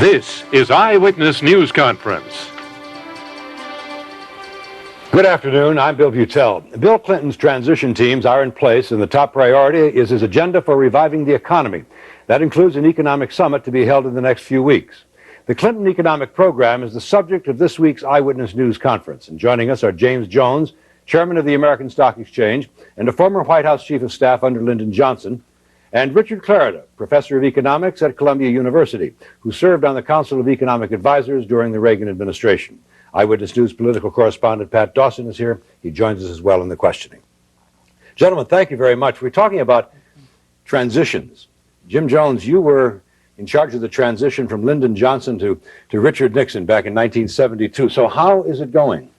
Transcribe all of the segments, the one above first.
This is Eyewitness News Conference. Good afternoon. I'm Bill Butel. Bill Clinton's transition teams are in place, and the top priority is his agenda for reviving the economy. That includes an economic summit to be held in the next few weeks. The Clinton Economic Program is the subject of this week's Eyewitness News Conference. And joining us are James Jones, chairman of the American Stock Exchange and a former White House chief of staff under Lyndon Johnson, and Richard Clarida, professor of economics at Columbia University, who served on the Council of Economic Advisors during the Reagan administration. Eyewitness News political correspondent Pat Dawson is here. He joins us as well in the questioning. Gentlemen, thank you very much. We're talking about transitions. Jim Jones, you were in charge of the transition from Lyndon Johnson to Richard Nixon back in 1972. So how is it going?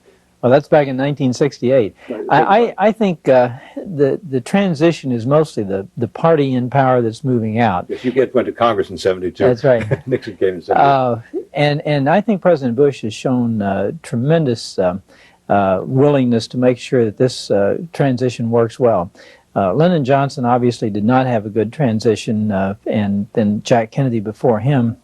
Well, that's back in 1968. I think the transition is mostly the party in power that's moving out. Yes, you went to Congress in 72. That's right. Nixon came in 72. And I think President Bush has shown tremendous willingness to make sure that this transition works well. Lyndon Johnson obviously did not have a good transition, and then Jack Kennedy before him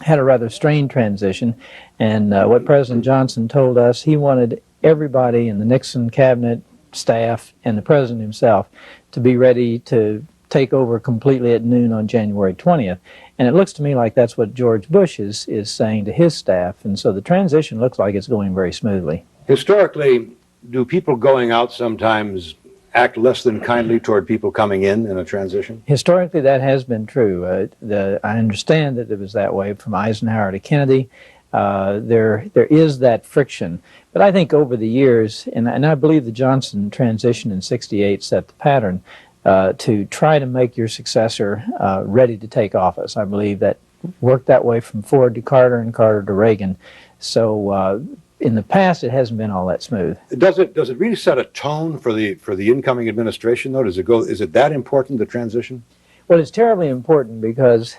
had a rather strained transition. And what President Johnson told us, he wanted everybody in the Nixon cabinet, staff, and the president himself to be ready to take over completely at noon on January 20th. And it looks to me like that's what George Bush is saying to his staff. And so the transition looks like it's going very smoothly. Historically, do people going out sometimes act less than kindly toward people coming in a transition? Historically, that has been true. I understand that it was that way from Eisenhower to Kennedy. There is that friction. But I think over the years, and I believe the Johnson transition in '68 set the pattern to try to make your successor ready to take office. I believe that worked that way from Ford to Carter and Carter to Reagan. So in the past, it hasn't been all that smooth. Does it really set a tone for the incoming administration, though? Is it that important, the transition? Well, it's terribly important because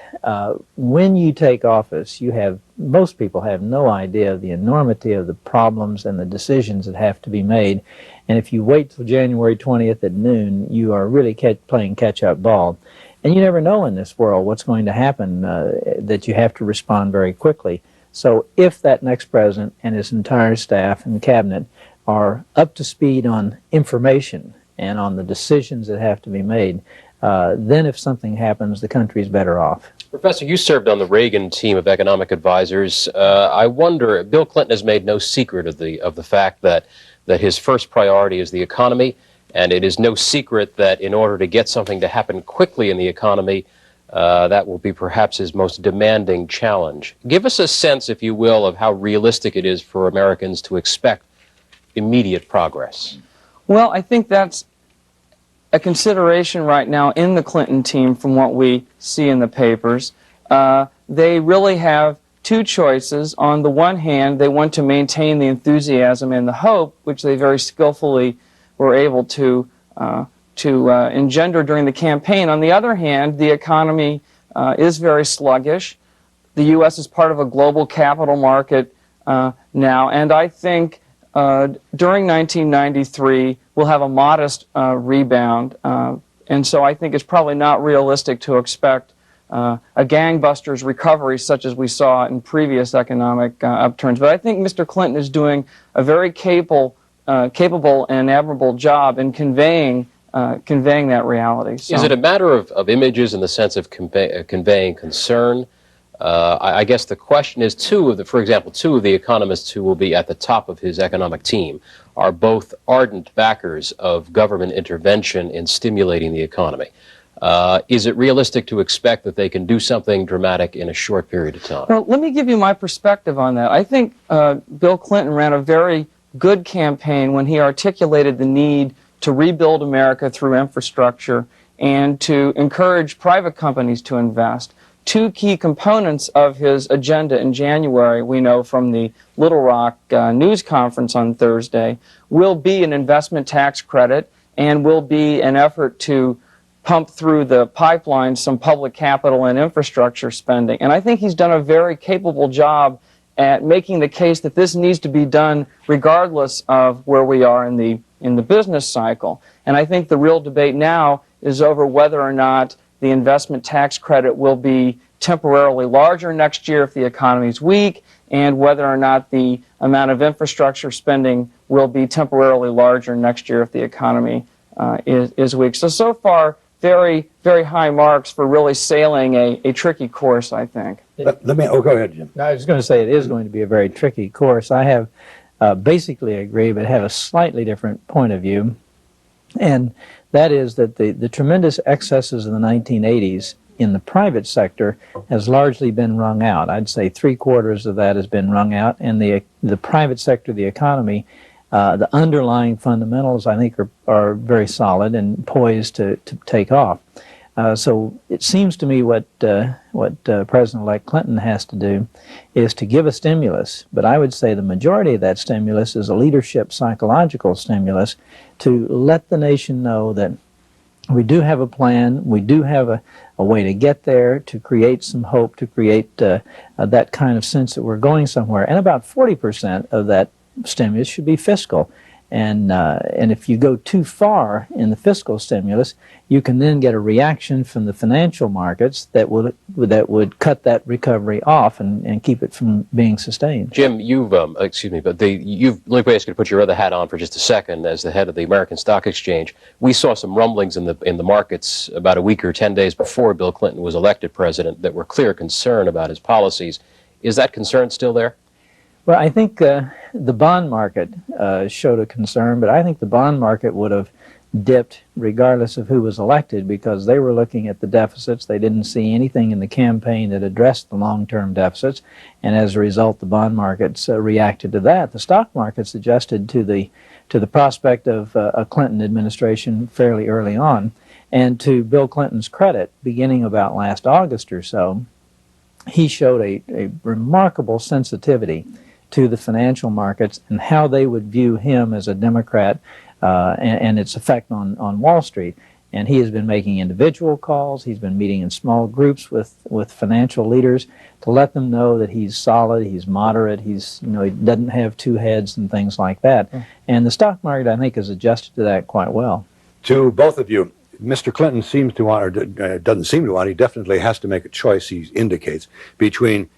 when you take office, most people have no idea of the enormity of the problems and the decisions that have to be made. And if you wait till January 20th at noon, you are really playing catch-up ball. And you never know in this world what's going to happen, that you have to respond very quickly. So if that next president and his entire staff and cabinet are up to speed on information and on the decisions that have to be made, then if something happens, the country's better off. Professor, you served on the Reagan team of economic advisors. I wonder, Bill Clinton has made no secret of the fact that his first priority is the economy, and it is no secret that in order to get something to happen quickly in the economy, that will be perhaps his most demanding challenge. Give us a sense, if you will, of how realistic it is for Americans to expect immediate progress. Well, I think that's a consideration right now in the Clinton team from what we see in the papers. They really have two choices. On the one hand, they want to maintain the enthusiasm and the hope, which they very skillfully were able to engender during the campaign. On the other hand, the economy is very sluggish. The U.S. is part of a global capital market now, and I think during 1993, we'll have a modest rebound, and so I think it's probably not realistic to expect a gangbusters recovery such as we saw in previous economic upturns. But I think Mr. Clinton is doing a very capable and admirable job in conveying that reality. So, is it a matter of images in the sense of conveying concern? I guess the question is, for example, two of the economists who will be at the top of his economic team are both ardent backers of government intervention in stimulating the economy. Is it realistic to expect that they can do something dramatic in a short period of time? Well, let me give you my perspective on that. I think Bill Clinton ran a very good campaign when he articulated the need to rebuild America through infrastructure and to encourage private companies to invest. Two key components of his agenda in January, we know from the Little Rock news conference on Thursday, will be an investment tax credit and will be an effort to pump through the pipeline some public capital and infrastructure spending. And I think he's done a very capable job at making the case that this needs to be done regardless of where we are in the business cycle. And I think the real debate now is over whether or not the investment tax credit will be temporarily larger next year if the economy is weak, and whether or not the amount of infrastructure spending will be temporarily larger next year if the economy is weak. So far, very, very high marks for really sailing a tricky course, I think. Go ahead, Jim. I was going to say it is going to be a very tricky course. I have basically agree, but have a slightly different point of view, and that is that the tremendous excesses of the 1980s in the private sector has largely been wrung out. I'd say 3/4 of that has been wrung out, and the private sector, the economy, the underlying fundamentals, I think, are very solid and poised to take off. So it seems to me what President-elect Clinton has to do is to give a stimulus, but I would say the majority of that stimulus is a leadership psychological stimulus to let the nation know that we do have a plan, we do have a way to get there, to create some hope, to create that kind of sense that we're going somewhere. And about 40% of that stimulus should be fiscal. And if you go too far in the fiscal stimulus, you can then get a reaction from the financial markets that would cut that recovery off and keep it from being sustained. Jim, excuse me, but let me ask you to put your other hat on for just a second. As the head of the American Stock Exchange, we saw some rumblings in the markets about a week or 10 days before Bill Clinton was elected president that were clear concern about his policies. Is that concern still there? Well, I think the bond market showed a concern, but I think the bond market would have dipped regardless of who was elected because they were looking at the deficits. They didn't see anything in the campaign that addressed the long-term deficits, and as a result, the bond markets reacted to that. The stock markets adjusted to the prospect of a Clinton administration fairly early on, and to Bill Clinton's credit, beginning about last August or so, he showed a remarkable sensitivity to the financial markets and how they would view him as a Democrat and its effect on Wall Street. And he has been making individual calls. He's been meeting in small groups with financial leaders to let them know that he's solid, he's moderate, he doesn't have two heads and things like that. And the stock market, I think, has adjusted to that quite well. To both of you, Mr. Clinton seems to want, or doesn't seem to want, he definitely has to make a choice, he indicates, between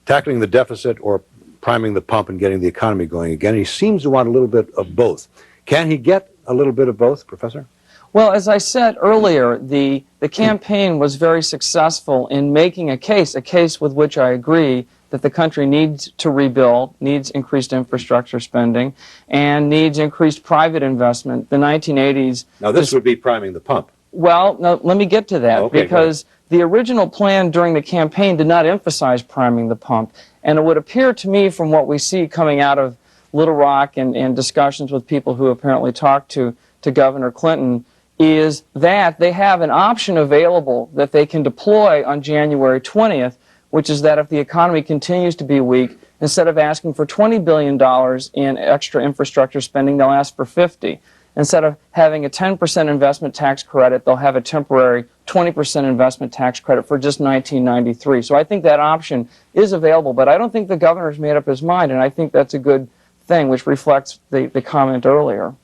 tackling the deficit or priming the pump and getting the economy going again. He seems to want a little bit of both. Can he get a little bit of both, Professor? Well, as I said earlier, the campaign was very successful in making a case with which I agree, that the country needs to rebuild, needs increased infrastructure spending, and needs increased private investment. The 1980s... Now, this would be priming the pump. Well, no, let me get to that, because the original plan during the campaign did not emphasize priming the pump. And it would appear to me from what we see coming out of Little Rock and discussions with people who apparently talked to Governor Clinton is that they have an option available that they can deploy on January 20th, which is that if the economy continues to be weak, instead of asking for $20 billion in extra infrastructure spending, they'll ask for $50. Instead of having a 10% investment tax credit, they'll have a temporary 20% investment tax credit for just 1993. So I think that option is available, but I don't think the governor's made up his mind, and I think that's a good thing, which reflects the comment earlier.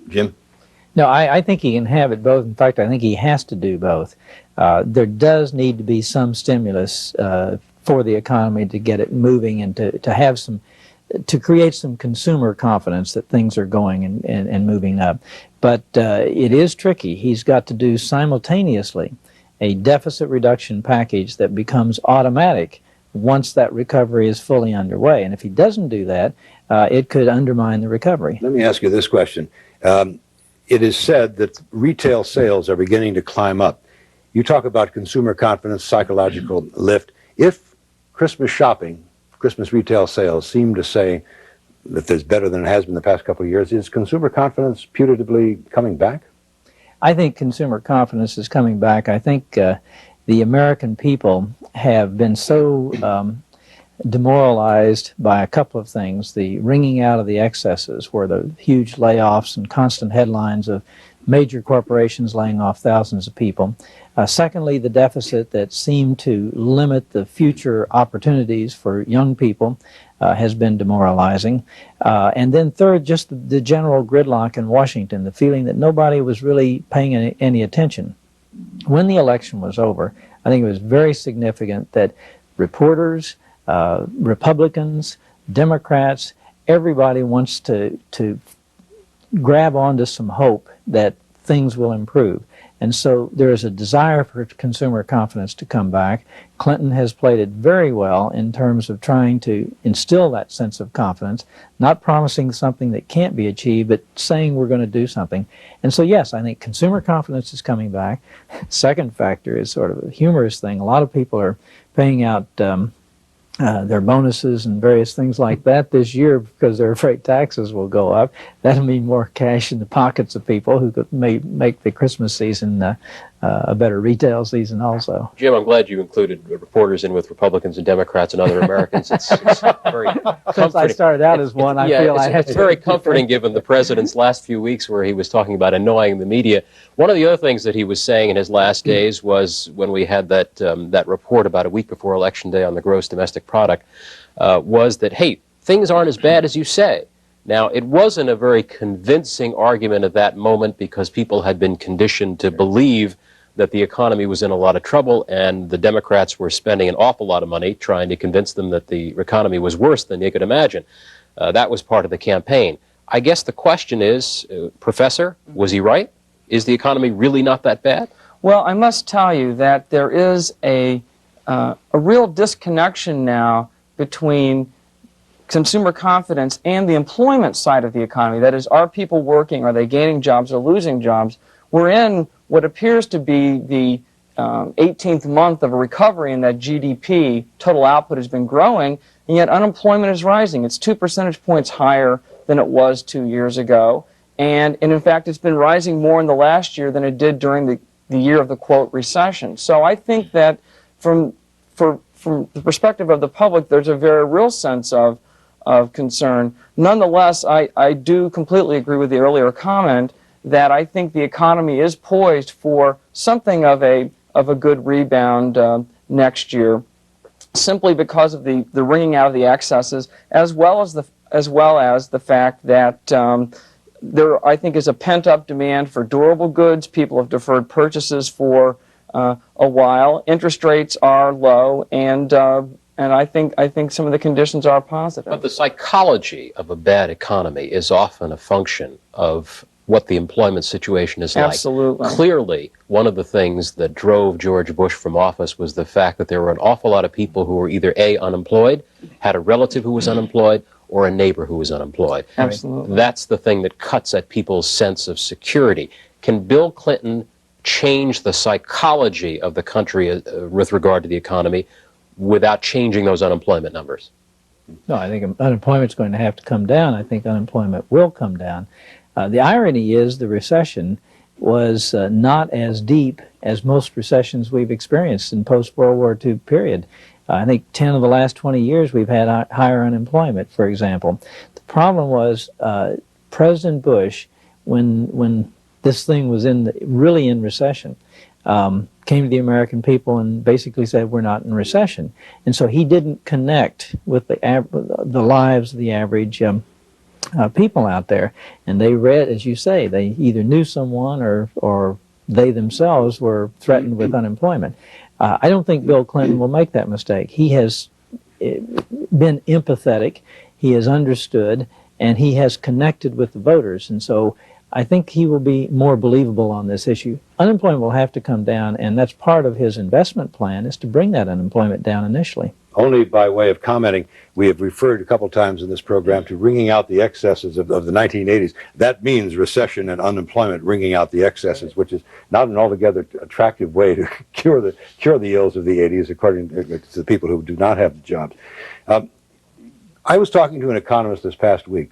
Jim? No, I think he can have it both. In fact, I think he has to do both. There does need to be some stimulus for the economy to get it moving and to have some, to create some consumer confidence that things are going and moving up. But it is tricky. He's got to do simultaneously a deficit reduction package that becomes automatic once that recovery is fully underway. And if he doesn't do that, it could undermine the recovery. Let me ask you this question. It is said that retail sales are beginning to climb up. You talk about consumer confidence, psychological lift. If Christmas shopping, Christmas retail sales seem to say that there's better than it has been the past couple of years, is consumer confidence putatively coming back? I think consumer confidence is coming back. I think the American people have been so demoralized by a couple of things. The wringing out of the excesses, where the huge layoffs and constant headlines of major corporations laying off thousands of people. Secondly, the deficit that seemed to limit the future opportunities for young people has been demoralizing. And then third, just the general gridlock in Washington, the feeling that nobody was really paying any attention. When the election was over, I think it was very significant that reporters, Republicans, Democrats, everybody wants to grab onto some hope that things will improve. And so there is a desire for consumer confidence to come back. Clinton has played it very well in terms of trying to instill that sense of confidence, not promising something that can't be achieved, but saying we're going to do something. And so, yes, I think consumer confidence is coming back. Second factor is sort of a humorous thing. A lot of people are paying out their bonuses and various things like that this year because they're afraid taxes will go up. That'll mean more cash in the pockets of people who may make the Christmas season a better retail season also. Jim, I'm glad you included reporters in with Republicans and Democrats and other Americans. It's very comforting. Since I started out as one, I feel I have to. It's very comforting given the president's last few weeks where he was talking about annoying the media. One of the other things that he was saying in his last days was when we had that report about a week before Election Day on the gross domestic product, was that, hey, things aren't as bad as you say. Now, it wasn't a very convincing argument at that moment because people had been conditioned to believe that the economy was in a lot of trouble and the Democrats were spending an awful lot of money trying to convince them that the economy was worse than they could imagine. That was part of the campaign. I guess the question is, Professor, was he right? Is the economy really not that bad? Well, I must tell you that there is a real disconnection now between consumer confidence and the employment side of the economy. That is, are people working? Are they gaining jobs or losing jobs? We're in what appears to be the 18th month of a recovery in that GDP, total output has been growing, and yet unemployment is rising. It's 2 percentage points higher than it was 2 years ago. And in fact, it's been rising more in the last year than it did during the year of the, quote, recession. So I think that from the perspective of the public, there's a very real sense of concern. Nonetheless, I do completely agree with the earlier comment that I think the economy is poised for something of a good rebound next year, simply because of the wringing out of the excesses, as well as the fact that there, I think, is a pent-up demand for durable goods. People have deferred purchases for a while. Interest rates are low, and I think some of the conditions are positive. But the psychology of a bad economy is often a function of what the employment situation is like. Absolutely. Clearly, one of the things that drove George Bush from office was the fact that there were an awful lot of people who were either A, unemployed, had a relative who was unemployed, or a neighbor who was unemployed. Absolutely. That's the thing that cuts at people's sense of security. Can Bill Clinton change the psychology of the country with regard to the economy without changing those unemployment numbers? No, I think unemployment's going to have to come down. I think unemployment will come down. The irony is the recession was not as deep as most recessions we've experienced in post-World War II period. I think 10 of the last 20 years we've had higher unemployment, for example. The problem was President Bush, when this thing was really in recession, came to the American people and basically said, we're not in recession. And so he didn't connect with the lives of the average people out there. And they read, as you say, they either knew someone or they themselves were threatened with unemployment. I don't think Bill Clinton will make that mistake. He has been empathetic, he has understood, and he has connected with the voters. And so I think he will be more believable on this issue. Unemployment will have to come down, and that's part of his investment plan, is to bring that unemployment down initially. Only by way of commenting, we have referred a couple times in this program to wringing out the excesses of the 1980s. That means recession and unemployment, wringing out the excesses, which is not an altogether attractive way to cure the ills of the 80s, according to the people who do not have the jobs. I was talking to an economist this past week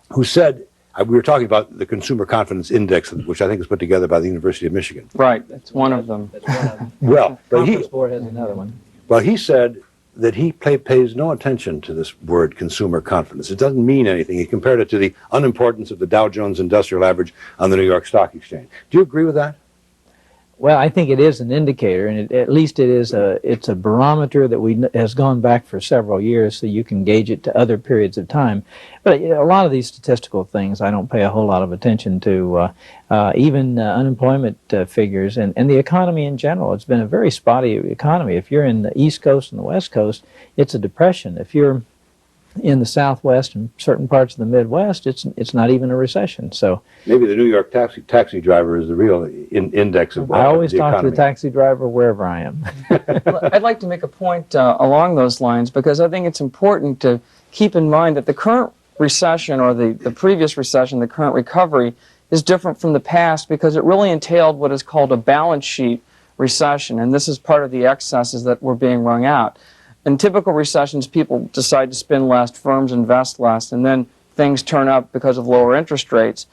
who said, we were talking about the Consumer Confidence Index, which I think is put together by the University of Michigan. Right, that's one of them. Well, but Conference Board has another one. Well, he said that he pays no attention to this word consumer confidence. It doesn't mean anything. He compared it to the unimportance of the Dow Jones Industrial Average on the New York Stock Exchange. Do you agree with that? Well, I think it is an indicator, and at least it's a barometer that has gone back for several years, so you can gauge it to other periods of time. But a lot of these statistical things I don't pay a whole lot of attention to, even unemployment figures and the economy in general. It's been a very spotty economy. If you're in the East Coast and the West Coast, it's a depression. If you're in the Southwest and certain parts of the Midwest, it's not even a recession. So maybe the New York taxi driver is the real index of I always the talk economy. to the taxi driver wherever I am. I'd like to make a point along those lines, because I think it's important to keep in mind that the current recession, or the previous recession, the current recovery, is different from the past because it really entailed what is called a balance sheet recession, and this is part of the excesses that were being wrung out. In typical recessions, people decide to spend less, firms invest less, and then things turn up because of lower interest rates.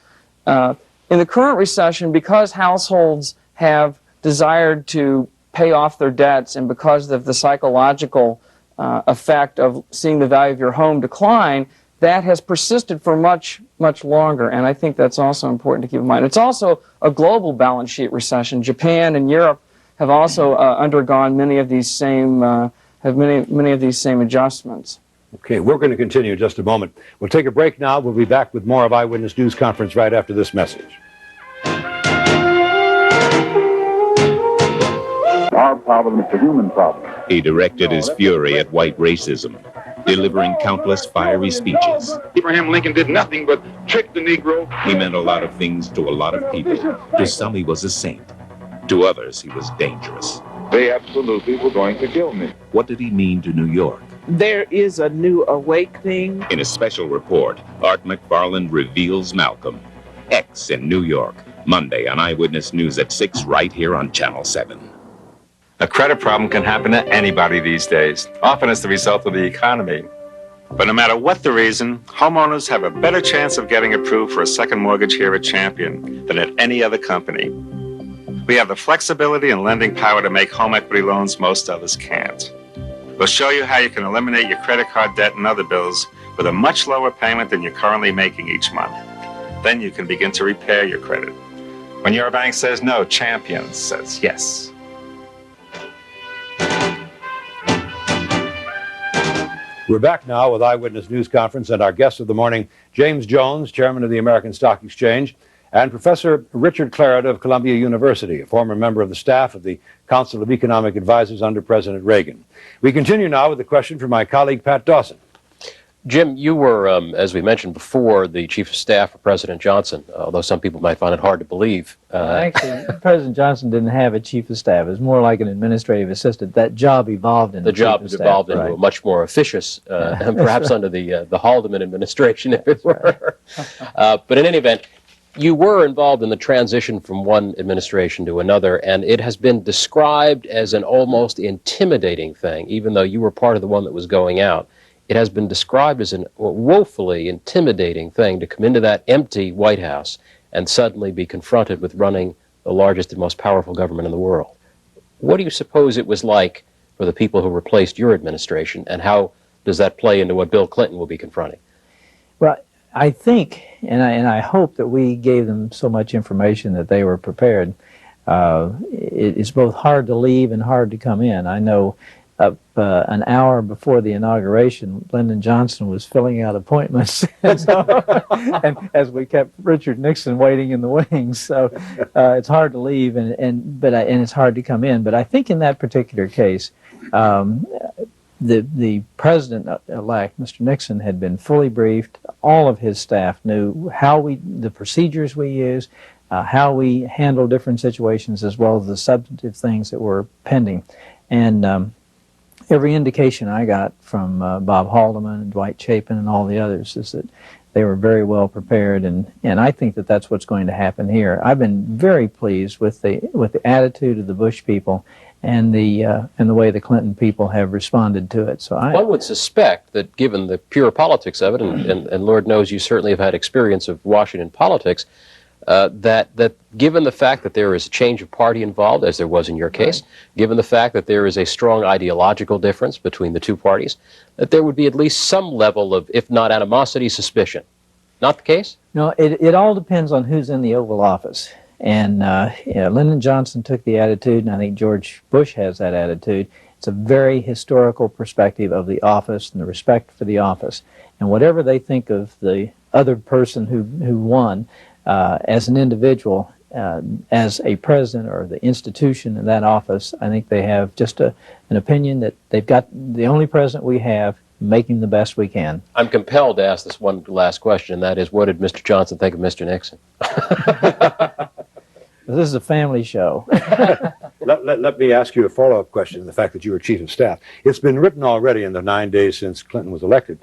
In the current recession, because households have desired to pay off their debts, and because of the psychological effect of seeing the value of your home decline, that has persisted for much, much longer, and I think that's also important to keep in mind. It's also a global balance sheet recession. Japan and Europe have also undergone many of these same many of these same adjustments. Okay, we're going to continue in just a moment. We'll take a break now. We'll be back with more of Eyewitness News Conference right after this message. Our problem is the human problem. He directed his fury at white racism, delivering countless fiery speeches. Abraham Lincoln did nothing but trick the Negro. He meant a lot of things to a lot of people. To some, he was a saint. To others, he was dangerous. They absolutely were going to kill me. What did he mean to New York? There is a new awakening. In a special report, Art McFarland reveals Malcolm X in New York, Monday on Eyewitness News at 6 right here on Channel 7. A credit problem can happen to anybody these days, often as the result of the economy. But no matter what the reason, homeowners have a better chance of getting approved for a second mortgage here at Champion than at any other company. We have the flexibility and lending power to make home equity loans most others can't. We'll show you how you can eliminate your credit card debt and other bills with a much lower payment than you're currently making each month. Then you can begin to repair your credit. When your bank says no, Champion says yes. We're back now with Eyewitness News Conference, and our guests of the morning, James Jones, chairman of the American Stock Exchange, and Professor Richard Claret of Columbia University, a former member of the staff of the Council of Economic Advisors under President Reagan. We continue now with a question from my colleague, Pat Dawson. Jim, you were, as we mentioned before, the Chief of Staff for President Johnson, although some people might find it hard to believe. Actually, President Johnson didn't have a Chief of Staff. It was more like an administrative assistant. That job evolved into the job has evolved into a much more officious, and perhaps under the Haldeman administration, if it were. But in any event, you were involved in the transition from one administration to another, and it has been described as an almost intimidating thing, even though you were part of the one that was going out. It has been described as a woefully intimidating thing to come into that empty White House and suddenly be confronted with running the largest and most powerful government in the world. What do you suppose it was like for the people who replaced your administration, and how does that play into what Bill Clinton will be confronting? Well, I think, and I hope that we gave them so much information that they were prepared. It's both hard to leave and hard to come in. I know an hour before the inauguration, Lyndon Johnson was filling out appointments, and as we kept Richard Nixon waiting in the wings. So it's hard to leave, and it's hard to come in. But I think in that particular case, the president-elect, Mr. Nixon, had been fully briefed. All of his staff knew the procedures we use, how we handle different situations, as well as the substantive things that were pending. And every indication I got from Bob Haldeman and Dwight Chapin and all the others is that they were very well prepared, and I think that that's what's going to happen here. I've been very pleased with the attitude of the Bush people and the way the Clinton people have responded to it. So one would suspect that, given the pure politics of it, and Lord knows you certainly have had experience of Washington politics, that given the fact that there is a change of party involved, as there was in your case, given the fact that there is a strong ideological difference between the two parties, that there would be at least some level of, if not animosity, suspicion. Not the case? No, it all depends on who's in the Oval Office. And Lyndon Johnson took the attitude, and I think George Bush has that attitude. It's a very historical perspective of the office and the respect for the office. And whatever they think of the other person who won as an individual, as a president or the institution in that office, I think they have just an opinion that they've got the only president we have making the best we can. I'm compelled to ask this one last question, and that is, what did Mr. Johnson think of Mr. Nixon? This is a family show. Let me ask you a follow-up question, the fact that you were chief of staff. It's been written already in the 9 days since Clinton was elected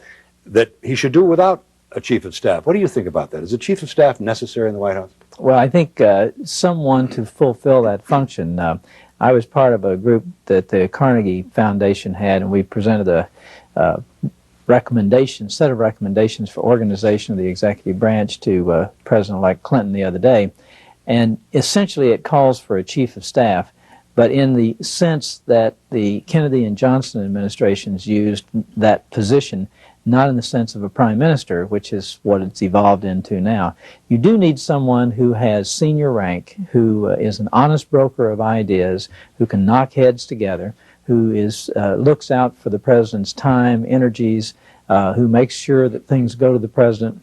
that he should do without a chief of staff. What do you think about that? Is a chief of staff necessary in the White House? Well, I think someone to fulfill that function. I was part of a group that the Carnegie Foundation had, and we presented a set of recommendations for organization of the executive branch to President-elect Clinton the other day. And essentially it calls for a chief of staff, but in the sense that the Kennedy and Johnson administrations used that position, not in the sense of a prime minister, which is what it's evolved into now. You do need someone who has senior rank, who is an honest broker of ideas, who can knock heads together, who looks out for the president's time, energies, who makes sure that things go to the president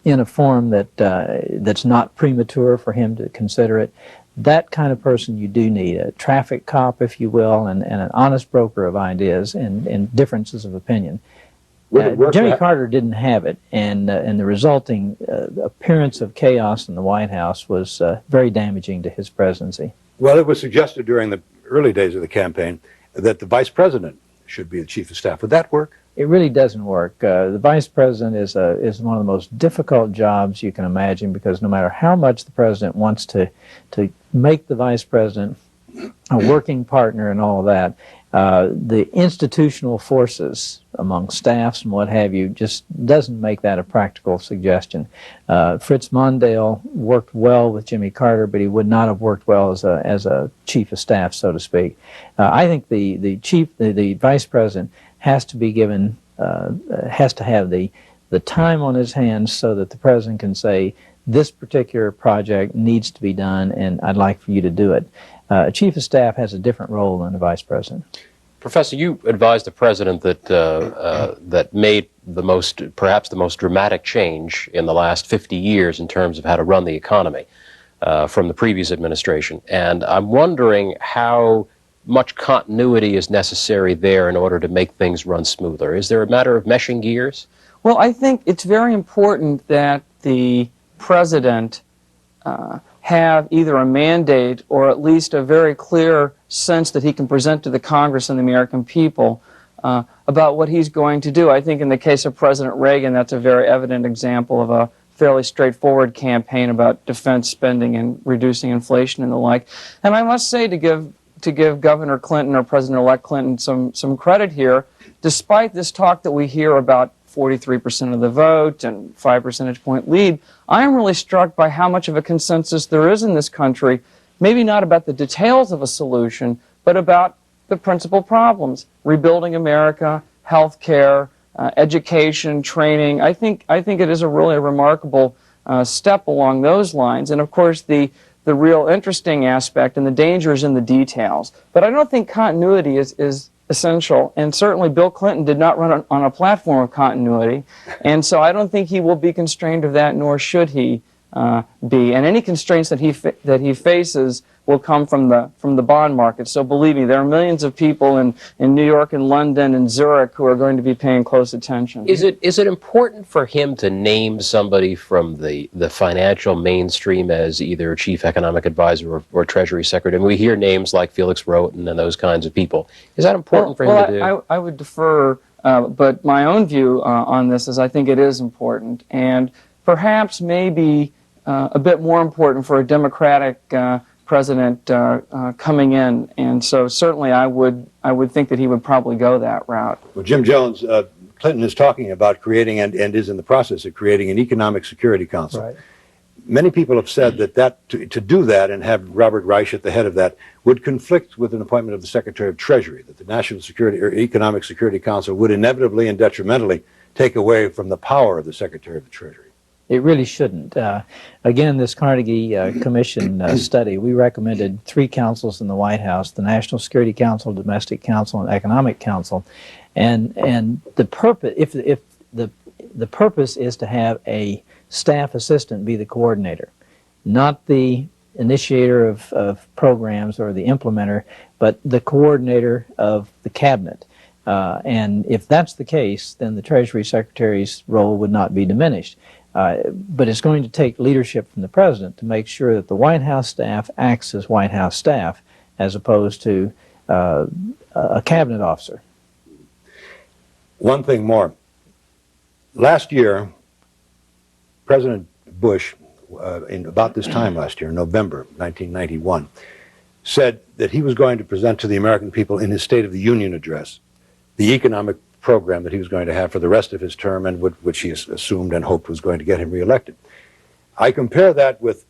in a form that's not premature for him to consider it. That kind of person you do need, a traffic cop, if you will, and an honest broker of ideas and differences of opinion. Jimmy Carter didn't have it, and the resulting appearance of chaos in the White House was very damaging to his presidency. Well, it was suggested during the early days of the campaign that the vice president should be the chief of staff. Would that work? It really doesn't work. The vice president is one of the most difficult jobs you can imagine, because no matter how much the president wants to make the vice president a working partner and all of that, the institutional forces among staffs and what have you just doesn't make that a practical suggestion. Fritz Mondale worked well with Jimmy Carter, but he would not have worked well as a chief of staff, so to speak. I think the vice president has to be given, has to have the time on his hands so that the president can say, this particular project needs to be done and I'd like for you to do it. A chief of staff has a different role than a vice president. Professor, you advised a president that made perhaps the most dramatic change in the last 50 years in terms of how to run the economy from the previous administration. And I'm wondering how much continuity is necessary there in order to make things run smoother. Is there a matter of meshing gears? Well, I think it's very important that the president have either a mandate or at least a very clear sense that he can present to the Congress and the American people about what he's going to do. I think in the case of President Reagan, that's a very evident example of a fairly straightforward campaign about defense spending and reducing inflation and the like. And I must say, to give Governor Clinton or President-elect Clinton some credit here, despite this talk that we hear about 43% of the vote and 5 percentage point lead, I am really struck by how much of a consensus there is in this country, maybe not about the details of a solution, but about the principal problems: rebuilding America, health care, education, training. I think it is a really remarkable step along those lines. And of course, the real interesting aspect and the danger is in the details. But I don't think continuity is essential, and certainly Bill Clinton did not run on a platform of continuity, and so I don't think he will be constrained of that, nor should he be. And any constraints that he faces will come from the bond market. So believe me, there are millions of people in New York and London and Zurich who are going to be paying close attention. Is it important for him to name somebody from the financial mainstream as either chief economic advisor or treasury secretary? And we hear names like Felix Roten and those kinds of people. Is that important for him to do? I would defer, but my own view on this is I think it is important, and perhaps maybe a bit more important for a Democratic president coming in, and so certainly I would think that he would probably go that route. Well, Jim Jones, Clinton is talking about creating and is in the process of creating an Economic Security Council. Right. Many people have said that to do that and have Robert Reich at the head of that would conflict with an appointment of the Secretary of Treasury, that the National Security or Economic Security Council would inevitably and detrimentally take away from the power of the Secretary of the Treasury. It really shouldn't. Again, this Carnegie Commission study, we recommended 3 councils in the White House: the National Security Council, Domestic Council, and Economic Council. And the purpose, if the purpose is to have a staff assistant be the coordinator, not the initiator of programs or the implementer, but the coordinator of the cabinet. And if that's the case, then the Treasury Secretary's role would not be diminished. But it's going to take leadership from the President to make sure that the White House staff acts as White House staff as opposed to a cabinet officer. One thing more. Last year, President Bush, in about this time last year, November 1991, said that he was going to present to the American people in his State of the Union address the economic program that he was going to have for the rest of his term and which he assumed and hoped was going to get him reelected. I compare that with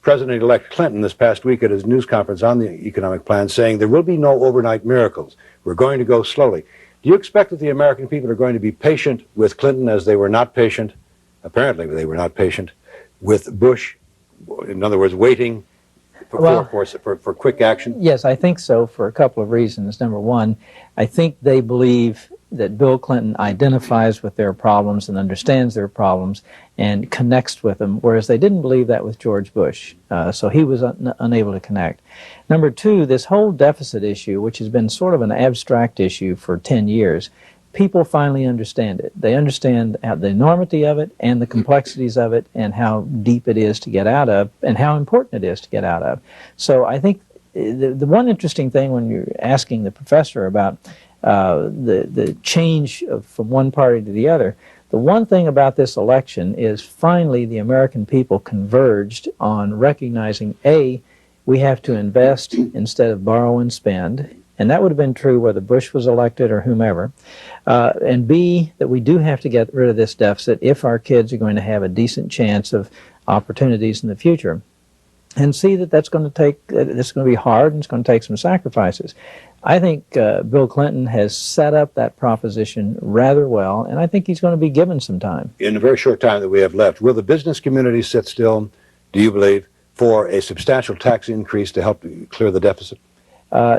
President-elect Clinton this past week at his news conference on the economic plan, saying there will be no overnight miracles. We're going to go slowly. Do you expect that the American people are going to be patient with Clinton as they were not patient, apparently they were not patient, with Bush? In other words, waiting for quick action? Yes, I think so, for a couple of reasons. Number one, I think they believe that Bill Clinton identifies with their problems and understands their problems and connects with them, whereas they didn't believe that with George Bush. So he was unable to connect. Number two, this whole deficit issue, which has been sort of an abstract issue for 10 years, people finally understand it. They understand the enormity of it and the complexities of it and how deep it is to get out of and how important it is to get out of. So I think the one interesting thing when you're asking the professor about the change from one party to the other, the one thing about this election is finally the American people converged on recognizing, A, we have to invest instead of borrow and spend, and that would have been true whether Bush was elected or whomever, and B, that we do have to get rid of this deficit if our kids are going to have a decent chance of opportunities in the future. And see that that's going to be hard and it's going to take some sacrifices. I think Bill Clinton has set up that proposition rather well, and I think he's going to be given some time. In the very short time that we have left, will the business community sit still, do you believe, for a substantial tax increase to help clear the deficit?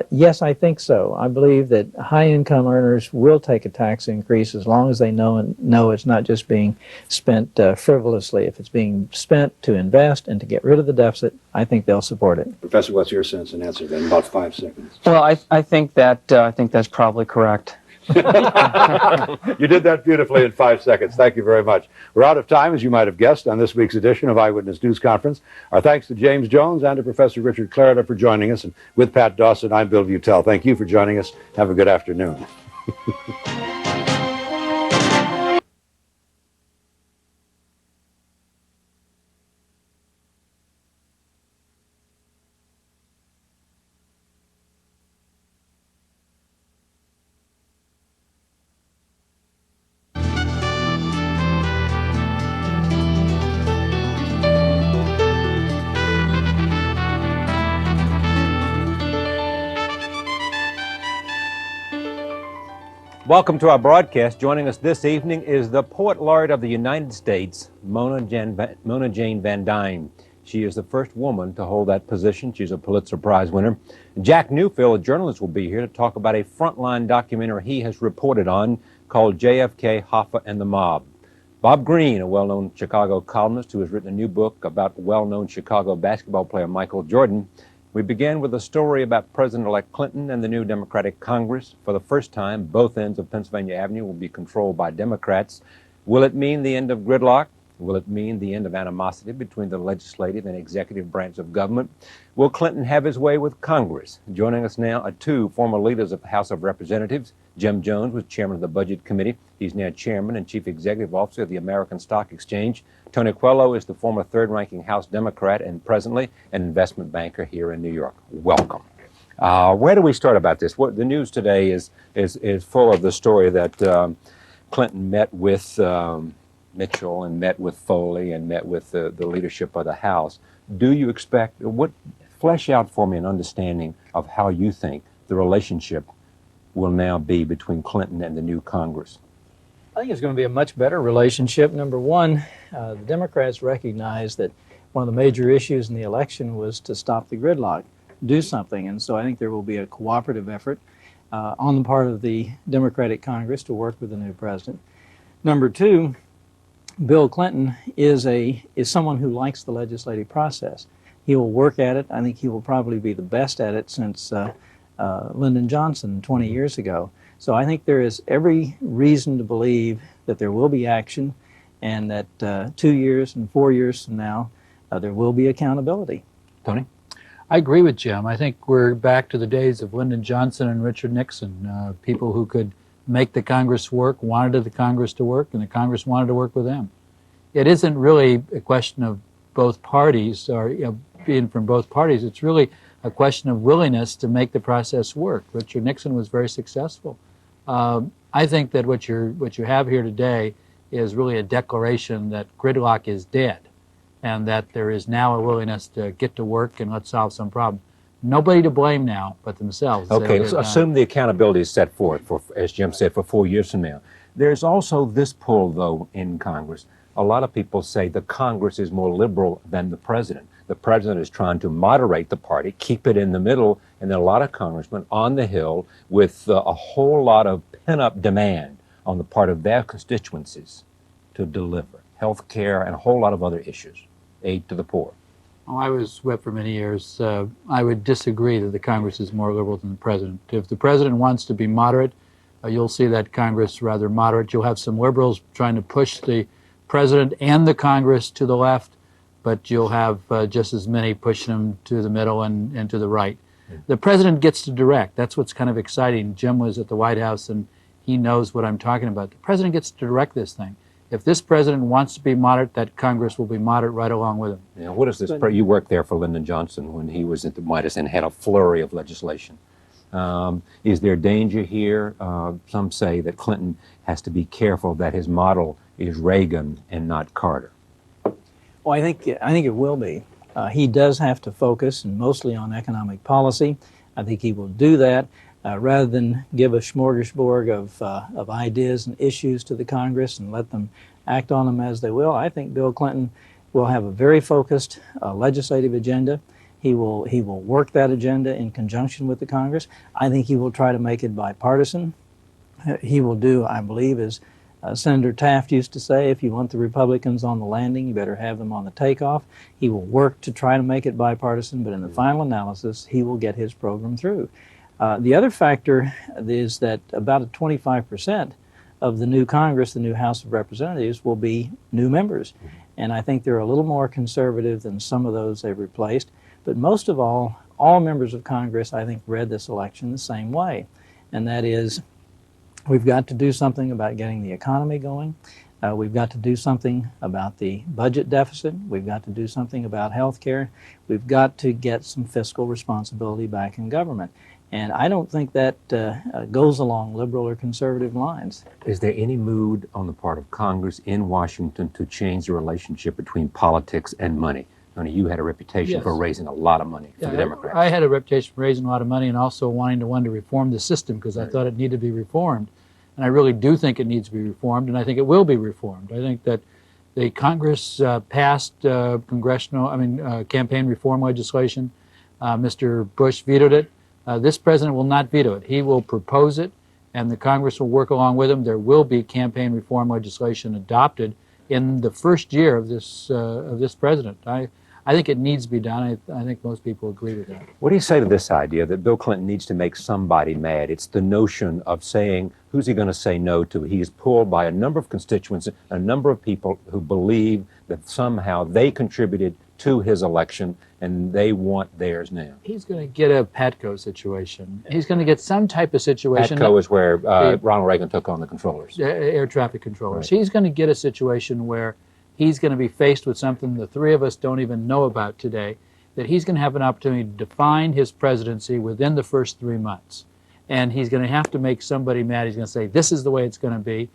Yes, I think so. I believe that high-income earners will take a tax increase as long as they know it's not just being spent frivolously. If it's being spent to invest and to get rid of the deficit, I think they'll support it. Professor, what's your sense and answer then? About 5 seconds. Well, I think that's probably correct. You did that beautifully in 5 seconds. Thank you very much. We're out of time, as you might have guessed, on this week's edition of Eyewitness News Conference. Our thanks to James Jones and to Professor Richard Clarida for joining us. And with Pat Dawson, I'm Bill Butel. Thank you for joining us. Have a good afternoon. Welcome to our broadcast. Joining us this evening is the Poet Laureate of the United States, Mona Jane Van Dyne. She is the first woman to hold that position. She's a Pulitzer Prize winner. Jack Newfield, a journalist, will be here to talk about a frontline documentary he has reported on called JFK, Hoffa, and the Mob. Bob Greene, a well-known Chicago columnist who has written a new book about well-known Chicago basketball player Michael Jordan. We begin with a story about President-elect Clinton and the new Democratic Congress. For the first time, both ends of Pennsylvania Avenue will be controlled by Democrats. Will it mean the end of gridlock? Will it mean the end of animosity between the legislative and executive branch of government? Will Clinton have his way with Congress? Joining us now are two former leaders of the House of Representatives. Jim Jones was chairman of the Budget Committee. He's now chairman and chief executive officer of the American Stock Exchange. Tony Coelho is the former third-ranking House Democrat and presently an investment banker here in New York. Welcome. Where do we start about this? The news today is full of the story that Clinton met with Mitchell and met with Foley and met with the leadership of the House. Do you expect, flesh out for me an understanding of how you think the relationship will now be between Clinton and the new Congress? I think it's going to be a much better relationship. Number one, the Democrats recognize that one of the major issues in the election was to stop the gridlock, do something. And so I think there will be a cooperative effort on the part of the Democratic Congress to work with the new president. Number two, Bill Clinton is someone who likes the legislative process. He will work at it. I think he will probably be the best at it since Lyndon Johnson 20 years ago. So I think there is every reason to believe that there will be action and that 2 years and 4 years from now, there will be accountability. Tony? I agree with Jim. I think we're back to the days of Lyndon Johnson and Richard Nixon, people who could make the Congress work, wanted the Congress to work, and the Congress wanted to work with them. It isn't really a question of both parties or being from both parties. It's really a question of willingness to make the process work. Richard Nixon was very successful. I think that what you have here today is really a declaration that gridlock is dead and that there is now a willingness to get to work and let's solve some problem. Nobody to blame now but themselves. Okay, so assume the accountability is set forth, for, as Jim said, for 4 years from now. There's also this pull, though, in Congress. A lot of people say the Congress is more liberal than the president. The president is trying to moderate the party, keep it in the middle, and then a lot of congressmen on the Hill with a whole lot of pent-up demand on the part of their constituencies to deliver health care and a whole lot of other issues, aid to the poor. Oh, I was whip for many years. I would disagree that the Congress is more liberal than the president. If the president wants to be moderate, you'll see that Congress rather moderate. You'll have some liberals trying to push the president and the Congress to the left, but you'll have just as many pushing them to the middle and to the right. The president gets to direct. That's what's kind of exciting. Jim was at the White House, and he knows what I'm talking about. The president gets to direct this thing. If this president wants to be moderate, that Congress will be moderate right along with him. Yeah, what is this? You worked there for Lyndon Johnson when he was at the White House and had a flurry of legislation. Is there danger here? Some say that Clinton has to be careful that his model is Reagan and not Carter. Well, I think it will be. He does have to focus and mostly on economic policy. I think he will do that rather than give a smorgasbord of ideas and issues to the Congress and let them act on them as they will. I think Bill Clinton will have a very focused legislative agenda. He will work that agenda in conjunction with the Congress. I think he will try to make it bipartisan. He will do, I believe, as Senator Taft used to say, if you want the Republicans on the landing, you better have them on the takeoff. He will work to try to make it bipartisan, but in the final analysis, he will get his program through. The other factor is that about 25% of the new Congress, the new House of Representatives, will be new members. And I think they're a little more conservative than some of those they've replaced. But most of all members of Congress, I think, read this election the same way. And that is, we've got to do something about getting the economy going. We've got to do something about the budget deficit. We've got to do something about health care. We've got to get some fiscal responsibility back in government. And I don't think that goes along liberal or conservative lines. Is there any mood on the part of Congress in Washington to change the relationship between politics and money? Tony, you had a reputation for raising a lot of money for the Democrats. I had a reputation for raising a lot of money and also wanting to reform the system because I thought it needed to be reformed. And I really do think it needs to be reformed, and I think it will be reformed. I think that the Congress passed campaign reform legislation. Mr. Bush vetoed it. This president will not veto it. He will propose it, and the Congress will work along with him. There will be campaign reform legislation adopted in the first year of this president. I think it needs to be done. I think most people agree with that. What do you say to this idea that Bill Clinton needs to make somebody mad? It's the notion of saying, who's he going to say no to? He is pulled by a number of constituents, a number of people who believe that somehow they contributed to his election and they want theirs now. He's going to get a PATCO situation. He's going to get some type of situation. PATCO is where Ronald Reagan took on the controllers. Air traffic controllers. Right. He's going to get a situation where he's going to be faced with something the three of us don't even know about today, that he's going to have an opportunity to define his presidency within the first 3 months. And he's going to have to make somebody mad. He's going to say, this is the way it's going to be,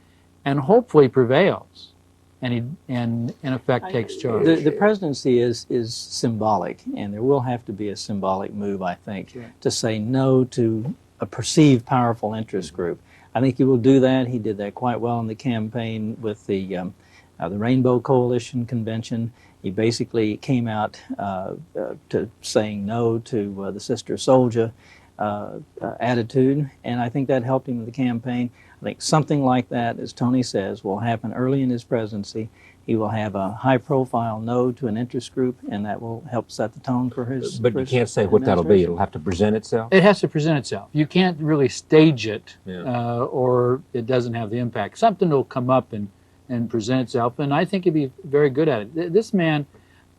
and hopefully prevails. And he, in effect, takes charge. The presidency is symbolic, and there will have to be a symbolic move, I think, to say no to a perceived powerful interest group. I think he will do that. He did that quite well in the campaign with the Rainbow Coalition convention. He basically came out to saying no to the Sister Soldier attitude, and I think that helped him in the campaign. I think something like that, as Tony says, will happen early in his presidency. He will have a high-profile no to an interest group, and that will help set the tone for his. But you can't say what that'll be. It'll have to present itself. It has to present itself. You can't really stage it, Yeah. or it doesn't have the impact. Something will come up and present itself, and I think he'd be very good at it. This man,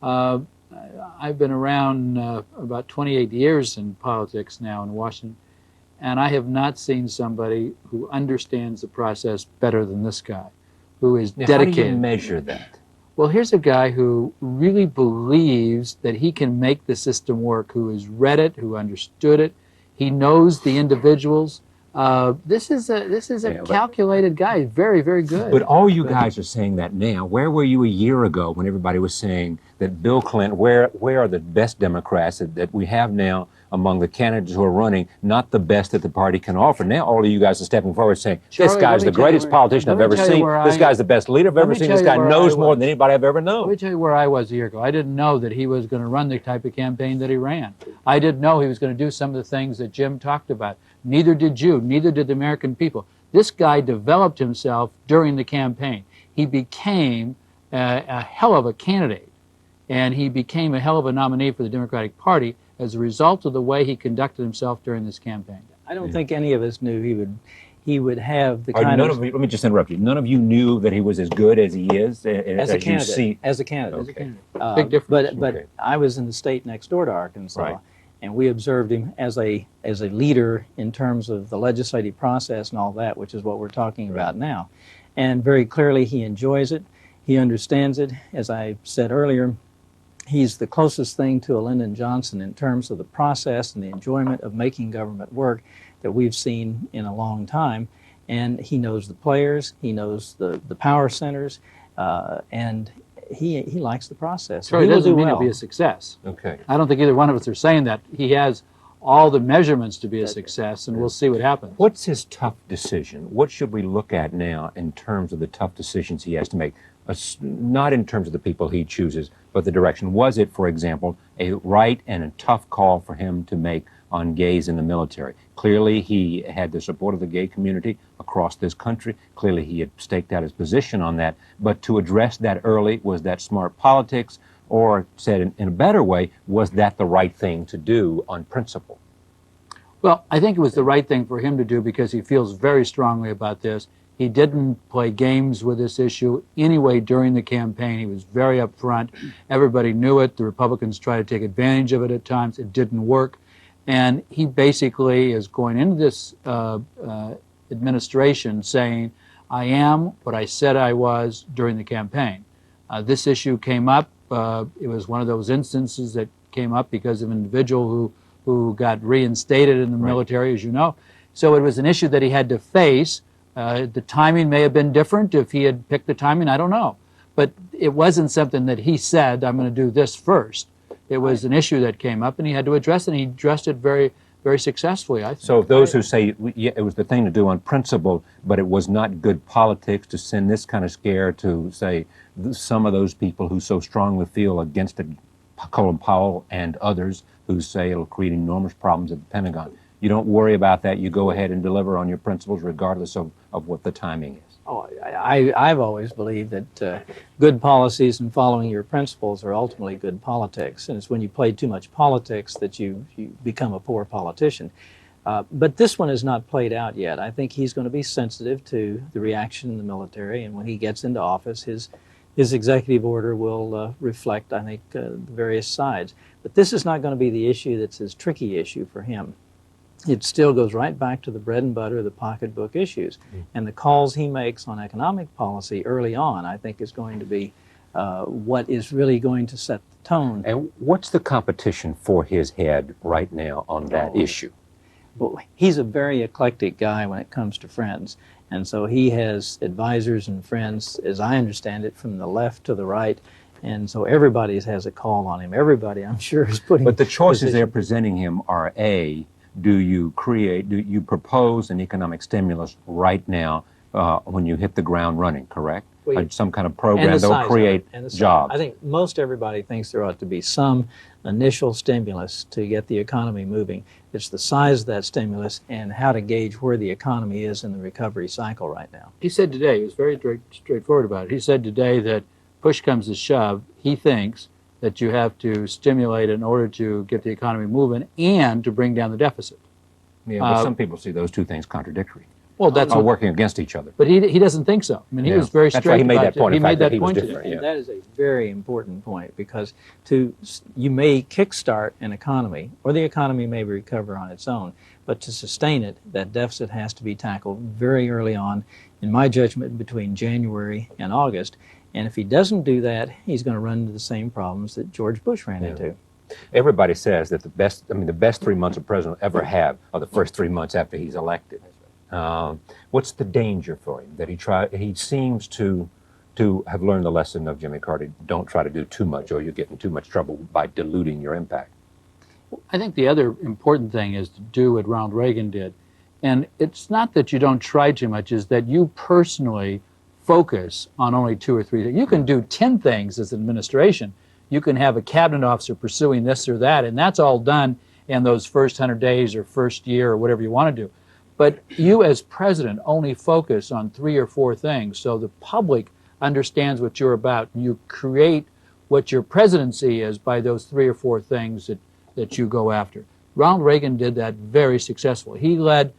I've been around about 28 years in politics now in Washington, and I have not seen somebody who understands the process better than this guy, who is dedicated. How do you measure that? Well, here's a guy who really believes that he can make the system work, who has read it, who understood it. He knows the individuals. This is a calculated guy. Very, very good. But all you guys are saying that now. Where were you a year ago when everybody was saying that Bill Clinton, where are the best Democrats that we have now among the candidates who are running, not the best that the party can offer? Now all of you guys are stepping forward saying, this guy's the greatest politician I've ever seen. This guy's the best leader I've ever seen. This guy knows more than anybody I've ever known. Let me tell you where I was a year ago. I didn't know that he was going to run the type of campaign that he ran. I didn't know he was going to do some of the things that Jim talked about. Neither did you. Neither did the American people. This guy developed himself during the campaign. He became a hell of a candidate, and he became a hell of a nominee for the Democratic Party as a result of the way he conducted himself during this campaign. I don't think any of us knew he would have the kind of. Let me just interrupt you. None of you knew that he was as good as he is as a candidate. As a candidate. Okay. Big difference. But I was in the state next door to Arkansas. Right. And we observed him as a leader in terms of the legislative process and all that, which is what we're talking about now. And very clearly he enjoys it. He understands it. As I said earlier, he's the closest thing to a Lyndon Johnson in terms of the process and the enjoyment of making government work that we've seen in a long time. And he knows the players, he knows the power centers, and he likes the process. So it doesn't mean it'll be a success. Okay. I don't think either one of us are saying that. He has all the measurements to be a success, and we'll see what happens. What's his tough decision? What should we look at now in terms of the tough decisions he has to make? Not in terms of the people he chooses, but the direction. Was it, for example, a right and a tough call for him to make on gays in the military? Clearly, he had the support of the gay community across this country. Clearly, he had staked out his position on that. But to address that early, was that smart politics? Or, said in a better way, was that the right thing to do on principle? Well, I think it was the right thing for him to do because he feels very strongly about this. He didn't play games with this issue anyway during the campaign. He was very upfront. Everybody knew it. The Republicans tried to take advantage of it at times. It didn't work. And he basically is going into this administration saying, I am what I said I was during the campaign. This issue came up. It was one of those instances that came up because of an individual who got reinstated in the military, as you know. So it was an issue that he had to face. The timing may have been different if he had picked the timing, I don't know. But it wasn't something that he said, I'm going to do this first. It was an issue that came up, and he had to address it, and he addressed it very, very successfully, I think. So those who say it was the thing to do on principle, but it was not good politics to send this kind of scare to, say, some of those people who so strongly feel against it, Colin Powell and others who say it'll create enormous problems at the Pentagon. You don't worry about that. You go ahead and deliver on your principles regardless of what the timing is. Oh, I've always believed that good policies and following your principles are ultimately good politics. And it's when you play too much politics that you become a poor politician. But this one is not played out yet. I think he's going to be sensitive to the reaction in the military. And when he gets into office, his executive order will reflect, I think, the various sides. But this is not going to be the issue that's his tricky issue for him. It still goes right back to the bread and butter, the pocketbook issues. And the calls he makes on economic policy early on, I think, is going to be what is really going to set the tone. And what's the competition for his head right now on that issue? Well, he's a very eclectic guy when it comes to friends. And so he has advisors and friends, as I understand it, from the left to the right. And so everybody has a call on him. Everybody, I'm sure, is putting... But the choices they're presenting him are A, do you propose an economic stimulus right now when you hit the ground running, correct? Some kind of program that will create jobs. I think most everybody thinks there ought to be some initial stimulus to get the economy moving. It's the size of that stimulus and how to gauge where the economy is in the recovery cycle right now. He said today, he was very straightforward about it. He said today that push comes to shove, he thinks that you have to stimulate in order to get the economy moving and to bring down the deficit. Yeah, but some people see those two things contradictory. Well, that's working against each other. But he doesn't think so. I mean, he was very straight. That's why he made that point. He made that point today. That is a very important point, because you may kickstart an economy, or the economy may recover on its own, but to sustain it, that deficit has to be tackled very early on, in my judgment, between January and August. And if he doesn't do that, he's going to run into the same problems that George Bush ran into. Everybody says that the best 3 months a president will ever have are the first 3 months after he's elected. What's the danger for him? That he seems to have learned the lesson of Jimmy Carter. Don't try to do too much, or you get in too much trouble by diluting your impact. I think the other important thing is to do what Ronald Reagan did. And it's not that you don't try too much, is that you personally focus on only 2 or 3 things. You can do 10 things as an administration. You can have a cabinet officer pursuing this or that, and that's all done in those first 100 days or first year or whatever you want to do. But you as president only focus on 3 or 4 things, so the public understands what you're about. You create what your presidency is by those 3 or 4 things that you go after. Ronald Reagan did that very successfully. He let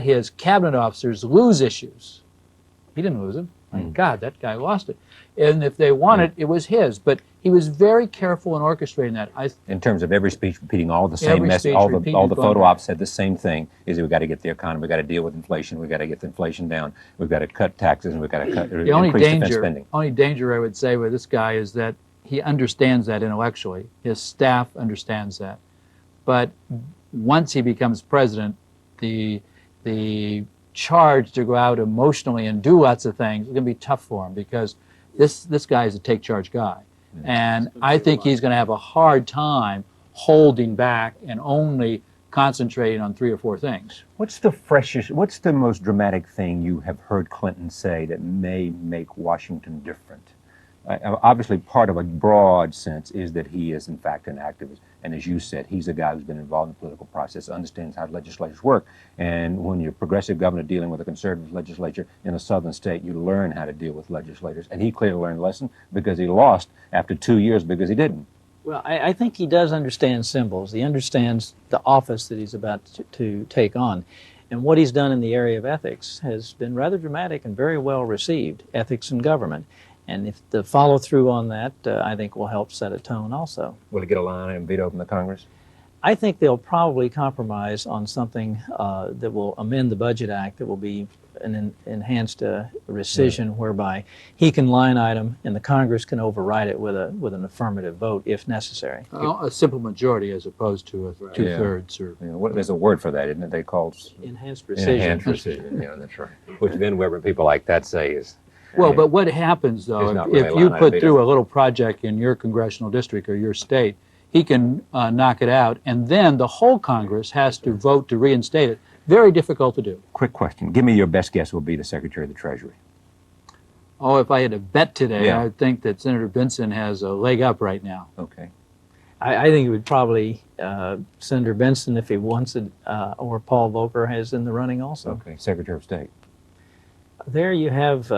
his cabinet officers lose issues. He didn't lose them. Thank God, that guy lost it. And if they won it, it was his. But he was very careful in orchestrating that. In terms of every speech repeating all the same message, all the photo ops said the same thing, is we've got to get the economy, we've got to deal with inflation, we've got to get the inflation down, we've got to cut taxes, and we've got to increase defense spending. The only danger I would say with this guy is that he understands that intellectually. His staff understands that. But once he becomes president, the charge to go out emotionally and do lots of things is going to be tough for him, because this guy is a take-charge guy. And I think he's going to have a hard time holding back and only concentrating on 3 or 4 things. What's the most dramatic thing you have heard Clinton say that may make Washington different? Obviously, part of a broad sense is that he is, in fact, an activist. And as you said, he's a guy who's been involved in the political process, understands how legislatures work. And when you're a progressive governor dealing with a conservative legislature in a southern state, you learn how to deal with legislators. And he clearly learned a lesson, because he lost after 2 years because he didn't. Well, I think he does understand symbols. He understands the office that he's about to take on. And what he's done in the area of ethics has been rather dramatic and very well received, ethics in government. And if the follow-through on that, I think, will help set a tone also. Will he get a line item veto from the Congress? I think they'll probably compromise on something that will amend the Budget Act, that will be an enhanced rescission, whereby he can line item and the Congress can override it with an affirmative vote if necessary. A simple majority as opposed to a 2/3. Or There's a word for that, isn't it? They call enhanced rescission. Enhanced rescission. Yeah, that's right. Which then, wherever people like that say is. Well, but what happens, though, if you put through a little project in your congressional district or your state, he can knock it out, and then the whole Congress has to vote to reinstate it. Very difficult to do. Quick question. Give me your best guess who will be the Secretary of the Treasury. Oh, if I had to bet today, I would think that Senator Benson has a leg up right now. Okay. I think it would probably Senator Benson, if he wants it, or Paul Volcker has in the running also. Okay. Secretary of State. There you have...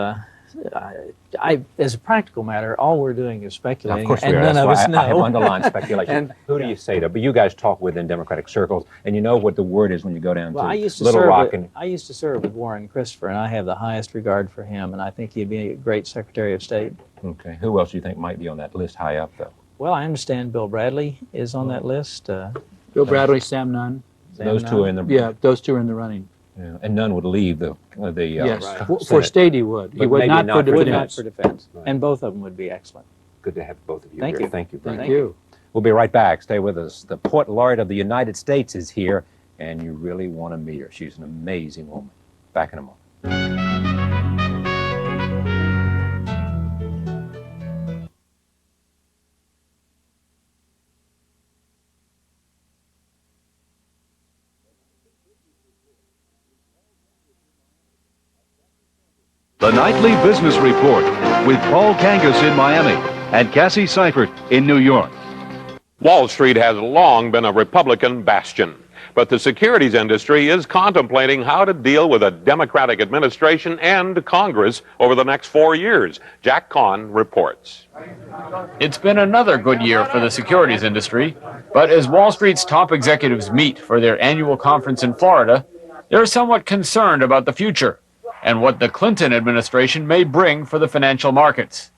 as a practical matter, all we're doing is speculating, of course and none of us know. I have underlined speculation. Who do you say that? But you guys talk within Democratic circles, and you know what the word is when you go down to Little Rock. I used to serve with Warren Christopher, and I have the highest regard for him, and I think he'd be a great Secretary of State. Okay. Who else do you think might be on that list high up, though? Well, I understand Bill Bradley is on that list. Bill Bradley, Sam Nunn. Those two are in the... Yeah, those two are in the running. Yeah, and none would leave the yes. Senate. For state he would. He would not for defense. Not for defense. Right. And both of them would be excellent. Good to have both of you Thank here. You. Thank you. Thank you. We'll be right back. Stay with us. The Port Laureate of the United States is here, and you really want to meet her. She's an amazing woman. Back in a moment. The Nightly Business Report with Paul Kangas in Miami and Cassie Seifert in New York. Wall Street has long been a Republican bastion, but the securities industry is contemplating how to deal with a Democratic administration and Congress over the next 4 years. Jack Kahn reports. It's been another good year for the securities industry, but as Wall Street's top executives meet for their annual conference in Florida, they're somewhat concerned about the future and what the Clinton administration may bring for the financial markets.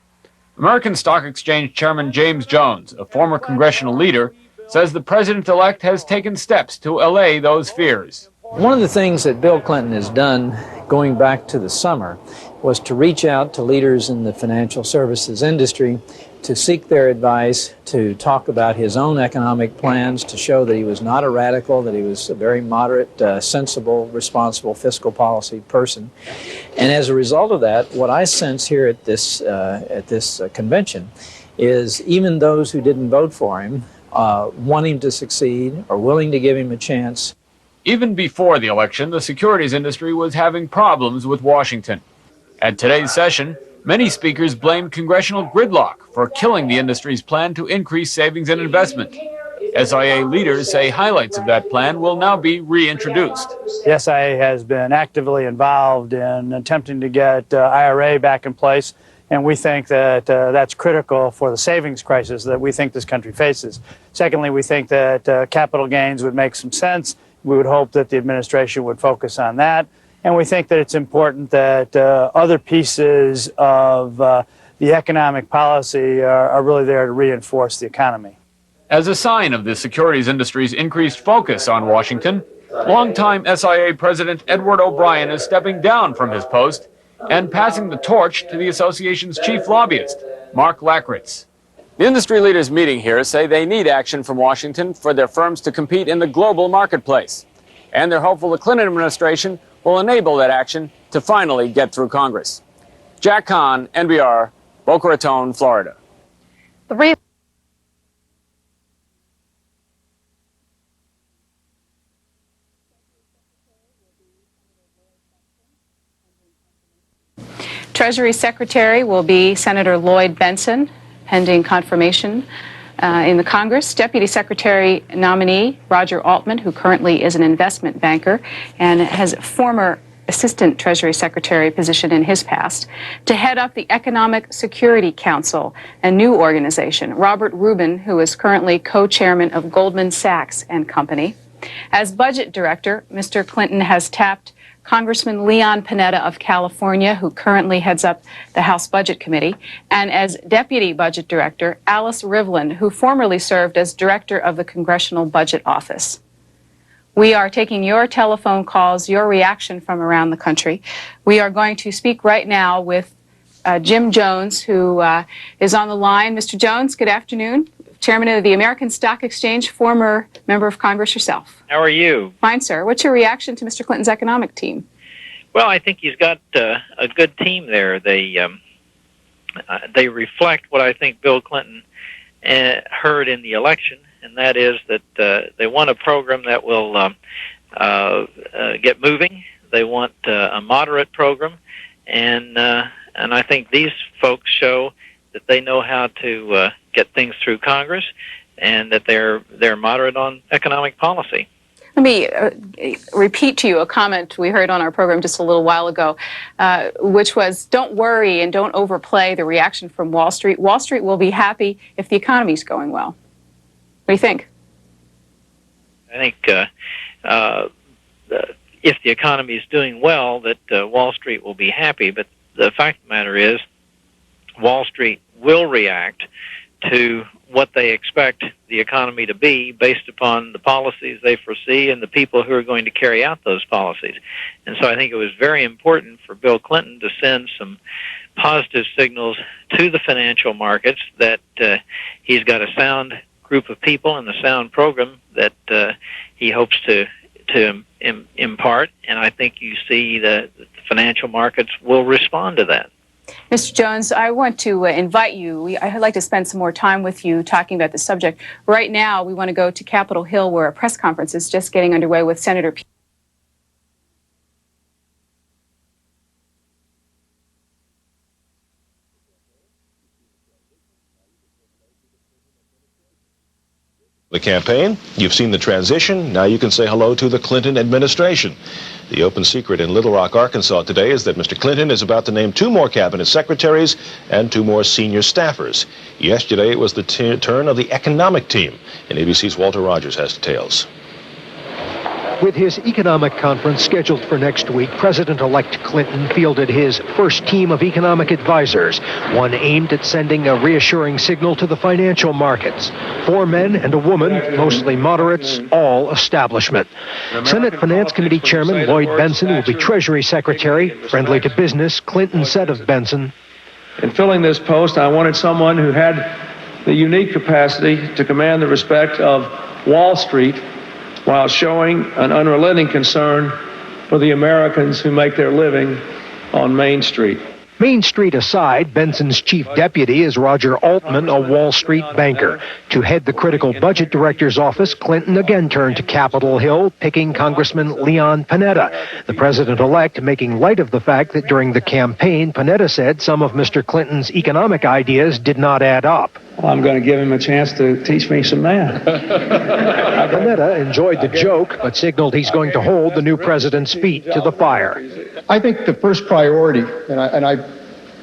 American Stock Exchange Chairman James Jones, a former congressional leader, says the president-elect has taken steps to allay those fears. One of the things that Bill Clinton has done going back to the summer was to reach out to leaders in the financial services industry to seek their advice, to talk about his own economic plans, to show that he was not a radical, that he was a very moderate, sensible, responsible fiscal policy person. And as a result of that, what I sense here at this convention is even those who didn't vote for him want him to succeed, are willing to give him a chance. Even before the election, the securities industry was having problems with Washington. At today's session, many speakers blamed congressional gridlock for killing the industry's plan to increase savings and investment. SIA leaders say highlights of that plan will now be reintroduced. The SIA has been actively involved in attempting to get IRA back in place, and we think that that's critical for the savings crisis that we think this country faces. Secondly, we think that capital gains would make some sense. We would hope that the administration would focus on that. And we think that it's important that other pieces of the economic policy are really there to reinforce the economy. As a sign of the securities industry's increased focus on Washington, longtime SIA President Edward O'Brien is stepping down from his post and passing the torch to the association's chief lobbyist, Mark Lakritz. The industry leaders meeting here say they need action from Washington for their firms to compete in the global marketplace. And they're hopeful the Clinton administration will enable that action to finally get through Congress. Jack Kahn, NBR, Boca Raton, Florida. Treasury Secretary will be Senator Lloyd Benson, pending confirmation in the Congress. Deputy Secretary nominee Roger Altman, who currently is an investment banker and has a former Assistant Treasury Secretary position in his past, to head up the Economic Security Council, a new organization. Robert Rubin, who is currently co-chairman of Goldman Sachs and Company. As budget director, Mr. Clinton has tapped Congressman Leon Panetta of California, who currently heads up the House Budget Committee, and as Deputy Budget Director, Alice Rivlin, who formerly served as Director of the Congressional Budget Office. We are taking your telephone calls, your reaction from around the country. We are going to speak right now with Jim Jones, who is on the line. Mr. Jones, good afternoon. Chairman of the American Stock Exchange, former member of Congress yourself. How are you? Fine, sir. What's your reaction to Mr. Clinton's economic team? Well, I think he's got a good team there. They reflect what I think Bill Clinton heard in the election, and that is that they want a program that will get moving. They want a moderate program, and I think these folks show that they know how to get things through Congress, and that they're moderate on economic policy. Let me repeat to you a comment we heard on our program just a little while ago, which was, don't worry and don't overplay the reaction from Wall Street. Wall Street will be happy if the economy's going well. What do you think? I think if the economy is doing well, that Wall Street will be happy, but the fact of the matter is Wall Street will react to what they expect the economy to be based upon the policies they foresee and the people who are going to carry out those policies. And so I think it was very important for Bill Clinton to send some positive signals to the financial markets that he's got a sound group of people and a sound program that he hopes to impart. And I think you see that the financial markets will respond to that. Mr. Jones, I want to invite you. I'd like to spend some more time with you talking about the subject. Right now, we want to go to Capitol Hill, where a press conference is just getting underway with Senator the campaign. You've seen the transition. Now you can say hello to the Clinton administration. The open secret in Little Rock, Arkansas today is that Mr. Clinton is about to name 2 more cabinet secretaries and 2 more senior staffers. Yesterday it was the turn of the economic team, and ABC's Walter Rogers has details. With his economic conference scheduled for next week, President-elect Clinton fielded his first team of economic advisors, one aimed at sending a reassuring signal to the financial markets. 4 men and a woman, mostly moderates, all establishment. Senate Finance Committee Chairman Lloyd Bentsen will be Treasury Secretary. Friendly to business, Clinton said of Bentsen, "In filling this post, I wanted someone who had the unique capacity to command the respect of Wall Street while showing an unrelenting concern for the Americans who make their living on Main Street." Main Street aside, Benson's chief deputy is Roger Altman, a Wall Street banker. To head the critical budget director's office, Clinton again turned to Capitol Hill, picking Congressman Leon Panetta. The president-elect making light of the fact that during the campaign, Panetta said some of Mr. Clinton's economic ideas did not add up. Well, I'm going to give him a chance to teach me some math. Panetta enjoyed the joke, but signaled he's going to hold the new president's feet to the fire. I think the first priority, and I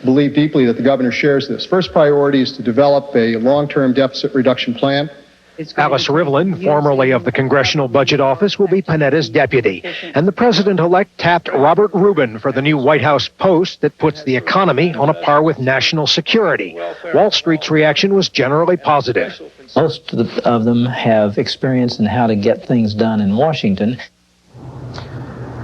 believe deeply that the governor shares this, first priority is to develop a long-term deficit reduction plan. Alice Rivlin, formerly of the Congressional Budget Office, will be Panetta's deputy. And the president-elect tapped Robert Rubin for the new White House post that puts the economy on a par with national security. Wall Street's reaction was generally positive. Most of them have experience in how to get things done in Washington.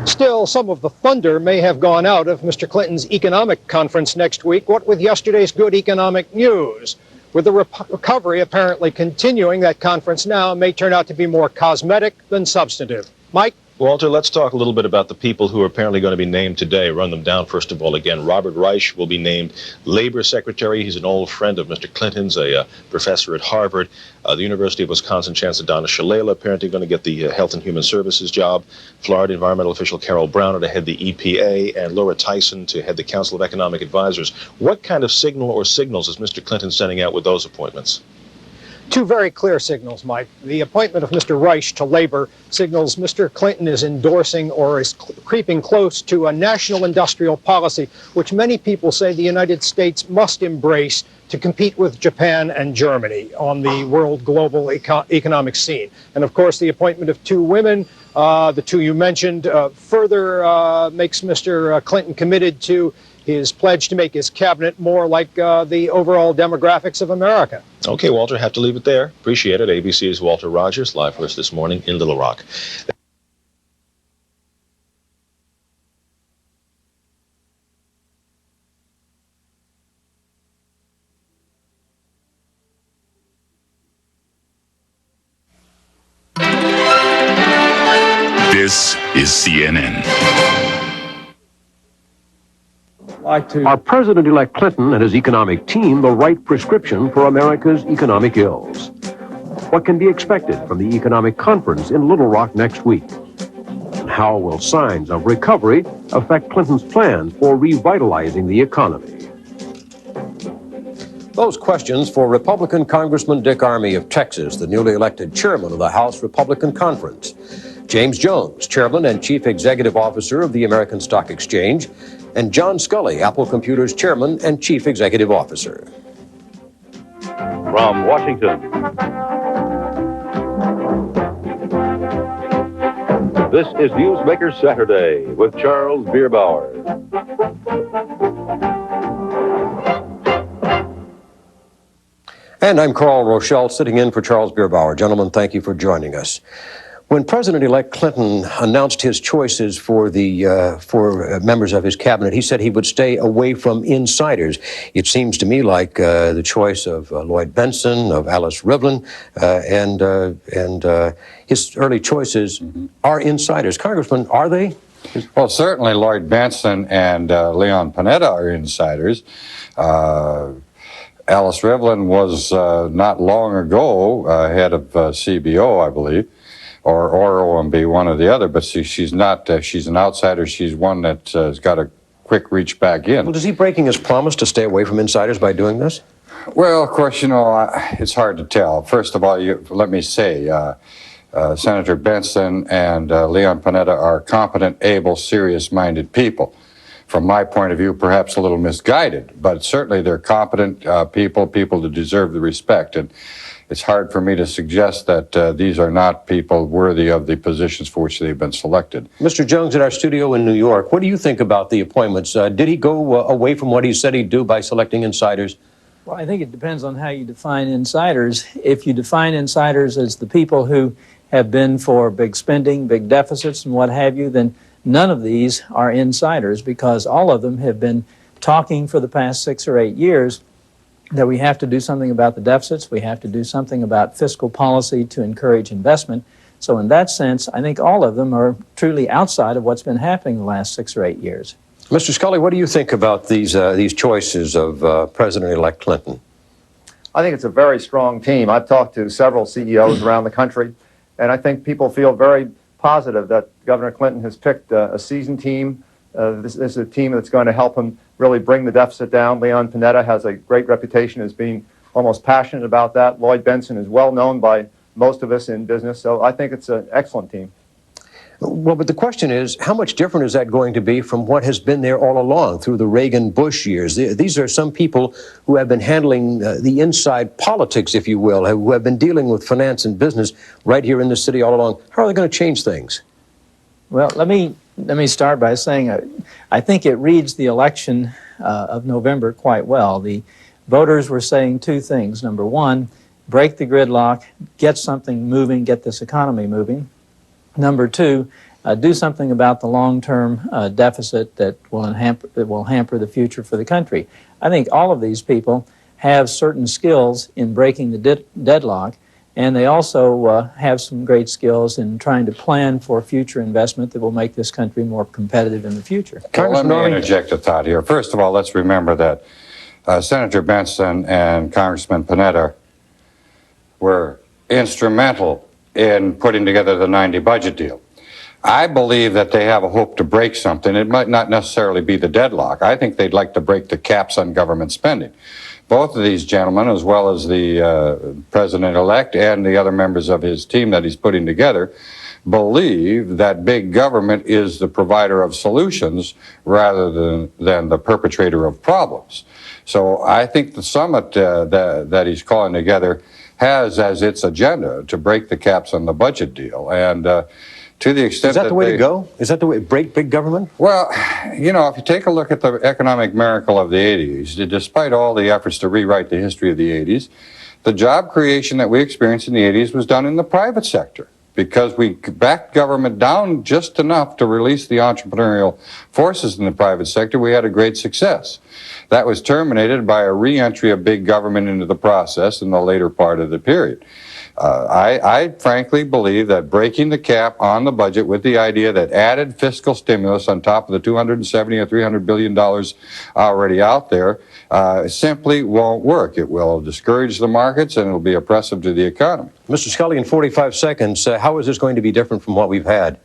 Still, some of the thunder may have gone out of Mr. Clinton's economic conference next week, what with yesterday's good economic news. With the recovery apparently continuing, that conference now may turn out to be more cosmetic than substantive. Mike? Walter, let's talk a little bit about the people who are apparently going to be named today. Run them down, first of all. Again, Robert Reich will be named Labor Secretary. He's an old friend of Mr. Clinton's, a professor at Harvard. The University of Wisconsin Chancellor Donna Shalala apparently going to get the Health and Human Services job. Florida environmental official Carol Browner to head the EPA, and Laura Tyson to head the Council of Economic Advisors. What kind of signal or signals is Mr. Clinton sending out with those appointments? 2 very clear signals, Mike. The appointment of Mr. Reich to labor signals Mr. Clinton is endorsing or is creeping close to a national industrial policy, which many people say the United States must embrace to compete with Japan and Germany on the world global economic scene. And of course, the appointment of 2 women, the 2 you mentioned, further makes Mr. Clinton committed to his pledge to make his cabinet more like the overall demographics of America. Okay, Walter, have to leave it there. Appreciate it. ABC's Walter Rogers, live for us this morning in Little Rock. This is CNN. Are President-elect Clinton and his economic team the right prescription for America's economic ills? What can be expected from the economic conference in Little Rock next week? And how will signs of recovery affect Clinton's plans for revitalizing the economy? Those questions for Republican Congressman Dick Armey of Texas, the newly elected chairman of the House Republican Conference. James Jones, chairman and chief executive officer of the American Stock Exchange, and John Scully, Apple Computer's chairman and chief executive officer. From Washington, this is Newsmaker Saturday with Charles Bierbauer. And I'm Carl Rochelle, sitting in for Charles Bierbauer. Gentlemen, thank you for joining us. When President-elect Clinton announced his choices for members of his cabinet, he said he would stay away from insiders. It seems to me like the choice of Lloyd Bentsen, of Alice Rivlin, and his early choices are insiders. Congressman, are they? Well, certainly Lloyd Bentsen and Leon Panetta are insiders. Alice Rivlin was not long ago head of CBO, I believe. Or OMB, one or the other, but she's not, she's an outsider. She's one that's got a quick reach back in. Well, is he breaking his promise to stay away from insiders by doing this? Well, of course, it's hard to tell. First of all, let me say, Senator Benson and Leon Panetta are competent, able, serious-minded people. From my point of view, perhaps a little misguided, but certainly they're competent people that deserve the respect. And it's hard for me to suggest that these are not people worthy of the positions for which they've been selected. Mr. Jones, at our studio in New York, what do you think about the appointments? Did he go away from what he said he'd do by selecting insiders? Well, I think it depends on how you define insiders. If you define insiders as the people who have been for big spending, big deficits, and what have you, then none of these are insiders, because all of them have been talking for the past 6 or 8 years that we have to do something about the deficits, we have to do something about fiscal policy to encourage investment. So in that sense, I think all of them are truly outside of what's been happening the last 6 or 8 years. Mr. Scully, what do you think about these choices of President-elect Clinton? I think it's a very strong team. I've talked to several CEOs around the country, and I think people feel very positive that Governor Clinton has picked a seasoned team. This is a team that's going to help him really bring the deficit down. Leon Panetta has a great reputation as being almost passionate about that. Lloyd Bentsen is well known by most of us in business, so I think it's an excellent team. Well, but the question is, how much different is that going to be from what has been there all along through the Reagan-Bush years? These are some people who have been handling the inside politics, if you will, who have been dealing with finance and business right here in the city all along. How are they going to change things? Well, let me start by saying I think it reads the election of November quite well. The voters were saying two things. Number one, break the gridlock, get something moving, get this economy moving. Number two, do something about the long-term deficit that will hamper the future for the country. I think all of these people have certain skills in breaking the deadlock, and they also have some great skills in trying to plan for future investment that will make this country more competitive in the future. Well, let me interject a thought here. First of all, let's remember that Senator Benson and Congressman Panetta were instrumental in putting together the 90 budget deal. I believe that they have a hope to break something. It might not necessarily be the deadlock. I think they'd like to break the caps on government spending. Both of these gentlemen, as well as the president-elect and the other members of his team that he's putting together, believe that big government is the provider of solutions rather than the perpetrator of problems. So I think the summit that he's calling together has as its agenda to break the caps on the budget deal. And to the extent is that the way to go? Is that the way, break big government? Well, if you take a look at the economic miracle of the 80s, despite all the efforts to rewrite the history of the 80s, the job creation that we experienced in the 80s was done in the private sector, because we backed government down just enough to release the entrepreneurial forces in the private sector. We had a great success. That was terminated by a re-entry of big government into the process in the later part of the period. I frankly believe that breaking the cap on the budget with the idea that added fiscal stimulus on top of the $270 or $300 billion already out there simply won't work. It will discourage the markets and it will be oppressive to the economy. Mr. Scully, in 45 seconds, how is this going to be different from what we've had?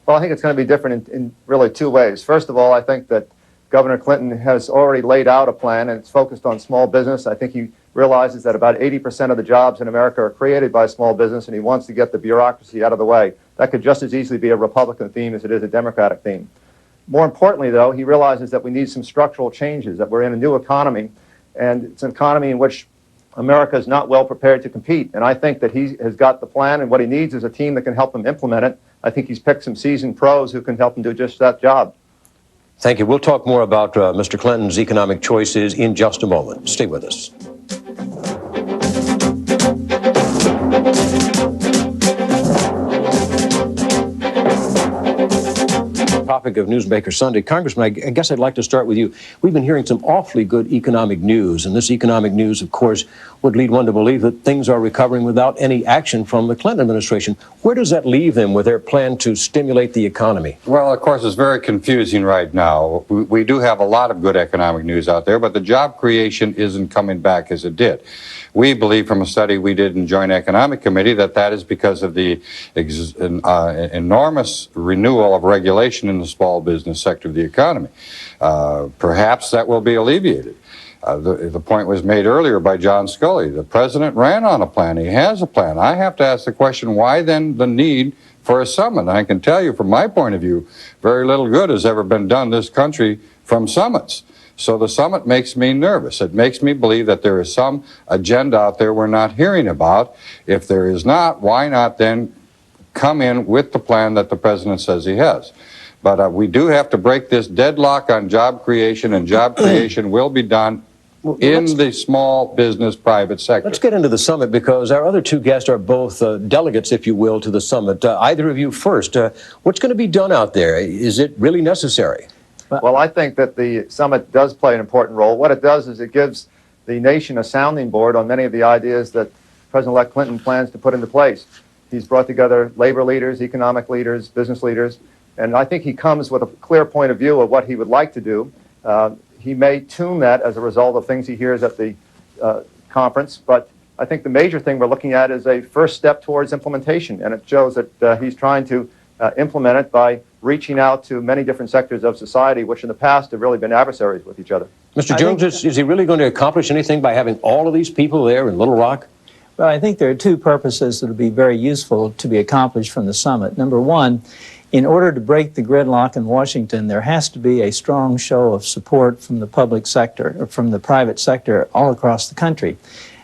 Well, I think it's going to be different in really two ways. First of all, I think that Governor Clinton has already laid out a plan, and it's focused on small business. I think he realizes that about 80% of the jobs in America are created by small business, and he wants to get the bureaucracy out of the way. That could just as easily be a Republican theme as it is a Democratic theme. More importantly, though, he realizes that we need some structural changes, that we're in a new economy, and it's an economy in which America is not well prepared to compete. And I think that he has got the plan, and what he needs is a team that can help him implement it. I think he's picked some seasoned pros who can help him do just that job. Thank you. We'll talk more about Mr. Clinton's economic choices in just a moment. Stay with us. Topic of Newsmaker Sunday. Congressman, I guess I'd like to start with you. We've been hearing some awfully good economic news, and this economic news, of course, would lead one to believe that things are recovering without any action from the Clinton administration. Where does that leave them with their plan to stimulate the economy? Well, of course, it's very confusing right now. We do have a lot of good economic news out there, but the job creation isn't coming back as it did. We believe from a study we did in Joint Economic Committee that is because of the enormous renewal of regulation in the small business sector of the economy. Perhaps that will be alleviated. The point was made earlier by John Scully. The president ran on a plan. He has a plan. I have to ask the question, why then the need for a summit? And I can tell you from my point of view, very little good has ever been done this country from summits. So the summit makes me nervous. It makes me believe that there is some agenda out there we're not hearing about. If there is not, why not then come in with the plan that the president says he has? But we do have to break this deadlock on job creation, and job creation will be done in the small business private sector. Let's get into the summit, because our other two guests are both delegates, if you will, to the summit. Either of you first, what's going to be done out there? Is it really necessary? Well, I think that the summit does play an important role. What it does is it gives the nation a sounding board on many of the ideas that President-elect Clinton plans to put into place. He's brought together labor leaders, economic leaders, business leaders, and I think he comes with a clear point of view of what he would like to do. He may tune that as a result of things he hears at the conference, but I think the major thing we're looking at is a first step towards implementation, and it shows that he's trying to implement it by reaching out to many different sectors of society, which in the past have really been adversaries with each other. Mr. Jones, is he really going to accomplish anything by having all of these people there in Little Rock? Well, I think there are two purposes that will be very useful to be accomplished from the summit. Number one, in order to break the gridlock in Washington, there has to be a strong show of support from the public sector, or from the private sector all across the country.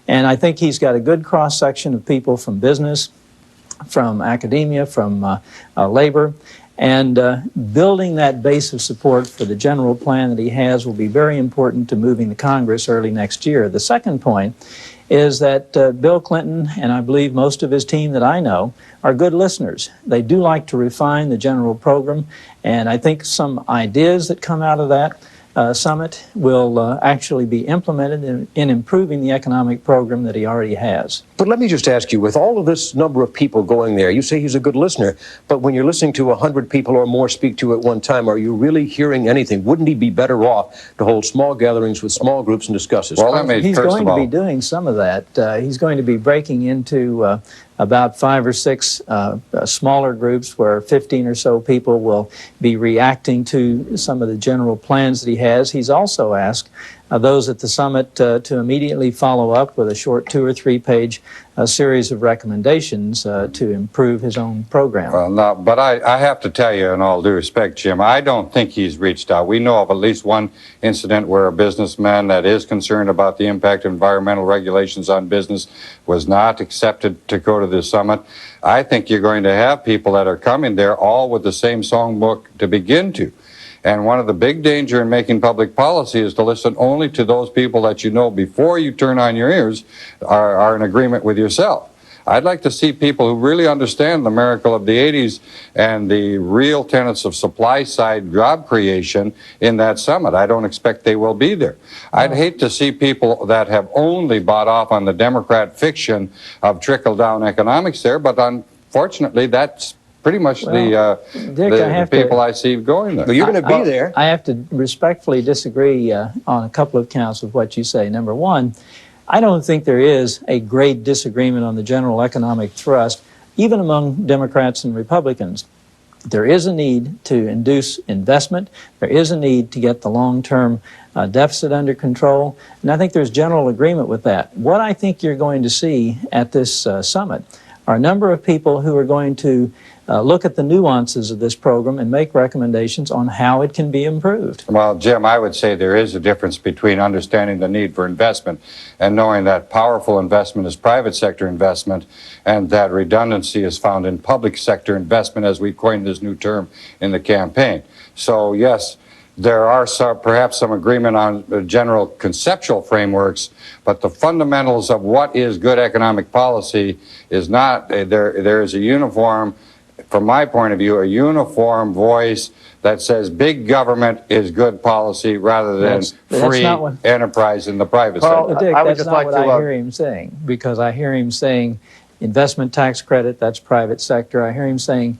And I think he's got a good cross-section of people from business, from academia, from labor, and building that base of support for the general plan that he has will be very important to moving the Congress early next year. The second point is that Bill Clinton, and I believe most of his team that I know, are good listeners. They do like to refine the general program, and I think some ideas that come out of that summit will actually be implemented in improving the economic program that he already has. But let me just ask you, with all of this number of people going there, you say he's a good listener, but when you're listening to 100 people or more speak to you at one time, are you really hearing anything? Wouldn't he be better off to hold small gatherings with small groups and discuss this? Well, he's going to be doing some of that. He's going to be breaking into about 5 or 6 smaller groups where 15 or so people will be reacting to some of the general plans that he has. He's also asked those at the summit to immediately follow up with a short 2 or 3 page series of recommendations to improve his own program. Well, no, but I have to tell you, in all due respect, Jim, I don't think he's reached out. We know of at least one incident where a businessman that is concerned about the impact of environmental regulations on business was not accepted to go to the summit. I think you're going to have people that are coming there all with the same songbook to begin to. And one of the big danger in making public policy is to listen only to those people that you know before you turn on your ears are in agreement with yourself. I'd like to see people who really understand the miracle of the 80s and the real tenets of supply-side job creation in that summit. I don't expect they will be there. I'd hate to see people that have only bought off on the Democrat fiction of trickle-down economics there, but unfortunately that's pretty much the people I see going there. But you're going to be there. I have to respectfully disagree on a couple of counts with what you say. Number one, I don't think there is a great disagreement on the general economic thrust, even among Democrats and Republicans. There is a need to induce investment. There is a need to get the long-term deficit under control. And I think there's general agreement with that. What I think you're going to see at this summit are a number of people who are going to look at the nuances of this program and make recommendations on how it can be improved. Well, Jim, I would say there is a difference between understanding the need for investment and knowing that powerful investment is private sector investment and that redundancy is found in public sector investment, as we coined this new term in the campaign. So, yes, there are perhaps some agreement on general conceptual frameworks, but the fundamentals of what is good economic policy is not. There is a uniform, from my point of view, a uniform voice that says big government is good policy rather than free enterprise in the private sector. Dick, that's not what I hear him saying, because I hear him saying investment tax credit, that's private sector. I hear him saying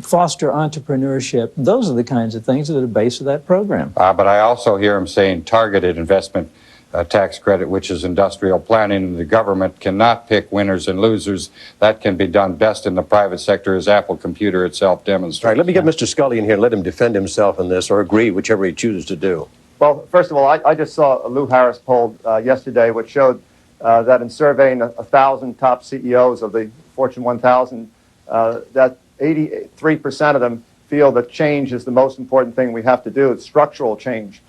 foster entrepreneurship. Those are the kinds of things that are the base of that program. But I also hear him saying targeted investment tax credit, which is industrial planning. The government cannot pick winners and losers. That can be done best in the private sector, as Apple Computer itself demonstrates. All right, let me get Mr. Scully in here and let him defend himself in this, or agree, whichever he chooses to do. Well, first of all, I just saw a Lou Harris poll yesterday, which showed that in surveying 1,000 top CEOs of the Fortune 1000, that 83% of them feel that change is the most important thing we have to do. It's structural change.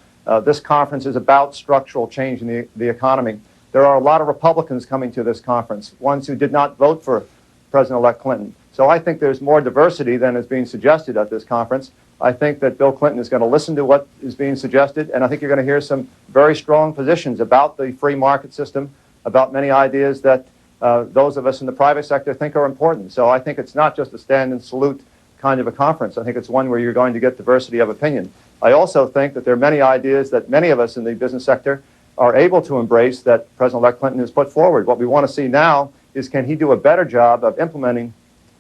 This conference is about structural change in the economy. There are a lot of Republicans coming to this conference, ones who did not vote for President-elect Clinton. So I think there's more diversity than is being suggested at this conference. I think that Bill Clinton is going to listen to what is being suggested, and I think you're going to hear some very strong positions about the free market system, about many ideas that those of us in the private sector think are important. So I think it's not just a stand and salute kind of a conference. I think it's one where you're going to get diversity of opinion. I also think that there are many ideas that many of us in the business sector are able to embrace that President-elect Clinton has put forward. What we want to see now is, can he do a better job of implementing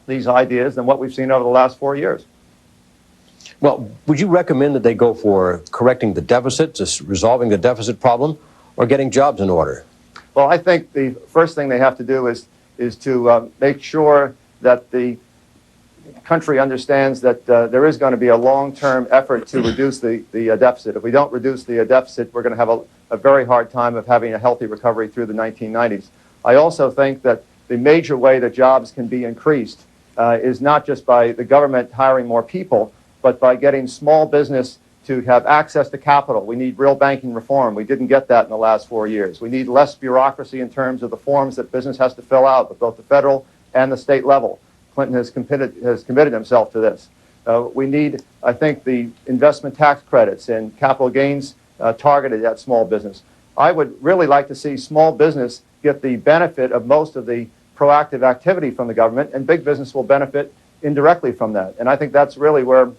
these ideas than what we've seen over the last 4 years? Well, would you recommend that they go for correcting the deficit, just resolving the deficit problem, or getting jobs in order? Well, I think the first thing they have to do is to make sure that the country understands that there is going to be a long-term effort to reduce the deficit. If we don't reduce the deficit, we're going to have a very hard time of having a healthy recovery through the 1990s. I also think that the major way that jobs can be increased is not just by the government hiring more people, but by getting small business to have access to capital. We need real banking reform. We didn't get that in the last 4 years. We need less bureaucracy in terms of the forms that business has to fill out at both the federal and the state level. Clinton has committed himself to this. We need, I think, the investment tax credits and capital gains targeted at small business. I would really like to see small business get the benefit of most of the proactive activity from the government, and big business will benefit indirectly from that. And I think that's really where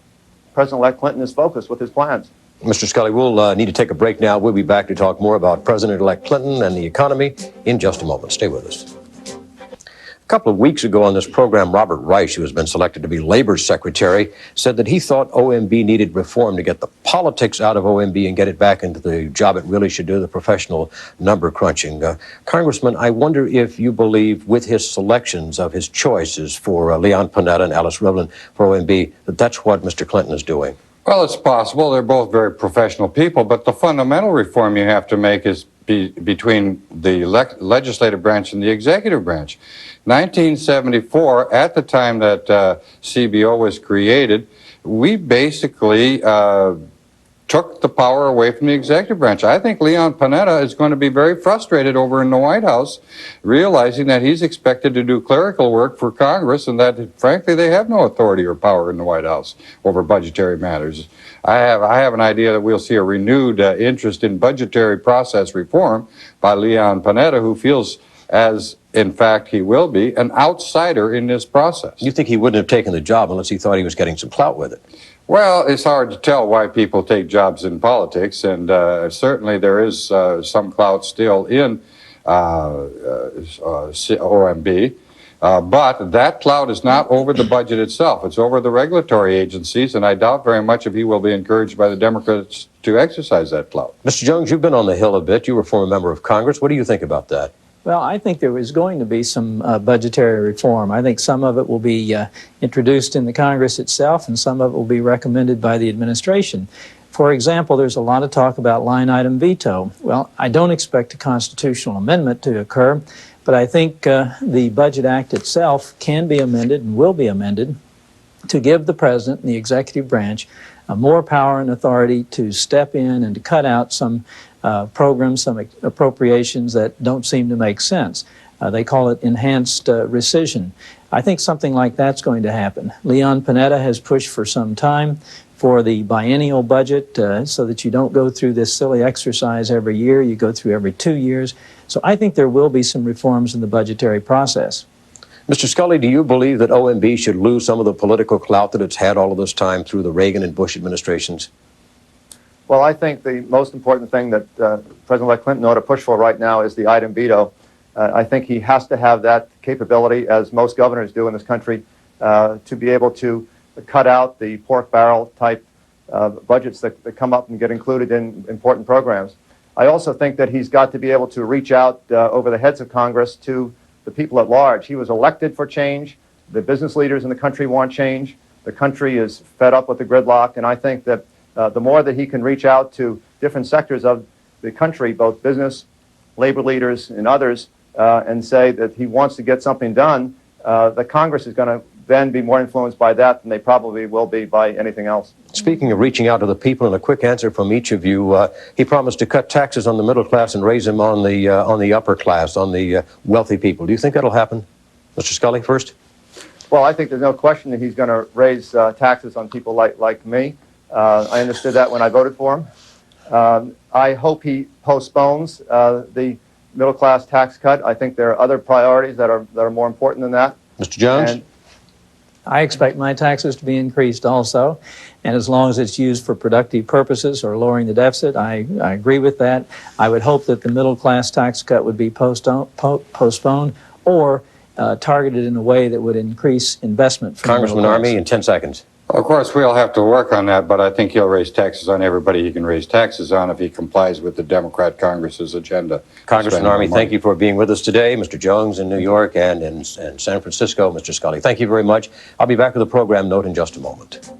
President-elect Clinton is focused with his plans. Mr. Scully, we'll need to take a break now. We'll be back to talk more about President-elect Clinton and the economy in just a moment. Stay with us. A couple of weeks ago on this program, Robert Reich, who has been selected to be Labor Secretary, said that he thought OMB needed reform to get the politics out of OMB and get it back into the job it really should do, the professional number crunching. Congressman, I wonder if you believe with his selections of his choices for Leon Panetta and Alice Rivlin for OMB, that that's what Mr. Clinton is doing. Well, it's possible. They're both very professional people, but the fundamental reform you have to make is between the legislative branch and the executive branch. 1974, at the time that CBO was created, we basically took the power away from the executive branch. I think Leon Panetta is going to be very frustrated over in the White House, realizing that he's expected to do clerical work for Congress and that, frankly, they have no authority or power in the White House over budgetary matters. I have an idea that we'll see a renewed interest in budgetary process reform by Leon Panetta, who feels, as in fact he will be, an outsider in this process. You think he wouldn't have taken the job unless he thought he was getting some clout with it? Well, it's hard to tell why people take jobs in politics, and certainly there is some clout still in OMB. But that clout is not over the budget itself. It's over the regulatory agencies, and I doubt very much if he will be encouraged by the Democrats to exercise that clout. Mr. Jones, you've been on the Hill a bit. You were a former member of Congress. What do you think about that? Well, I think there is going to be some budgetary reform. I think some of it will be introduced in the Congress itself, and some of it will be recommended by the administration. For example, there's a lot of talk about line item veto. Well, I don't expect a constitutional amendment to occur, but I think the Budget Act itself can be amended and will be amended to give the President and the executive branch more power and authority to step in and to cut out some programs, some appropriations that don't seem to make sense. They call it enhanced rescission. I think something like that's going to happen. Leon Panetta has pushed for some time for the biennial budget so that you don't go through this silly exercise every year, you go through every 2 years. So I think there will be some reforms in the budgetary process. Mr. Scully, do you believe that OMB should lose some of the political clout that it's had all of this time through the Reagan and Bush administrations? Well, I think the most important thing that President-elect Clinton ought to push for right now is the item veto. I think he has to have that capability, as most governors do in this country, to be able to cut out the pork barrel type budgets that come up and get included in important programs. I also think that he's got to be able to reach out over the heads of Congress to the people at large. He was elected for change. The business leaders in the country want change. The country is fed up with the gridlock, and I think that The more that he can reach out to different sectors of the country, both business, labor leaders, and others, and say that he wants to get something done, the Congress is going to then be more influenced by that than they probably will be by anything else. Speaking of reaching out to the people, and a quick answer from each of you, he promised to cut taxes on the middle class and raise them on the upper class, on the wealthy people. Do you think that'll happen? Mr. Scully, first. Well, I think there's no question that he's going to raise taxes on people like me. I understood that when I voted for him. I hope he postpones the middle-class tax cut. I think there are other priorities that are more important than that. Mr. Jones? And I expect my taxes to be increased also, and as long as it's used for productive purposes or lowering the deficit, I agree with that. I would hope that the middle-class tax cut would be postponed or targeted in a way that would increase investment. Congressman Army, in 10 seconds. Of course, we'll have to work on that, but I think he'll raise taxes on everybody he can raise taxes on if he complies with the Democrat Congress's agenda. Congressman Army, thank you for being with us today. Mr. Jones in New York and in San Francisco. Mr. Scully, thank you very much. I'll be back with a program note in just a moment.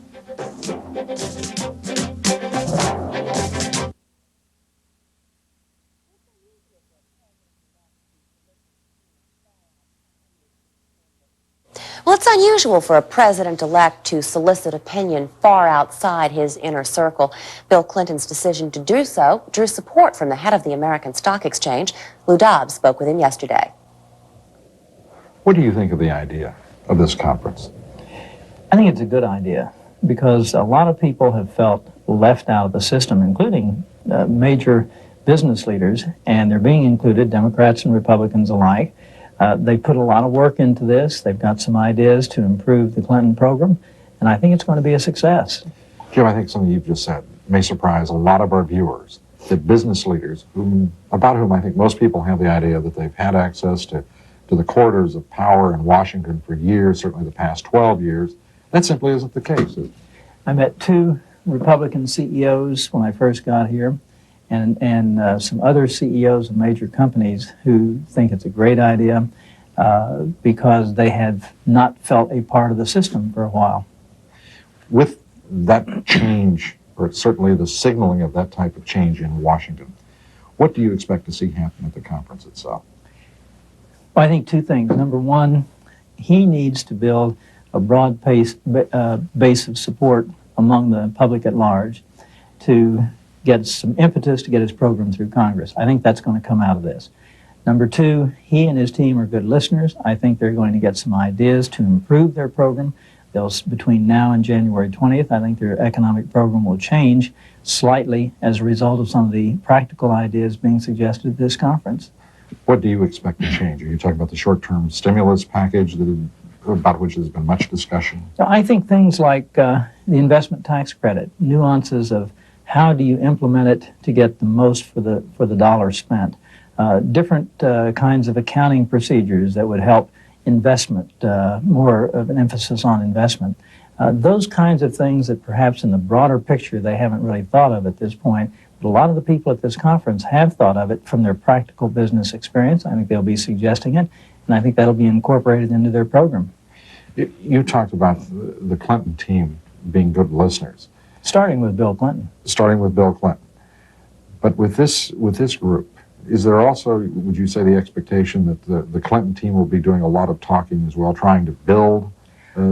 Well, it's unusual for a president-elect to solicit opinion far outside his inner circle. Bill Clinton's decision to do so drew support from the head of the American Stock Exchange. Lou Dobbs spoke with him yesterday. What do you think of the idea of this conference? I think it's a good idea because a lot of people have felt left out of the system, including major business leaders, and they're being included, Democrats and Republicans alike. They put a lot of work into this. They've got some ideas to improve the Clinton program, and I think it's going to be a success. Jim, I think something you've just said may surprise a lot of our viewers, that business leaders, about whom I think most people have the idea that they've had access to the corridors of power in Washington for years, certainly the past 12 years, that simply isn't the case. I met 2 Republican CEOs when I first got here, and some other CEOs of major companies who think it's a great idea because they have not felt a part of the system for a while. With that change, or certainly the signaling of that type of change in Washington, what do you expect to see happen at the conference itself? Well, I think 2 things. Number one, he needs to build a broad base of support among the public at large to get some impetus to get his program through Congress. I think that's going to come out of this. Number 2, he and his team are good listeners. I think they're going to get some ideas to improve their program. Between now and January 20th, I think their economic program will change slightly as a result of some of the practical ideas being suggested at this conference. What do you expect to change? Are you talking about the short-term stimulus package about which there's been much discussion? I think things like the investment tax credit, nuances of how do you implement it to get the most for the dollar spent? Different kinds of accounting procedures that would help investment, more of an emphasis on investment. Those kinds of things that perhaps in the broader picture they haven't really thought of at this point, but a lot of the people at this conference have thought of it from their practical business experience. I think they'll be suggesting it, and I think that'll be incorporated into their program. You talked about the Clinton team being good listeners. Starting with Bill Clinton. Starting with Bill Clinton. But with this group, is there also, would you say, the expectation that the Clinton team will be doing a lot of talking as well, trying to build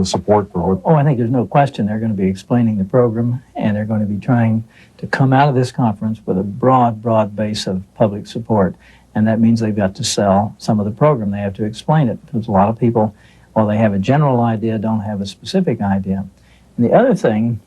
support for what? Oh, I think there's no question they're going to be explaining the program, and they're going to be trying to come out of this conference with a broad base of public support. And that means they've got to sell some of the program. They have to explain it, because a lot of people, while they have a general idea, don't have a specific idea. And the other thing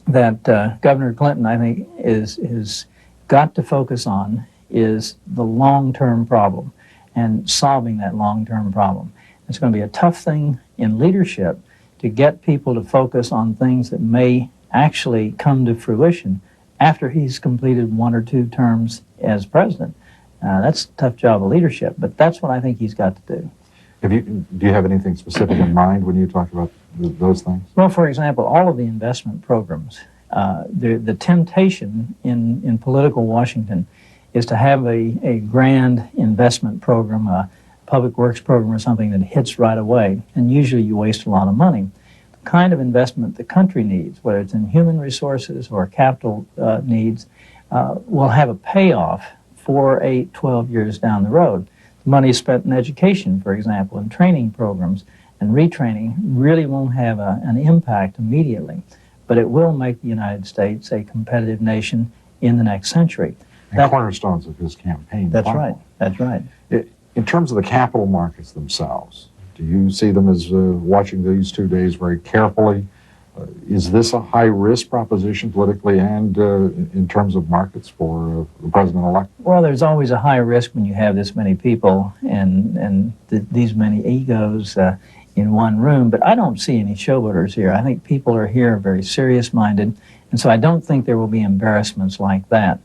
that Governor Clinton, I think, is got to focus on is the long-term problem and solving that long-term problem. It's going to be a tough thing in leadership to get people to focus on things that may actually come to fruition after he's completed 1 or 2 terms as president. That's a tough job of leadership, but that's what I think he's got to do. Do you have anything specific in mind when you talk about those things? Well, for example, all of the investment programs, the temptation in political Washington is to have a grand investment program, a public works program or something that hits right away, and usually you waste a lot of money. The kind of investment the country needs, whether it's in human resources or capital needs, will have a payoff 4, 8, 12 years down the road. The money spent in education, for example, in training programs and retraining really won't have an impact immediately, but it will make the United States a competitive nation in the next century. And cornerstones of his campaign. That's right. That's right. In terms of the capital markets themselves, do you see them as watching these 2 days very carefully? Is this a high-risk proposition politically and in terms of markets for the president-elect? Well, there's always a high risk when you have this many people and these many egos in one room, but I don't see any showboaters here. I think people are here very serious-minded, and so I don't think there will be embarrassments like that.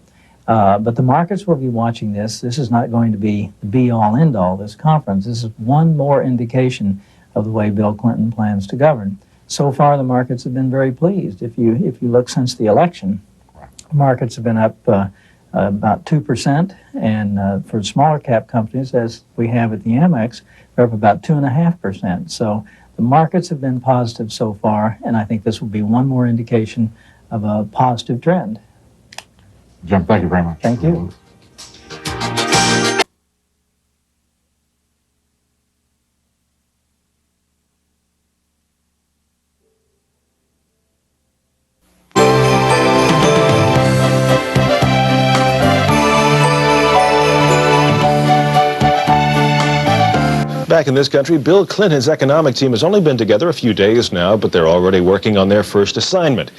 But the markets will be watching this. This is not going to be the be-all, end-all, this conference. This is one more indication of the way Bill Clinton plans to govern. So far, the markets have been very pleased. If you look since the election, markets have been up about 2%, and for smaller cap companies, as we have at the AMEX, they're up about 2.5%. So the markets have been positive so far, and I think this will be one more indication of a positive trend. Jim, thank you very much. Thank you. Back in this country, Bill Clinton's economic team has only been together a few days now, but they're already working on their first assignment,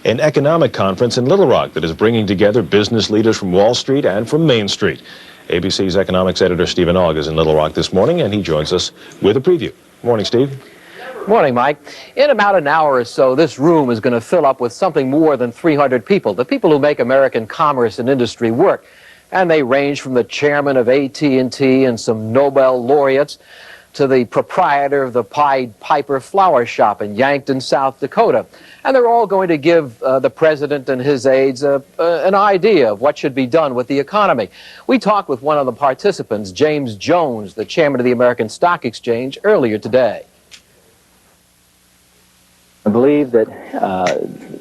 an economic conference in Little Rock that is bringing together business leaders from Wall Street and from Main Street. ABC's economics editor Stephen Ogg is in Little Rock this morning, and he joins us with a preview. Morning, Steve. Morning, Mike. In about an hour or so, this room is going to fill up with something more than 300 people, the people who make American commerce and industry work. And they range from the chairman of AT&T and some Nobel laureates to the proprietor of the Pied Piper flower shop in Yankton, South Dakota. And they're all going to give the president and his aides an idea of what should be done with the economy. We talked with one of the participants, James Jones, the chairman of the American Stock Exchange, earlier today. I believe that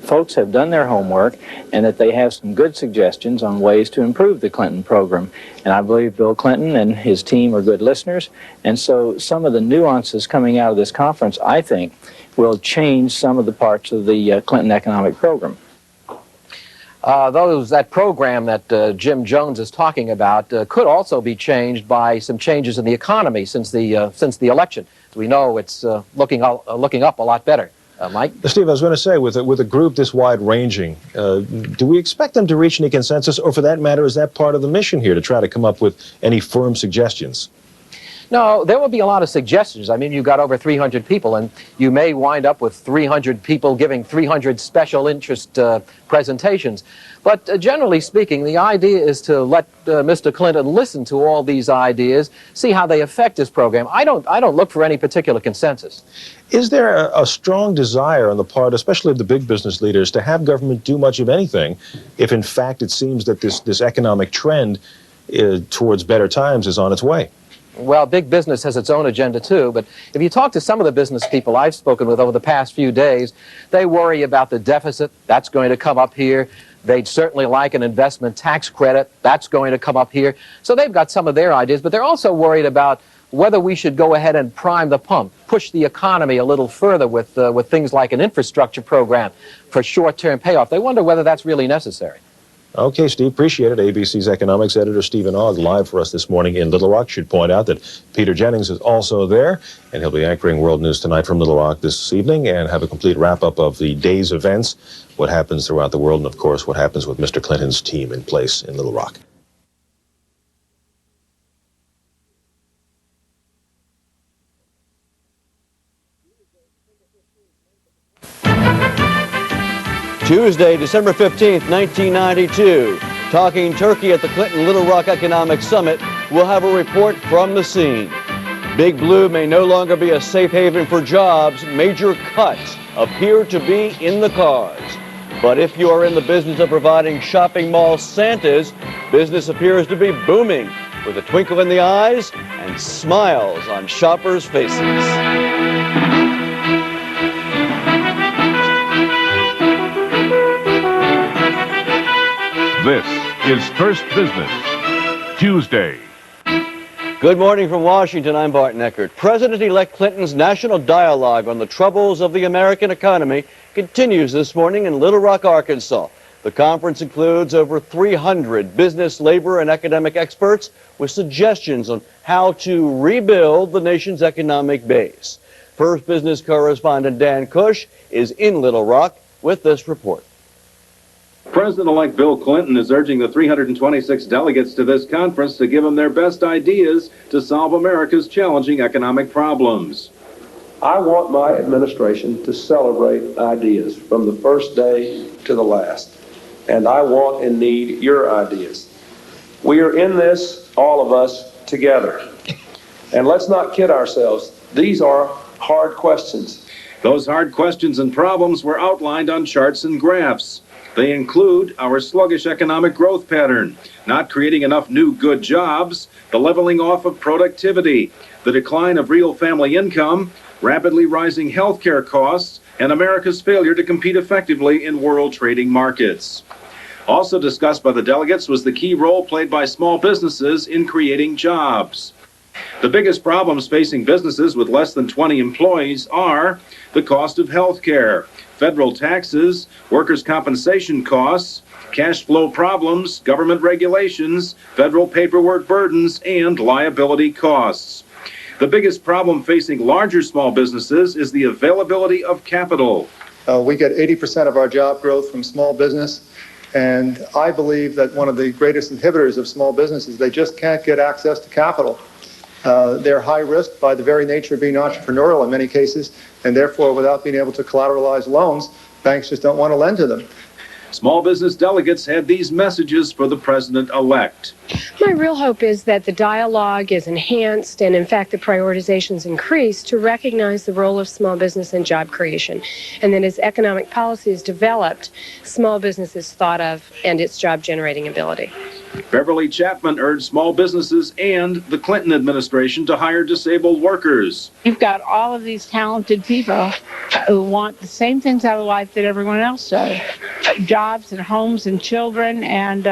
folks have done their homework and that they have some good suggestions on ways to improve the Clinton program. And I believe Bill Clinton and his team are good listeners. And so some of the nuances coming out of this conference, I think, will change some of the parts of the Clinton economic program. That program that Jim Jones is talking about could also be changed by some changes in the economy since the election. As we know, it's looking up a lot better. Mike? Steve, I was going to say, with a group this wide-ranging, do we expect them to reach any consensus, or for that matter, is that part of the mission here, to try to come up with any firm suggestions? No, there will be a lot of suggestions. I mean, you've got over 300 people, and you may wind up with 300 people giving 300 special interest presentations. But generally speaking, the idea is to let Mr. Clinton listen to all these ideas, see how they affect his program. I don't look for any particular consensus. Is there a strong desire on the part, especially of the big business leaders, to have government do much of anything if, in fact, it seems that this economic trend towards better times is on its way? Well, big business has its own agenda, too. But if you talk to some of the business people I've spoken with over the past few days, they worry about the deficit. That's going to come up here. They'd certainly like an investment tax credit. That's going to come up here. So they've got some of their ideas, but they're also worried about whether we should go ahead and prime the pump, push the economy a little further with things like an infrastructure program for short-term payoff. They wonder whether that's really necessary. Okay, Steve, appreciate it. ABC's economics editor Stephen Ogg live for us this morning in Little Rock. Should point out that Peter Jennings is also there, and he'll be anchoring World News Tonight from Little Rock this evening and have a complete wrap-up of the day's events, what happens throughout the world, and, of course, what happens with Mr. Clinton's team in place in Little Rock. Tuesday, December 15th, 1992. Talking Turkey at the Clinton Little Rock Economic Summit. We'll have a report from the scene. Big Blue may no longer be a safe haven for jobs. Major cuts appear to be in the cards. But if you are in the business of providing shopping mall Santas, business appears to be booming with a twinkle in the eyes and smiles on shoppers' faces. is First Business, Tuesday. Good morning from Washington. I'm Bart Neckert. President-elect Clinton's national dialogue on the troubles of the American economy continues this morning in Little Rock, Arkansas. The conference includes over 300 business, labor, and academic experts with suggestions on how to rebuild the nation's economic base. First Business correspondent Dan Cush is in Little Rock with this report. President-elect Bill Clinton is urging the 326 delegates to this conference to give him their best ideas to solve America's challenging economic problems. I want my administration to celebrate ideas from the first day to the last. And I want and need your ideas. We are in this, all of us, together. And let's not kid ourselves. These are hard questions. Those hard questions and problems were outlined on charts and graphs. They include our sluggish economic growth pattern, not creating enough new good jobs, the leveling off of productivity, the decline of real family income, rapidly rising healthcare costs, and America's failure to compete effectively in world trading markets. Also discussed by the delegates was the key role played by small businesses in creating jobs. The biggest problems facing businesses with less than 20 employees are the cost of health care, federal taxes, workers' compensation costs, cash flow problems, government regulations, federal paperwork burdens, and liability costs. The biggest problem facing larger small businesses is the availability of capital. We get 80% of our job growth from small business. And I believe that one of the greatest inhibitors of small business is they just can't get access to capital. They're high risk by the very nature of being entrepreneurial in many cases, and therefore without being able to collateralize loans, banks just don't want to lend to them. Small business delegates had these messages for the president-elect. My real hope is that the dialogue is enhanced and, in fact, the prioritization is increased to recognize the role of small business in job creation. And that as economic policy is developed, small business is thought of and its job-generating ability. Beverly Chapman urged small businesses and the Clinton administration to hire disabled workers. You've got all of these talented people who want the same things out of life that everyone else does. Jobs and homes and children and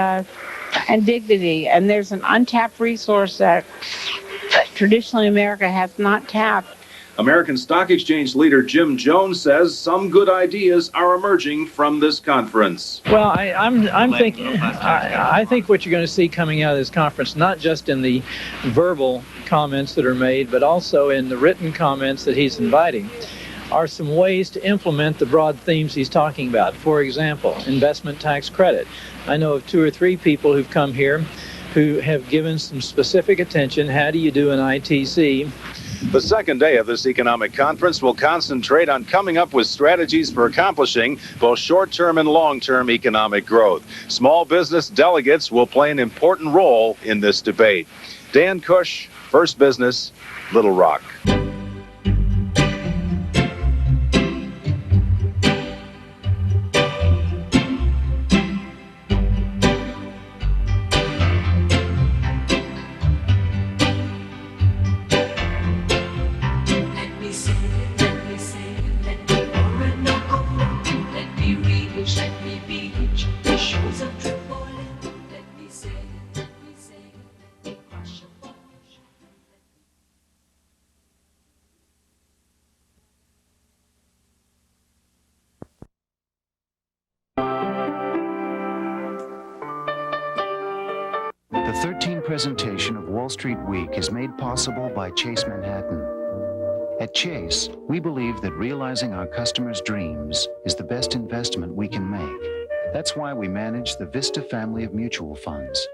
dignity. And there's an untapped resource that traditionally America has not tapped. American Stock Exchange leader Jim Jones says some good ideas are emerging from this conference. Well, I think what you're going to see coming out of this conference, not just in the verbal comments that are made, but also in the written comments that he's inviting, are some ways to implement the broad themes he's talking about. For example, investment tax credit. I know of 2 or 3 people who've come here who have given some specific attention. How do you do an ITC? The second day of this economic conference will concentrate on coming up with strategies for accomplishing both short-term and long-term economic growth. Small business delegates will play an important role in this debate. Dan Cush, First Business, Little Rock. The 13th presentation of Wall Street Week is made possible by Chase Manhattan. At Chase, we believe that realizing our customers' dreams is the best investment we can make. That's why we manage the Vista family of mutual funds.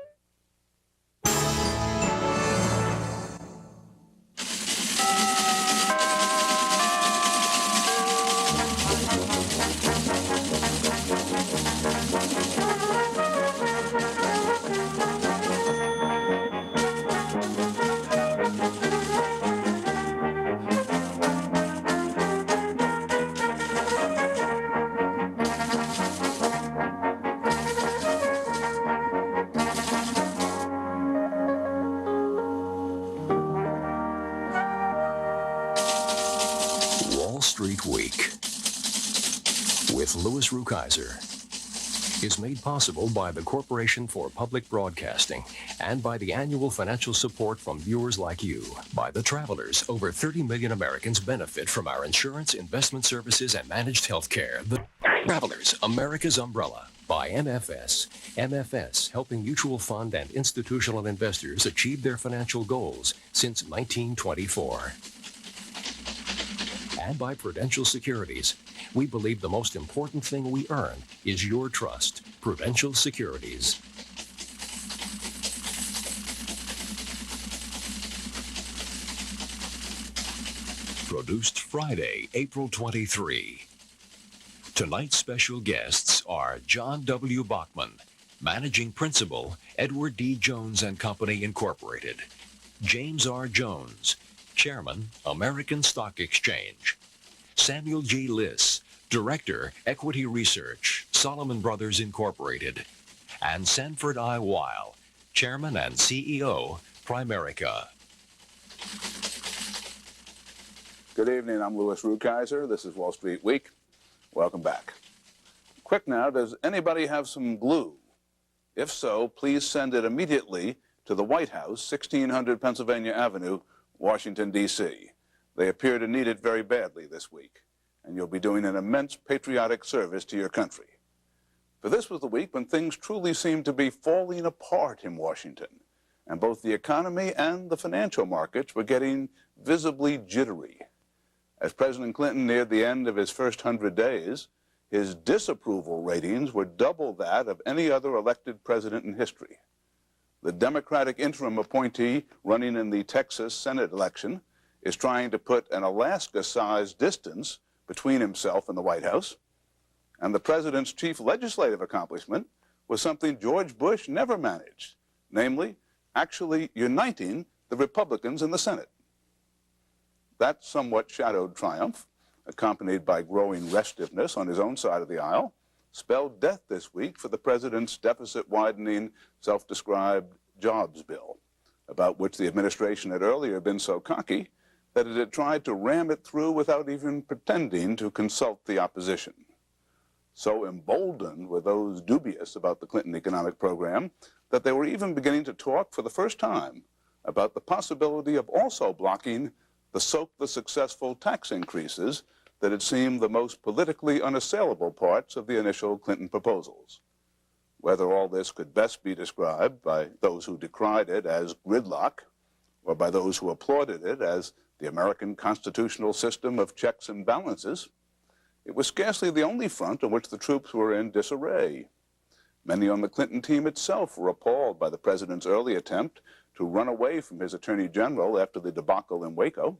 Wall Street Week with Louis Rukeyser. is made possible by the Corporation for Public Broadcasting and by the annual financial support from viewers like you. By the travelers, over 30 million Americans benefit from our insurance, investment services, and managed health care. The Travelers, America's Umbrella. By MFS. MFS, helping mutual fund and institutional investors achieve their financial goals since 1924. And by Prudential Securities. We believe the most important thing we earn is your trust. Prudential Securities. Produced Friday, April 23. Tonight's special guests are John W. Bachman, Managing Principal, Edward D. Jones and Company, Incorporated. James R. Jones, Chairman, American Stock Exchange. Samuel G. Liss, Director, Equity Research, Solomon Brothers Incorporated. And Sanford I. Weil, Chairman and CEO, Primerica. Good evening, I'm Louis Rukeyser. This is Wall Street Week. Welcome back. Quick now, does anybody have some glue? If so, please send it immediately to the White House, 1600 Pennsylvania Avenue, Washington, D.C. They appear to need it very badly this week, and you'll be doing an immense patriotic service to your country. For this was the week when things truly seemed to be falling apart in Washington, and both the economy and the financial markets were getting visibly jittery. As President Clinton neared the end of his first 100 days, his disapproval ratings were double that of any other elected president in history. The Democratic interim appointee running in the Texas Senate election is trying to put an Alaska-sized distance between himself and the White House. And the president's chief legislative accomplishment was something George Bush never managed, namely, actually uniting the Republicans in the Senate. That somewhat shadowed triumph, accompanied by growing restiveness on his own side of the aisle, spelled death this week for the president's deficit-widening, self-described jobs bill, about which the administration had earlier been so cocky that it had tried to ram it through without even pretending to consult the opposition. So emboldened were those dubious about the Clinton economic program that they were even beginning to talk for the first time about the possibility of also blocking the successful tax increases that had seemed the most politically unassailable parts of the initial Clinton proposals. Whether all this could best be described by those who decried it as gridlock, or by those who applauded it as the American constitutional system of checks and balances, it was scarcely the only front on which the troops were in disarray. Many on the Clinton team itself were appalled by the president's early attempt to run away from his attorney general after the debacle in Waco.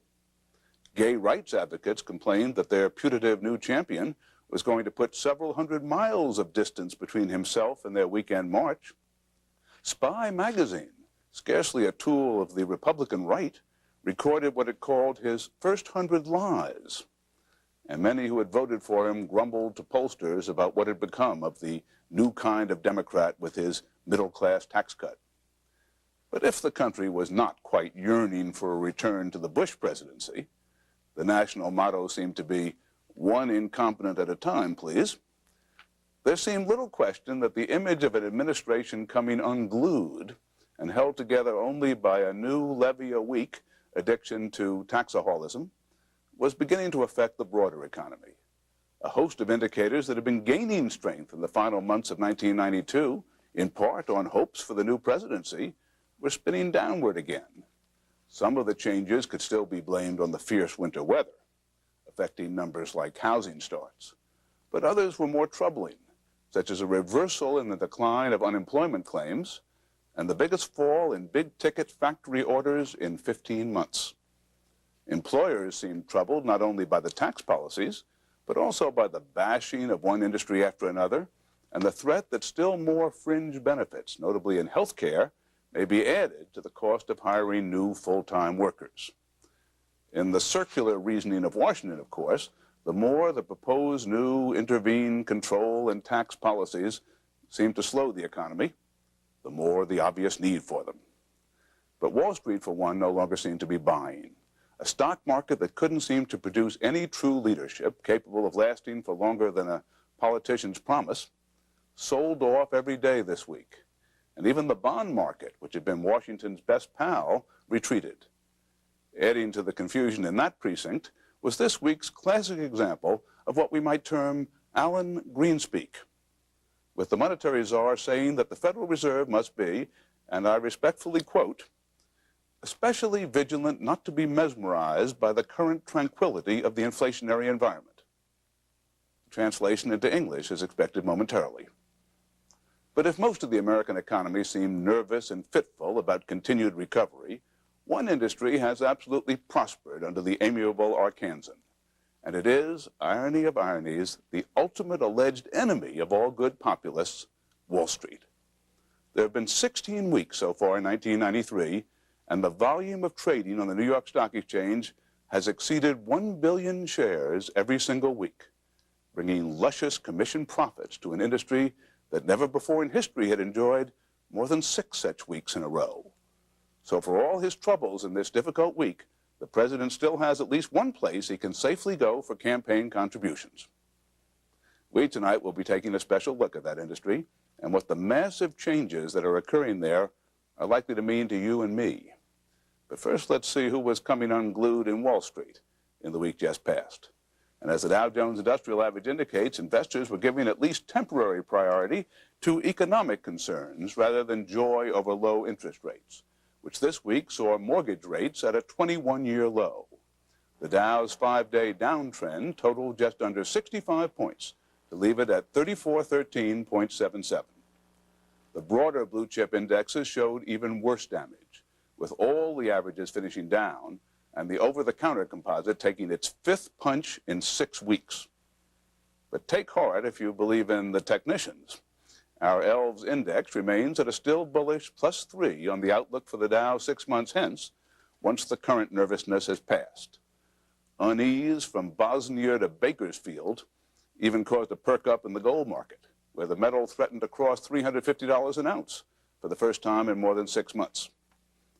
Gay rights advocates complained that their putative new champion was going to put several hundred miles of distance between himself and their weekend march. Spy magazine, scarcely a tool of the Republican right, recorded what it called his first 100 lies. And many who had voted for him grumbled to pollsters about what had become of the new kind of Democrat with his middle-class tax cut. But if the country was not quite yearning for a return to the Bush presidency, the national motto seemed to be, one incompetent at a time, please. There seemed little question that the image of an administration coming unglued and held together only by a new levy-a-week addiction to taxaholism was beginning to affect the broader economy. A host of indicators that had been gaining strength in the final months of 1992, in part on hopes for the new presidency, were spinning downward again. Some of the changes could still be blamed on the fierce winter weather, affecting numbers like housing starts. But others were more troubling, such as a reversal in the decline of unemployment claims and the biggest fall in big-ticket factory orders in 15 months. Employers seemed troubled not only by the tax policies, but also by the bashing of one industry after another and the threat that still more fringe benefits, notably in health care, may be added to the cost of hiring new full-time workers. In the circular reasoning of Washington, of course, the more the proposed new intervene, control, and tax policies seem to slow the economy, the more the obvious need for them. But Wall Street, for one, no longer seemed to be buying. A stock market that couldn't seem to produce any true leadership capable of lasting for longer than a politician's promise sold off every day this week. And even the bond market, which had been Washington's best pal, retreated. Adding to the confusion in that precinct was this week's classic example of what we might term Alan Greenspeak, with the monetary czar saying that the Federal Reserve must be, and I respectfully quote, especially vigilant not to be mesmerized by the current tranquility of the inflationary environment. Translation into English is expected momentarily. But if most of the American economy seemed nervous and fitful about continued recovery, one industry has absolutely prospered under the amiable Arkansan, and it is, irony of ironies, the ultimate alleged enemy of all good populists, Wall Street. There have been 16 weeks so far in 1993, and the volume of trading on the New York Stock Exchange has exceeded 1 billion shares every single week, bringing luscious commission profits to an industry that never before in history had enjoyed more than 6 such weeks in a row. So for all his troubles in this difficult week, the president still has at least one place he can safely go for campaign contributions. We tonight will be taking a special look at that industry and what the massive changes that are occurring there are likely to mean to you and me. But first, let's see who was coming unglued in Wall Street in the week just past. And as the Dow Jones Industrial Average indicates, investors were giving at least temporary priority to economic concerns rather than joy over low interest rates, which this week saw mortgage rates at a 21-year low. The Dow's 5-day downtrend totaled just under 65 points to leave it at 3413.77. The broader blue chip indexes showed even worse damage, with all the averages finishing down and the over-the-counter composite taking its 5th punch in 6 weeks. But take heart if you believe in the technicians. Our ELVS index remains at a still bullish +3 on the outlook for the Dow 6 months hence, once the current nervousness has passed. Unease from Bosnia to Bakersfield even caused a perk up in the gold market, where the metal threatened to cross $350 an ounce for the first time in more than 6 months.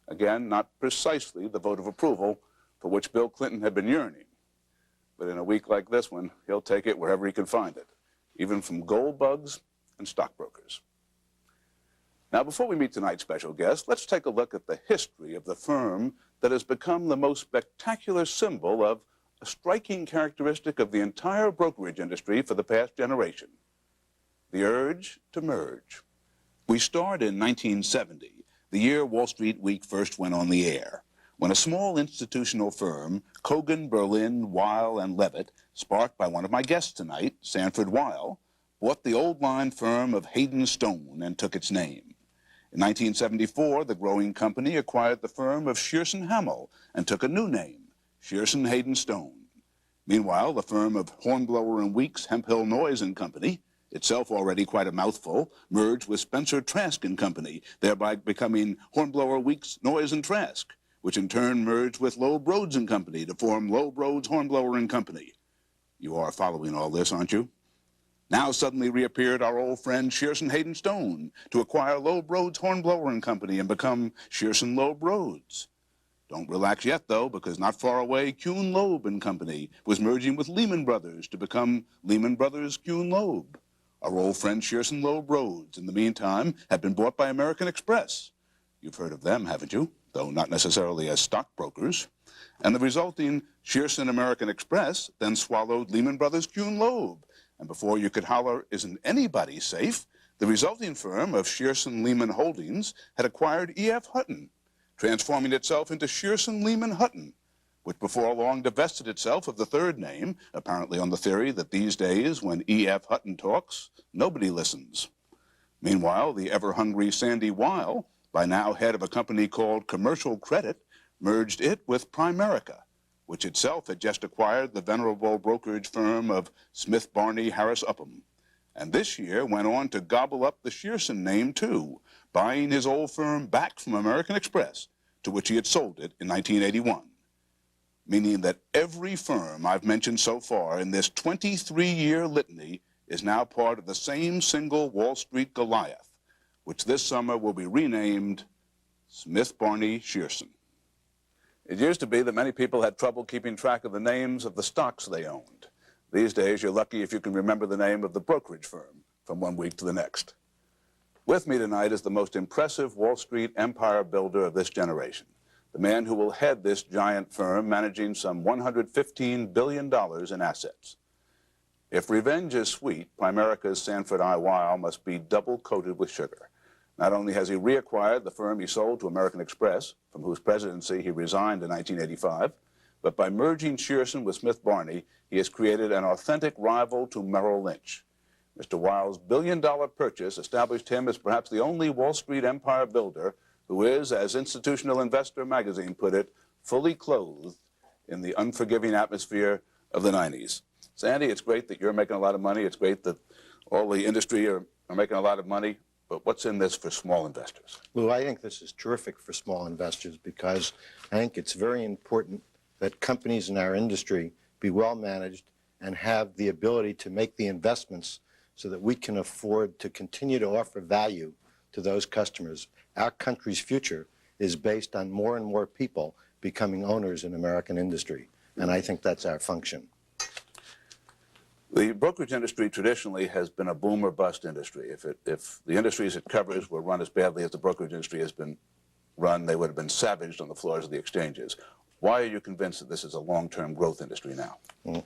Again, not precisely the vote of approval for which Bill Clinton had been yearning. But in a week like this one, he'll take it wherever he can find it, even from gold bugs and stockbrokers. Now, before we meet tonight's special guest, let's take a look at the history of the firm that has become the most spectacular symbol of a striking characteristic of the entire brokerage industry for the past generation: the urge to merge. We start in 1970, the year Wall Street Week first went on the air, when a small institutional firm, Kogan, Berlin, Weil, and Levitt, sparked by one of my guests tonight, Sanford Weil, bought the old line firm of Hayden Stone and took its name. In 1974, the growing company acquired the firm of Shearson Hamel and took a new name, Shearson Hayden Stone. Meanwhile, the firm of Hornblower and Weeks Hemphill Noyes and Company, itself already quite a mouthful, merged with Spencer Trask and Company, thereby becoming Hornblower, Weeks, Noyes and Trask, which in turn merged with Loeb Rhodes and Company to form Loeb Rhodes Hornblower and Company. You are following all this, aren't you? Now suddenly reappeared our old friend Shearson Hayden Stone to acquire Loeb Rhodes Hornblower and Company and become Shearson Loeb Rhodes. Don't relax yet, though, because not far away, Kuhn Loeb and Company was merging with Lehman Brothers to become Lehman Brothers Kuhn Loeb. Our old friend Shearson Loeb Rhodes, in the meantime, had been bought by American Express. You've heard of them, haven't you? Though not necessarily as stockbrokers. And the resulting Shearson American Express then swallowed Lehman Brothers Kuhn Loeb. And before you could holler, isn't anybody safe, the resulting firm of Shearson Lehman Holdings had acquired E.F. Hutton, transforming itself into Shearson Lehman Hutton, which before long divested itself of the third name, apparently on the theory that these days, when E.F. Hutton talks, nobody listens. Meanwhile, the ever-hungry Sandy Weil, by now head of a company called Commercial Credit, merged it with Primerica, which itself had just acquired the venerable brokerage firm of Smith Barney Harris Upham, and this year went on to gobble up the Shearson name too, buying his old firm back from American Express, to which he had sold it in 1981. Meaning that every firm I've mentioned so far in this 23-year litany is now part of the same single Wall Street Goliath, which this summer will be renamed Smith Barney Shearson. It used to be that many people had trouble keeping track of the names of the stocks they owned. These days, you're lucky if you can remember the name of the brokerage firm from one week to the next. With me tonight is the most impressive Wall Street empire builder of this generation, the man who will head this giant firm managing some $115 billion in assets. If revenge is sweet, Primerica's Sanford I. Weill must be double-coated with sugar. Not only has he reacquired the firm he sold to American Express, from whose presidency he resigned in 1985, but by merging Shearson with Smith Barney, he has created an authentic rival to Merrill Lynch. Mr. Weill's billion-dollar purchase established him as perhaps the only Wall Street empire builder who is, as Institutional Investor magazine put it, fully clothed in the unforgiving atmosphere of the 90s. Sandy, it's great that you're making a lot of money. It's great that all the industry are making a lot of money. But what's in this for small investors? Lou, I think this is terrific for small investors because I think it's very important that companies in our industry be well managed and have the ability to make the investments so that we can afford to continue to offer value to those customers. Our country's future is based on more and more people becoming owners in American industry, and I think that's our function. The brokerage industry traditionally has been a boom or bust industry. If the industries it covers were run as badly as the brokerage industry has been run, they would have been savaged on the floors of the exchanges. Why are you convinced that this is a long-term growth industry now?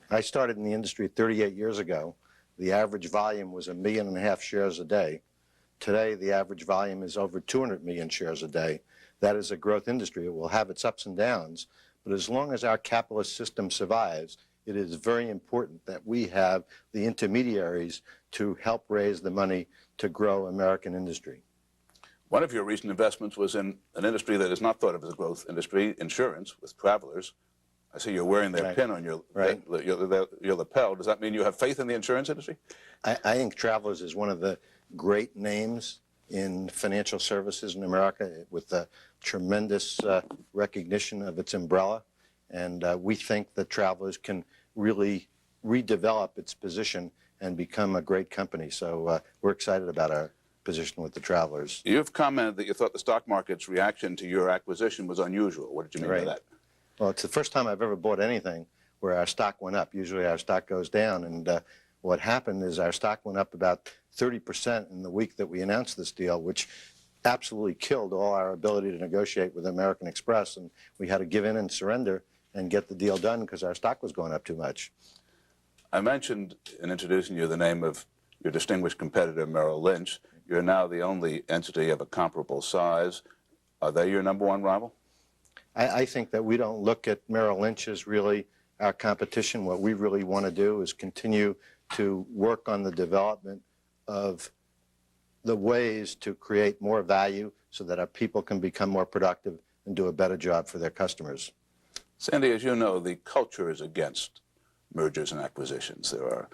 I started in the industry 38 years ago. The average volume was 1.5 million shares a day. Today, the average volume is over 200 million shares a day. That is a growth industry. It will have its ups and downs, but as long as our capitalist system survives, it is very important that we have the intermediaries to help raise the money to grow American industry. One of your recent investments was in an industry that is not thought of as a growth industry, insurance, with Travelers. I see you're wearing their pin on your lapel. Does that mean you have faith in the insurance industry? I think Travelers is one of the great names in financial services in America with the tremendous recognition of its umbrella. And we think that Travelers can really redevelop its position and become a great company. So we're excited about our position with the Travelers. You've commented that you thought the stock market's reaction to your acquisition was unusual. What did you mean by that? Well, it's the first time I've ever bought anything where our stock went up. Usually our stock goes down. And what happened is our stock went up about 30% in the week that we announced this deal, which absolutely killed all our ability to negotiate with American Express. And we had to give in and surrender and get the deal done because our stock was going up too much. I mentioned in introducing you the name of your distinguished competitor, Merrill Lynch. You're now the only entity of a comparable size. Are they your number one rival? I think that we don't look at Merrill Lynch as really our competition. What we really want to do is continue to work on the development of the ways to create more value so that our people can become more productive and do a better job for their customers. Sandy, as you know, the culture is against mergers and acquisitions. There are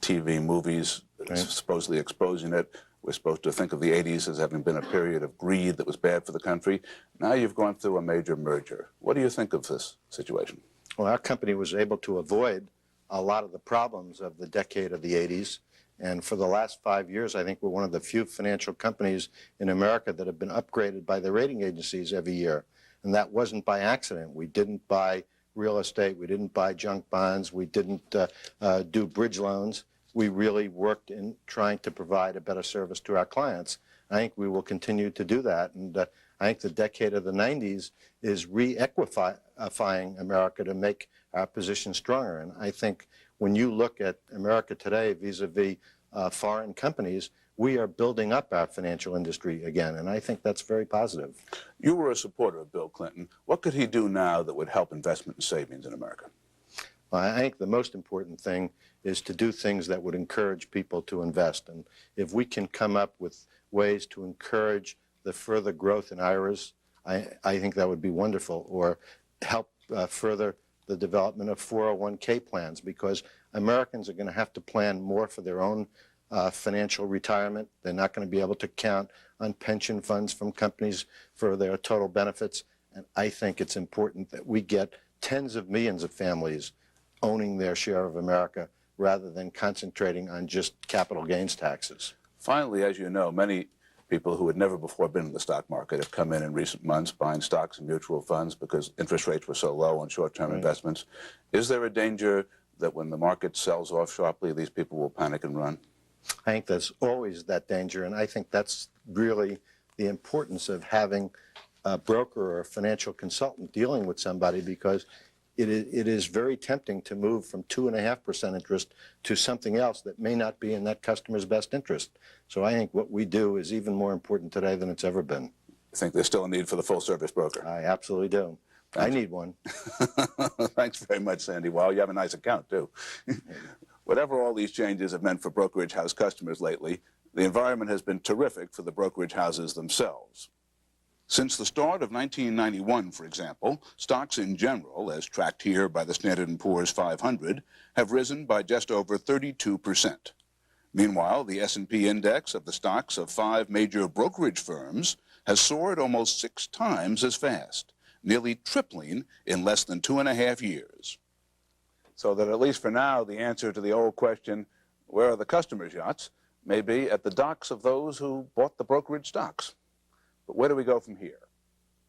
TV movies supposedly exposing it. We're supposed to think of the 80s as having been a period of greed that was bad for the country. Now you've gone through a major merger. What do you think of this situation? Well, our company was able to avoid a lot of the problems of the decade of the 80s. And for the last 5 years, I think we're one of the few financial companies in America that have been upgraded by the rating agencies every year. And that wasn't by accident. We didn't buy real estate. We didn't buy junk bonds. We didn't do bridge loans. We really worked in trying to provide a better service to our clients. I think we will continue to do that. And I think the decade of the 90s is re-equifying America to make our position stronger. And I think when you look at America today vis-a-vis foreign companies, we are building up our financial industry again, and I think that's very positive. You were a supporter of Bill Clinton. What could he do now that would help investment and savings in America? Well, I think the most important thing is to do things that would encourage people to invest. And if we can come up with ways to encourage the further growth in IRAs, I think that would be wonderful, or help further the development of 401k plans, because Americans are going to have to plan more for their own financial retirement. They're not going to be able to count on pension funds from companies for their total benefits. And I think it's important that we get tens of millions of families owning their share of America rather than concentrating on just capital gains taxes. Finally, as you know, many people who had never before been in the stock market have come in recent months buying stocks and mutual funds because interest rates were so low on short-term investments. Is there a danger that when the market sells off sharply, these people will panic and run? I think there's always that danger, and I think that's really the importance of having a broker or a financial consultant dealing with somebody, because it is very tempting to move from 2.5% interest to something else that may not be in that customer's best interest. So I think what we do is even more important today than it's ever been. You think there's still a need for the full-service broker? I absolutely do. Thanks. I need one. Thanks very much, Sandy. Well, you have a nice account, too. Whatever all these changes have meant for brokerage house customers lately, the environment has been terrific for the brokerage houses themselves. Since the start of 1991, for example, stocks in general, as tracked here by the Standard & Poor's 500, have risen by just over 32%. Meanwhile, the S&P index of the stocks of 5 major brokerage firms has soared almost 6 times as fast, nearly tripling in less than 2.5 years. So that at least for now, the answer to the old question, where are the customers' yachts, may be at the docks of those who bought the brokerage stocks. But where do we go from here?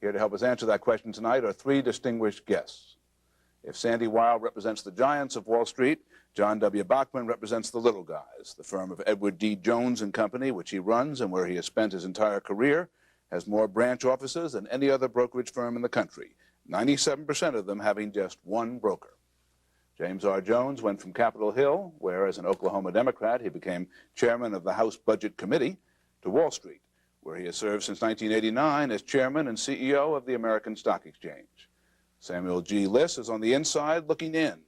Here to help us answer that question tonight are 3 distinguished guests. If Sandy Weil represents the giants of Wall Street, John W. Bachman represents the little guys. The firm of Edward D. Jones and Company, which he runs and where he has spent his entire career, has more branch offices than any other brokerage firm in the country, 97% of them having just one broker. James R. Jones went from Capitol Hill, where as an Oklahoma Democrat he became chairman of the House Budget Committee, to Wall Street, where he has served since 1989 as chairman and CEO of the American Stock Exchange. Samuel G. Liss is on the inside looking in.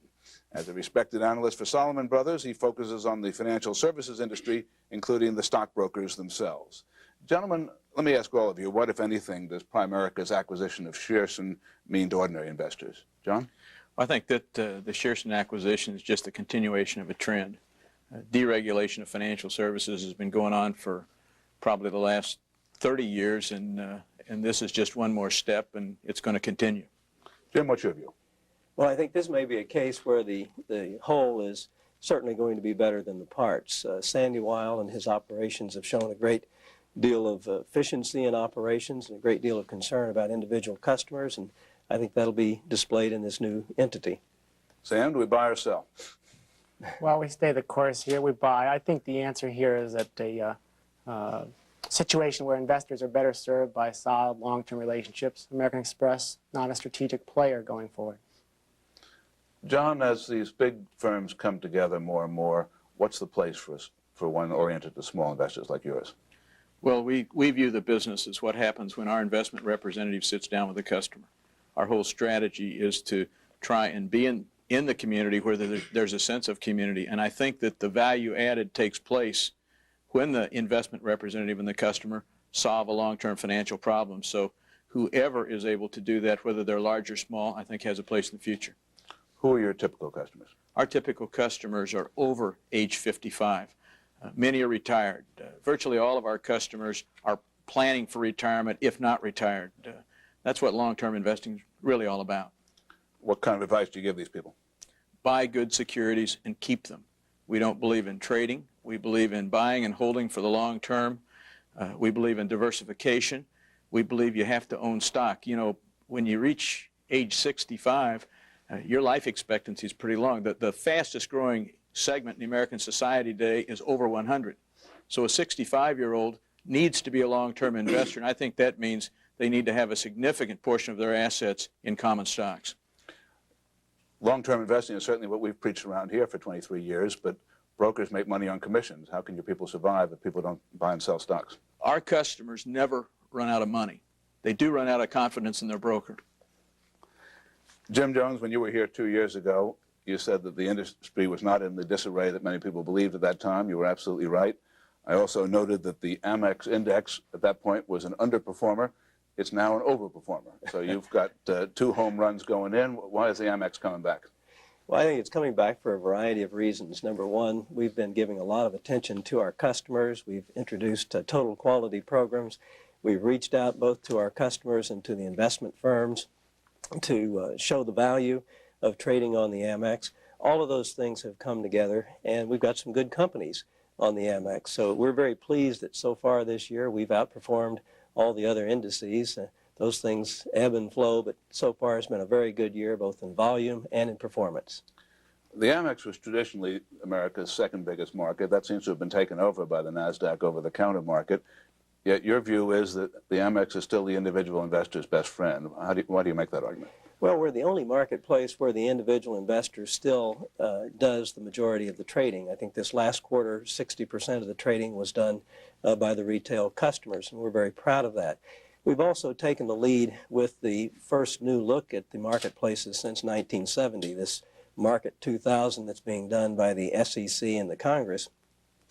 As a respected analyst for Solomon Brothers, he focuses on the financial services industry, including the stockbrokers themselves. Gentlemen, let me ask all of you, what, if anything, does Primerica's acquisition of Shearson mean to ordinary investors? John? I think that the Shearson acquisition is just a continuation of a trend. Deregulation of financial services has been going on for probably the last 30 years, and this is just one more step, and it's going to continue. Jim, what's your view? Well, I think this may be a case where the whole is certainly going to be better than the parts. Sandy Weil and his operations have shown a great deal of efficiency in operations and a great deal of concern about individual customers, and I think that'll be displayed in this new entity. Sam, do we buy or sell? Well, we stay the course here. We buy. I think the answer here is that a situation where investors are better served by solid long-term relationships. American Express, not a strategic player going forward. John, as these big firms come together more and more, what's the place for one oriented to small investors like yours? Well, we view the business as what happens when our investment representative sits down with the customer. Our whole strategy is to try and be in the community where there's a sense of community, and I think that the value added takes place when the investment representative and the customer solve a long-term financial problem. So whoever is able to do that, whether they're large or small, I think has a place in the future. Who are your typical customers? Our typical customers are over age 55. Many are retired. Virtually all of our customers are planning for retirement, if not retired. That's what long-term investing is really all about. What kind of advice do you give these people? Buy good securities and keep them. We don't believe in trading. We believe in buying and holding for the long term. We believe in diversification. We believe you have to own stock. You know, when you reach age 65, your life expectancy is pretty long. The fastest growing segment in American society today is over 100. So a 65-year-old needs to be a long-term investor, and I think that means they need to have a significant portion of their assets in common stocks. Long-term investing is certainly what we've preached around here for 23 years, but brokers make money on commissions. How can your people survive if people don't buy and sell stocks? Our customers never run out of money. They do run out of confidence in their broker. Jim Jones, when you were here 2 years ago, you said that the industry was not in the disarray that many people believed at that time. You were absolutely right. I also noted that the AMEX index at that point was an underperformer. It's now an overperformer. So you've got 2 home runs going in. Why is the AMEX coming back? Well, I think it's coming back for a variety of reasons. Number one, we've been giving a lot of attention to our customers. We've introduced total quality programs. We've reached out both to our customers and to the investment firms to show the value of trading on the AMEX. All of those things have come together, and we've got some good companies on the AMEX. So we're very pleased that so far this year we've outperformed all the other indices. Those things ebb and flow, but so far it's been a very good year, both in volume and in performance. The AMEX was traditionally America's second biggest market. That seems to have been taken over by the NASDAQ over-the-counter market. Yet your view is that the AMEX is still the individual investor's best friend. Why do you make that argument? Well, we're the only marketplace where the individual investor still does the majority of the trading. I think this last quarter, 60% of the trading was done by the retail customers, and we're very proud of that. We've also taken the lead with the first new look at the marketplaces since 1970, this Market 2000 that's being done by the SEC and the Congress.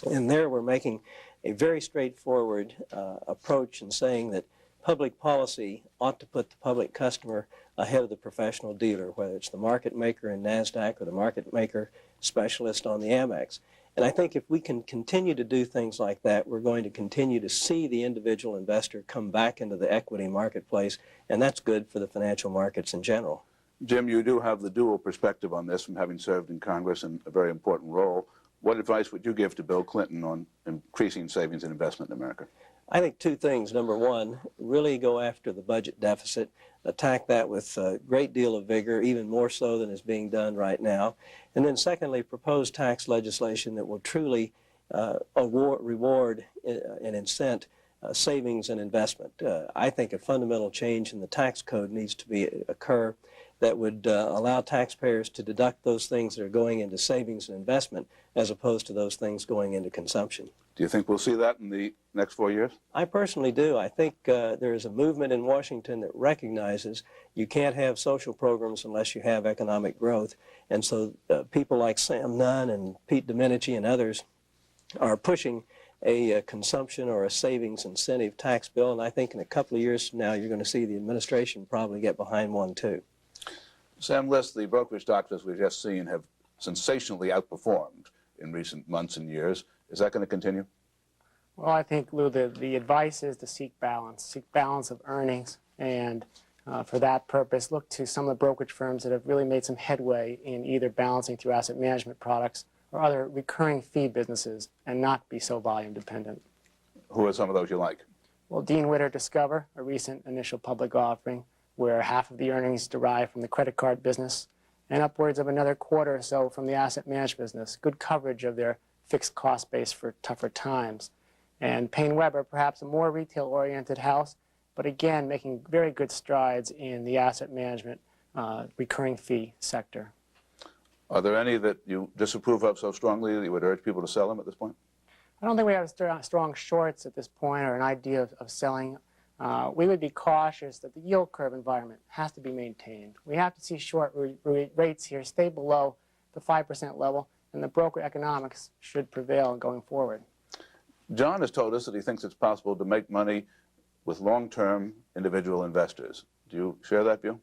And there we're making a very straightforward approach in saying that public policy ought to put the public customer ahead of the professional dealer, whether it's the market maker in NASDAQ or the market maker specialist on the AMEX. And I think if we can continue to do things like that, we're going to continue to see the individual investor come back into the equity marketplace, and that's good for the financial markets in general. Jim, you do have the dual perspective on this from having served in Congress in a very important role. What advice would you give to Bill Clinton on increasing savings and investment in America? I think two things. Number one, really go after the budget deficit, attack that with a great deal of vigor, even more so than is being done right now. And then secondly, propose tax legislation that will truly reward and incent savings and investment. I think a fundamental change in the tax code needs to occur that would allow taxpayers to deduct those things that are going into savings and investment as opposed to those things going into consumption. Do you think we'll see that in the next 4 years? I personally do. I think there is a movement in Washington that recognizes you can't have social programs unless you have economic growth. And so people like Sam Nunn and Pete Domenici and others are pushing a consumption or a savings incentive tax bill. And I think in a couple of years from now, you're going to see the administration probably get behind one too. Sam Liss, the brokerage stocks, as we've just seen, have sensationally outperformed in recent months and years. Is that going to continue? Well, I think, Lou, the advice is to seek balance of earnings, and for that purpose, look to some of the brokerage firms that have really made some headway in either balancing through asset management products or other recurring fee businesses and not be so volume dependent. Who are some of those you like? Well, Dean Witter Discover, a recent initial public offering where half of the earnings derive from the credit card business and upwards of another quarter or so from the asset management business. Good coverage of their fixed cost base for tougher times. And Payne Webber, perhaps a more retail-oriented house, but again, making very good strides in the asset management recurring fee sector. Are there any that you disapprove of so strongly that you would urge people to sell them at this point? I don't think we have strong shorts at this point or an idea of selling. We would be cautious that the yield curve environment has to be maintained. We have to see short rates here stay below the 5% level, and the broker economics should prevail going forward. John has told us that he thinks it's possible to make money with long-term individual investors. Do you share that view?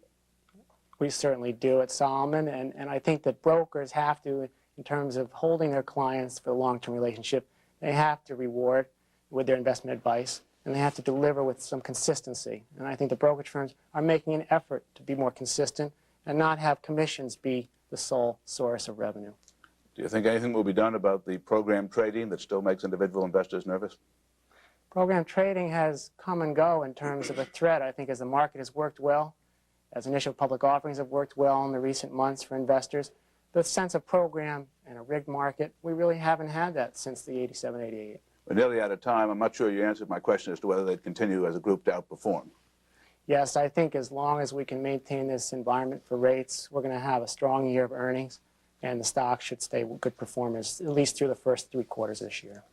We certainly do at Solomon, and I think that brokers have to, in terms of holding their clients for the long-term relationship, they have to reward with their investment advice, and they have to deliver with some consistency. And I think the brokerage firms are making an effort to be more consistent and not have commissions be the sole source of revenue. Do you think anything will be done about the program trading that still makes individual investors nervous? Program trading has come and go in terms of a threat. I think as the market has worked well, as initial public offerings have worked well in the recent months for investors, the sense of program and a rigged market, we really haven't had that since the 87, 88. We're nearly out of time. I'm not sure you answered my question as to whether they'd continue as a group to outperform. Yes, I think as long as we can maintain this environment for rates, we're going to have a strong year of earnings, and the stock should stay good performers at least through the first 3 quarters this year.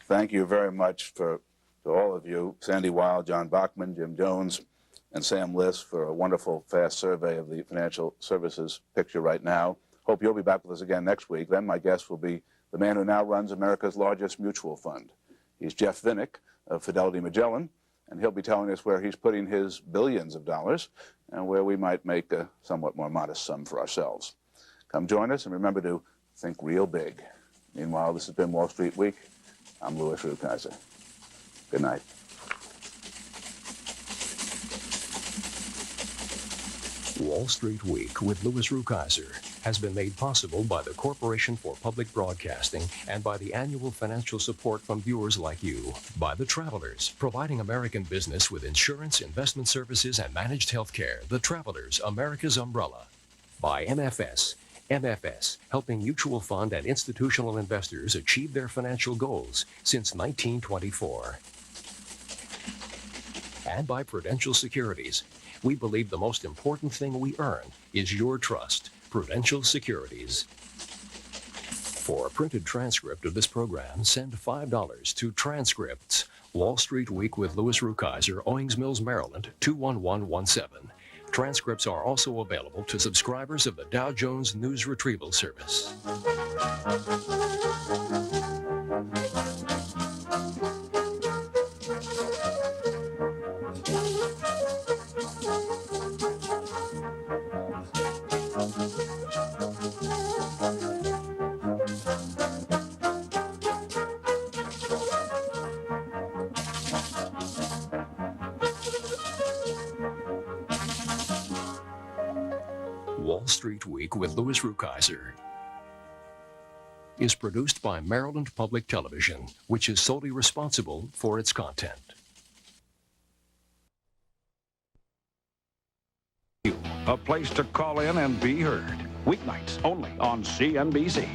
Thank you very much to all of you, Sandy Weil, John Bachman, Jim Jones, and Sam Liss, for a wonderful, fast survey of the financial services picture right now. Hope you'll be back with us again next week. Then my guest will be the man who now runs America's largest mutual fund. He's Jeff Vinnick of Fidelity Magellan, and he'll be telling us where he's putting his billions of dollars and where we might make a somewhat more modest sum for ourselves. Come join us, and remember to think real big. Meanwhile, this has been Wall Street Week. I'm Louis Rukeyser. Good night. Wall Street Week with Louis Rukeyser has been made possible by the Corporation for Public Broadcasting and by the annual financial support from viewers like you. By The Travelers, providing American business with insurance, investment services, and managed health care. The Travelers, America's umbrella. By MFS, MFS, helping mutual fund and institutional investors achieve their financial goals since 1924. And by Prudential Securities, we believe the most important thing we earn is your trust. Prudential Securities. For a printed transcript of this program, send $5 to Transcripts, Wall Street Week with Louis Rukeyser, Owings Mills, Maryland, 21117. Transcripts are also available to subscribers of the Dow Jones News Retrieval Service. Wall Street Week with Louis Rukeyser is produced by Maryland Public Television, which is solely responsible for its content. A place to call in and be heard. Weeknights only on CNBC.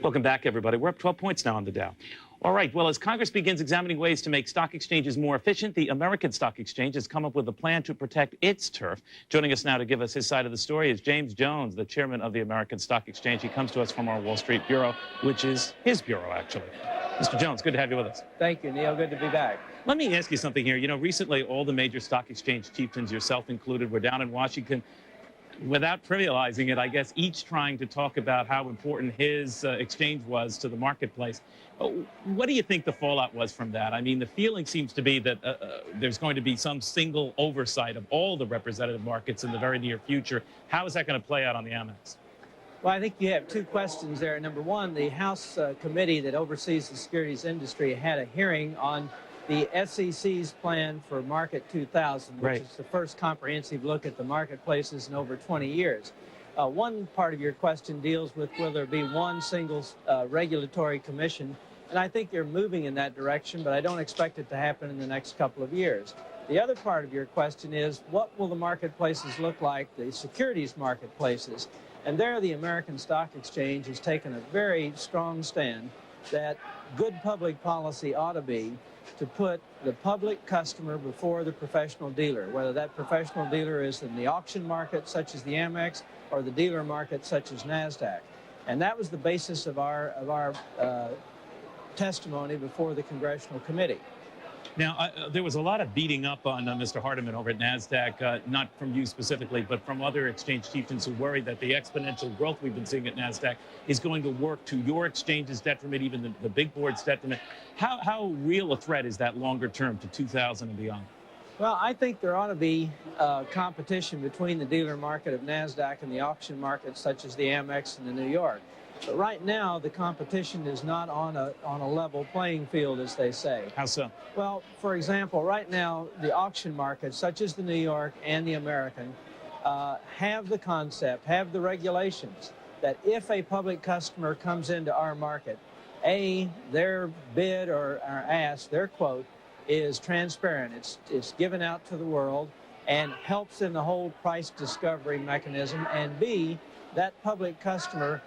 Welcome back, everybody. We're up 12 points now on the Dow. All right, well, as Congress begins examining ways to make stock exchanges more efficient, the American Stock Exchange has come up with a plan to protect its turf. Joining us now to give us his side of the story is James Jones, the chairman of the American Stock Exchange. He comes to us from our Wall Street Bureau, which is his bureau, actually. Mr. Jones, good to have you with us. Thank you, Neil. Good to be back. Let me ask you something here. You know, recently, all the major stock exchange chieftains, yourself included, were down in Washington. Without trivializing it, I guess each trying to talk about how important his exchange was to the marketplace. What do you think the fallout was from that? I mean, the feeling seems to be that there's going to be some single oversight of all the representative markets in the very near future. How is that going to play out on the AMEX? Well, I think you have two questions there. Number one, the House committee that oversees the securities industry had a hearing on the SEC's plan for Market 2000, which is the first comprehensive look at the marketplaces in over 20 years. One part of your question deals with will there be one single regulatory commission, and I think you're moving in that direction, but I don't expect it to happen in the next couple of years. The other part of your question is what will the marketplaces look like, the securities marketplaces? And there the American Stock Exchange has taken a very strong stand that good public policy ought to be to put the public customer before the professional dealer, whether that professional dealer is in the auction market, such as the AMEX, or the dealer market, such as NASDAQ. And that was the basis of our testimony before the Congressional Committee. Now, there was a lot of beating up on Mr. Hardiman over at NASDAQ, not from you specifically, but from other exchange chieftains who worry that the exponential growth we've been seeing at NASDAQ is going to work to your exchange's detriment, even the big board's detriment. How real a threat is that longer term to 2000 and beyond? Well, I think there ought to be competition between the dealer market of NASDAQ and the auction market, such as the AMEX and the New York. But right now, the competition is not on a level playing field, as they say. How so? Well, for example, right now, the auction markets, such as the New York and the American, have the concept, have the regulations that if a public customer comes into our market, their bid or ask, their quote, is transparent. It's given out to the world and helps in the whole price discovery mechanism. And B, that public customer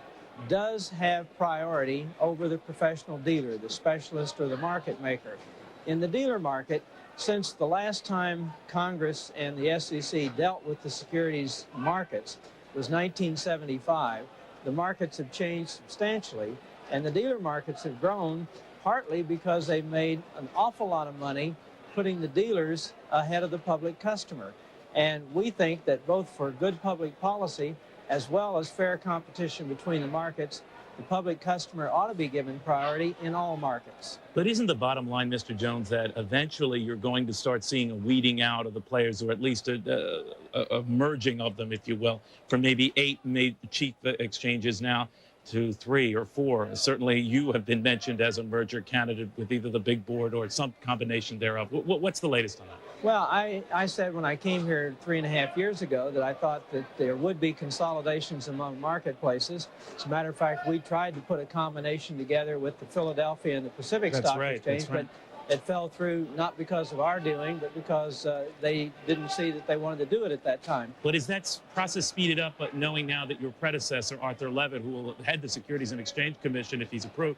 does have priority over the professional dealer, the specialist or the market maker. In the dealer market, since the last time Congress and the SEC dealt with the securities markets was 1975, the markets have changed substantially, and the dealer markets have grown partly because they've made an awful lot of money putting the dealers ahead of the public customer. And we think that both for good public policy as well as fair competition between the markets, the public customer ought to be given priority in all markets. But isn't the bottom line, Mr. Jones, that eventually you're going to start seeing a weeding out of the players, or at least a merging of them, if you will, from maybe 8 chief exchanges now to 3 or 4. Certainly, you have been mentioned as a merger candidate with either the big board or some combination thereof. What's the latest on that? Well, I said when I came here 3.5 years ago that I thought that there would be consolidations among marketplaces. As a matter of fact, we tried to put a combination together with the Philadelphia and the Pacific Stock Exchange, but it fell through not because of our doing, but because they didn't see that they wanted to do it at that time. But is that process speeded up, but knowing now that your predecessor, Arthur Levitt, who will head the Securities and Exchange Commission if he's approved,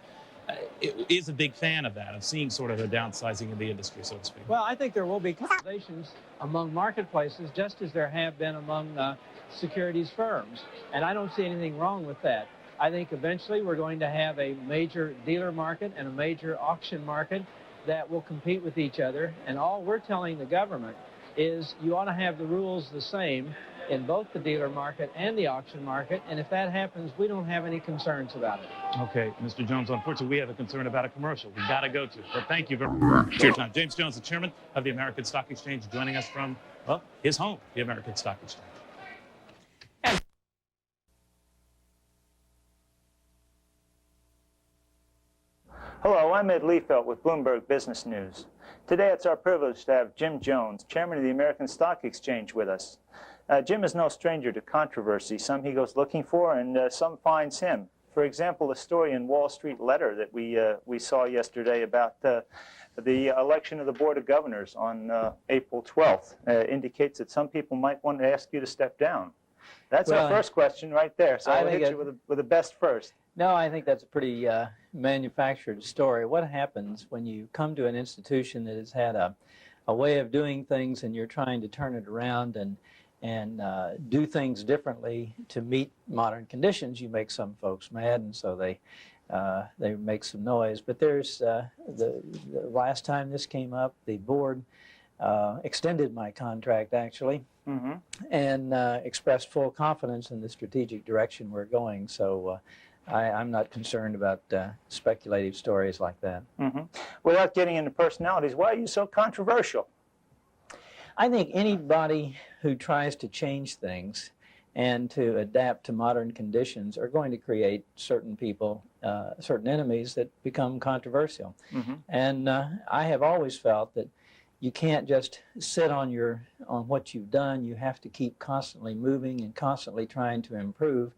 is a big fan of that, of seeing sort of a downsizing in the industry, so to speak? Well, I think there will be consolidations among marketplaces, just as there have been among securities firms. And I don't see anything wrong with that. I think eventually we're going to have a major dealer market and a major auction market that will compete with each other. And all we're telling the government is you ought to have the rules the same in both the dealer market and the auction market. And if that happens, we don't have any concerns about it. Okay, Mr. Jones, unfortunately, we have a concern about a commercial we've got to go to. But thank you very much for your time. James Jones, the chairman of the American Stock Exchange, joining us from, well, his home, the American Stock Exchange. Hello, I'm Ed Liefeld with Bloomberg Business News. Today it's our privilege to have Jim Jones, chairman of the American Stock Exchange, with us. Jim is no stranger to controversy. Some he goes looking for, and some finds him. For example, the story in Wall Street Letter that we saw yesterday about the election of the Board of Governors on April 12th indicates that some people might want to ask you to step down. That's our first question right there, so I'll hit you with the best first. No, I think that's a pretty manufactured story. What happens when you come to an institution that has had a way of doing things and you're trying to turn it around and do things differently to meet modern conditions? You make some folks mad, and so they make some noise. But there's the last time this came up, the board extended my contract, actually, and expressed full confidence in the strategic direction we're going. So I'm not concerned about speculative stories like that. Without getting into personalities, why are you so controversial? I think anybody who tries to change things and to adapt to modern conditions are going to create certain people, certain enemies that become controversial. And I have always felt that you can't just sit on what you've done. You have to keep constantly moving and constantly trying to improve.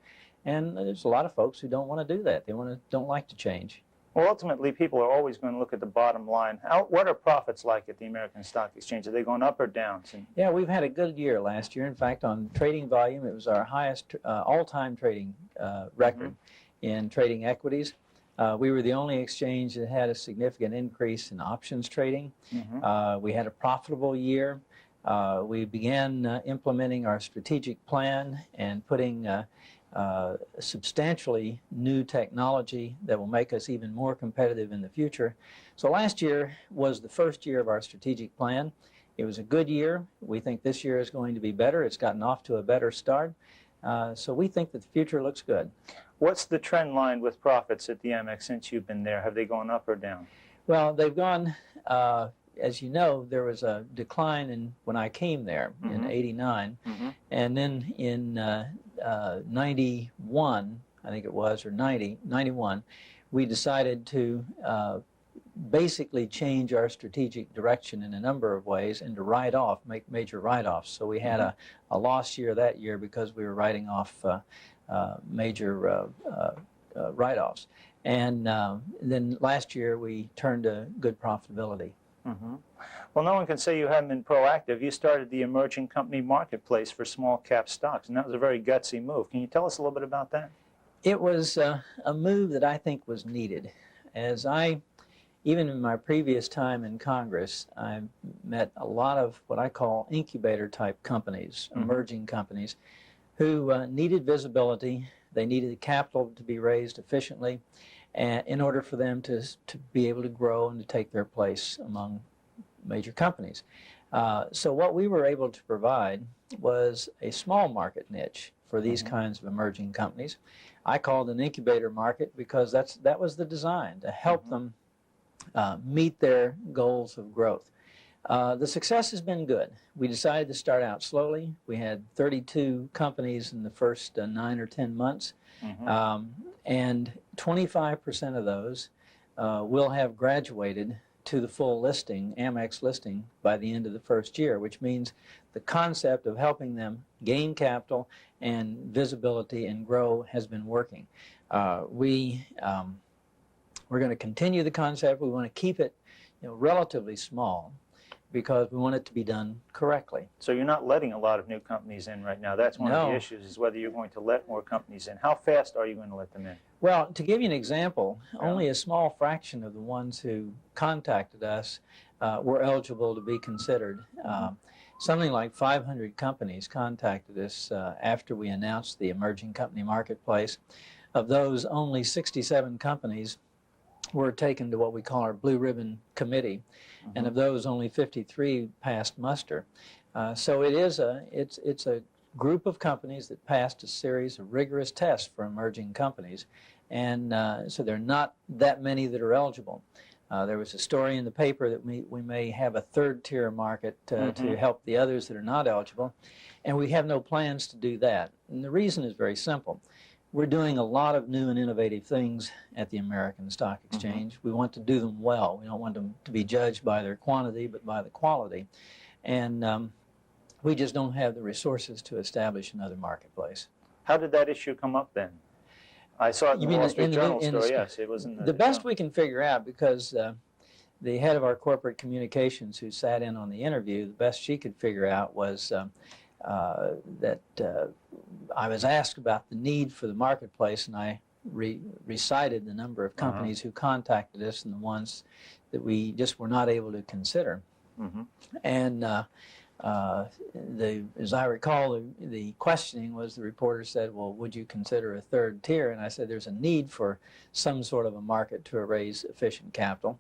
And there's a lot of folks who don't want to do that. They don't like to change. Well, ultimately, people are always going to look at the bottom line. What are profits like at the American Stock Exchange? Are they going up or down? Yeah, we've had a good year last year. In fact, on trading volume, it was our highest all-time trading record in trading equities. We were the only exchange that had a significant increase in options trading. We had a profitable year. We began implementing our strategic plan and putting substantially new technology that will make us even more competitive in the future. So last year was the first year of our strategic plan. It was a good year. We think this year is going to be better. It's gotten off to a better start. So we think that the future looks good. What's the trend line with profits at the AMEX since you've been there? Have they gone up or down? Well, they've gone, as you know, there was a decline when I came there in '89. And then in 91, I think it was, or 91, we decided to basically change our strategic direction in a number of ways and to make major write-offs. So we had a loss year that year because we were writing off major write-offs. And then last year we turned to good profitability. Well, no one can say you haven't been proactive. You started the emerging company marketplace for small cap stocks, and that was a very gutsy move. Can you tell us a little bit about that? It was a move that I think was needed. Even in my previous time in Congress, I met a lot of what I call incubator type companies, emerging companies, who needed visibility. They needed the capital to be raised efficiently in order for them to be able to grow and to take their place among major companies. So what we were able to provide was a small market niche for these kinds of emerging companies. I called an incubator market because that was the design, to help them meet their goals of growth. The success has been good. We decided to start out slowly. We had 32 companies in the first 9 or 10 months, and 25% of those will have graduated to the full listing, AMEX listing, by the end of the first year, which means the concept of helping them gain capital and visibility and grow has been working. We're going to continue the concept. We want to keep it, relatively small, because we want it to be done correctly. So you're not letting a lot of new companies in right now. That's one of the issues, is whether you're going to let more companies in. How fast are you going to let them in? Well, to give you an example, only a small fraction of the ones who contacted us were eligible to be considered. Something like 500 companies contacted us after we announced the emerging company marketplace. Of those, only 67 companies were taken to what we call our Blue Ribbon Committee, and of those, only 53 passed muster. So it's a group of companies that passed a series of rigorous tests for emerging companies, and so there are not that many that are eligible. There was a story in the paper that we may have a third-tier market to help the others that are not eligible, and we have no plans to do that. And the reason is very simple. We're doing a lot of new and innovative things at the American Stock Exchange. We want to do them well. We don't want them to be judged by their quantity, but by the quality. And we just don't have the resources to establish another marketplace. How did that issue come up then? I saw it in the Wall Street Journal story, yes. It was in the best we can figure out, because the head of our corporate communications who sat in on the interview, the best she could figure out was that I was asked about the need for the marketplace, and I recited the number of companies who contacted us and the ones that we just were not able to consider. And as I recall, the questioning was, the reporter said, well, would you consider a third tier? And I said, there's a need for some sort of a market to raise efficient capital,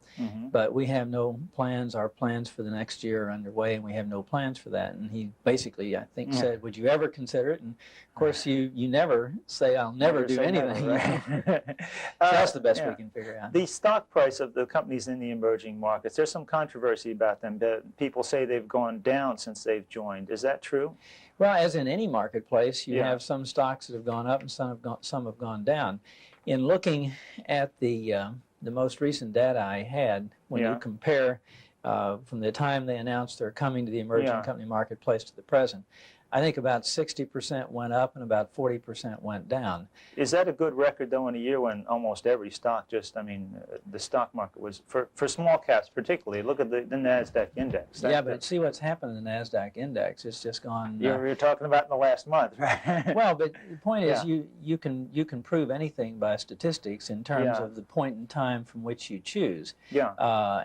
but we have no plans. Our plans for the next year are underway, and we have no plans for that. And he basically, I think, said, would you ever consider it? And of course, you never say, I'll never do anything. Never, right? So that's the best we can figure out. The stock price of the companies in the emerging markets, there's some controversy about them. People say they've gone down since they've joined. Is that true? Well, as in any marketplace, you have some stocks that have gone up and some have gone down. In looking at the most recent data I had, when you compare from the time they announced they're coming to the emerging company marketplace to the present, I think about 60% went up and about 40% went down. Is that a good record, though, in a year when almost every stock just, I mean, the stock market was, for small caps particularly, look at the NASDAQ index. Yeah, but see what's happened in the NASDAQ index. It's just gone... You're talking about in the last month, right? Well, but the point is you can prove anything by statistics in terms of the point in time from which you choose. I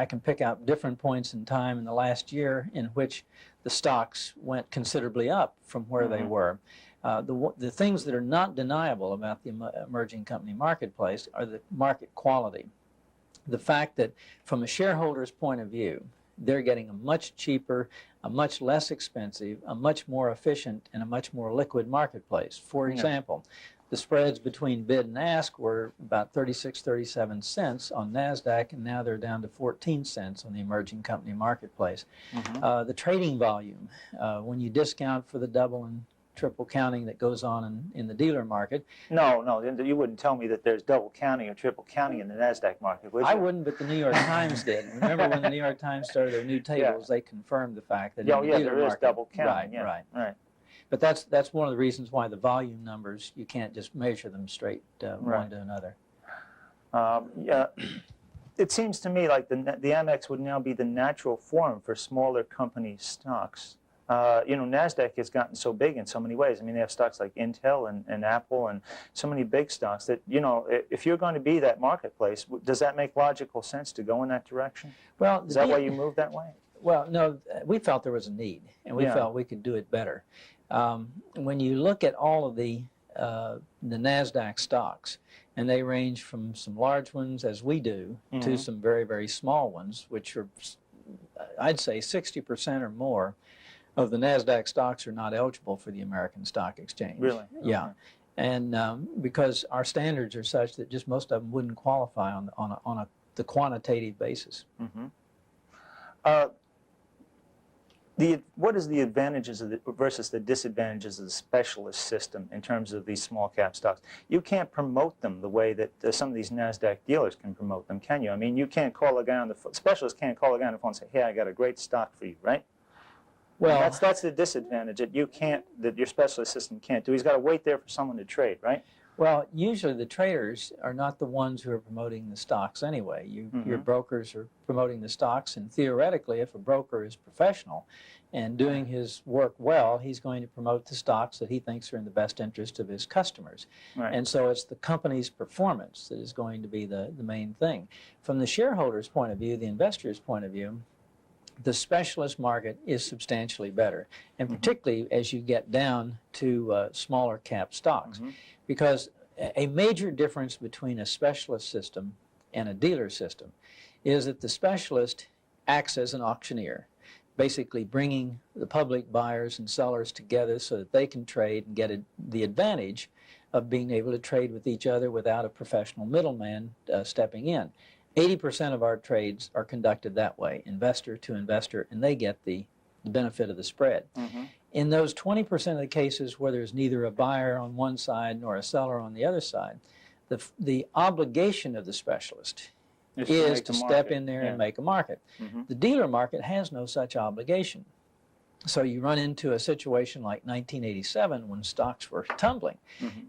can pick out different points in time in the last year in which the stocks went considerably up from where they were. The things that are not deniable about the emerging company marketplace are the market quality. The fact that from a shareholder's point of view, they're getting a much cheaper, a much less expensive, a much more efficient, and a much more liquid marketplace. For example, the spreads between bid and ask were about 36, 37 cents on NASDAQ, and now they're down to 14 cents on the emerging company marketplace. The trading volume, when you discount for the double and triple counting that goes on in the dealer market. No, you wouldn't tell me that there's double counting or triple counting in the NASDAQ market, would you? I wouldn't, but the New York Times did. Remember when the New York Times started their new tables, they confirmed the fact that in the dealer there is market, double counting. Right. But that's one of the reasons why the volume numbers, you can't just measure them straight one to another. It seems to me like the AMEX would now be the natural forum for smaller company stocks. NASDAQ has gotten so big in so many ways. I mean, they have stocks like Intel and Apple and so many big stocks that, if you're going to be that marketplace, does that make logical sense to go in that direction? Well, is that why you moved that way? Well, no, we felt there was a need, and we felt we could do it better. When you look at all of the NASDAQ stocks, and they range from some large ones, as we do, to some very, very small ones, which are, I'd say, 60% or more of the NASDAQ stocks are not eligible for the American Stock Exchange. Really? Yeah. And because our standards are such that just most of them wouldn't qualify on the quantitative basis. What is the advantages of versus the disadvantages of the specialist system in terms of these small cap stocks? You can't promote them the way that some of these NASDAQ dealers can promote them, can you? I mean, you can't call a guy on the phone, specialists can't call a guy on the phone and say, hey, I got a great stock for you, right? Well, that's the disadvantage that you can't, that your specialist system can't do. He's got to wait there for someone to trade, right? Well, usually the traders are not the ones who are promoting the stocks anyway. Your brokers are promoting the stocks, and theoretically, if a broker is professional and doing his work well, he's going to promote the stocks that he thinks are in the best interest of his customers. Right. And so it's the company's performance that is going to be the main thing. From the shareholder's point of view, the investor's point of view, the specialist market is substantially better, and particularly as you get down to smaller cap stocks. Because a major difference between a specialist system and a dealer system is that the specialist acts as an auctioneer, basically bringing the public buyers and sellers together so that they can trade and get the advantage of being able to trade with each other without a professional middleman stepping in. 80% of our trades are conducted that way, investor to investor, and they get the benefit of the spread. In those 20% of the cases where there's neither a buyer on one side nor a seller on the other side, the obligation of the specialist is to step in there and make a market. The dealer market has no such obligation. So you run into a situation like 1987 when stocks were tumbling.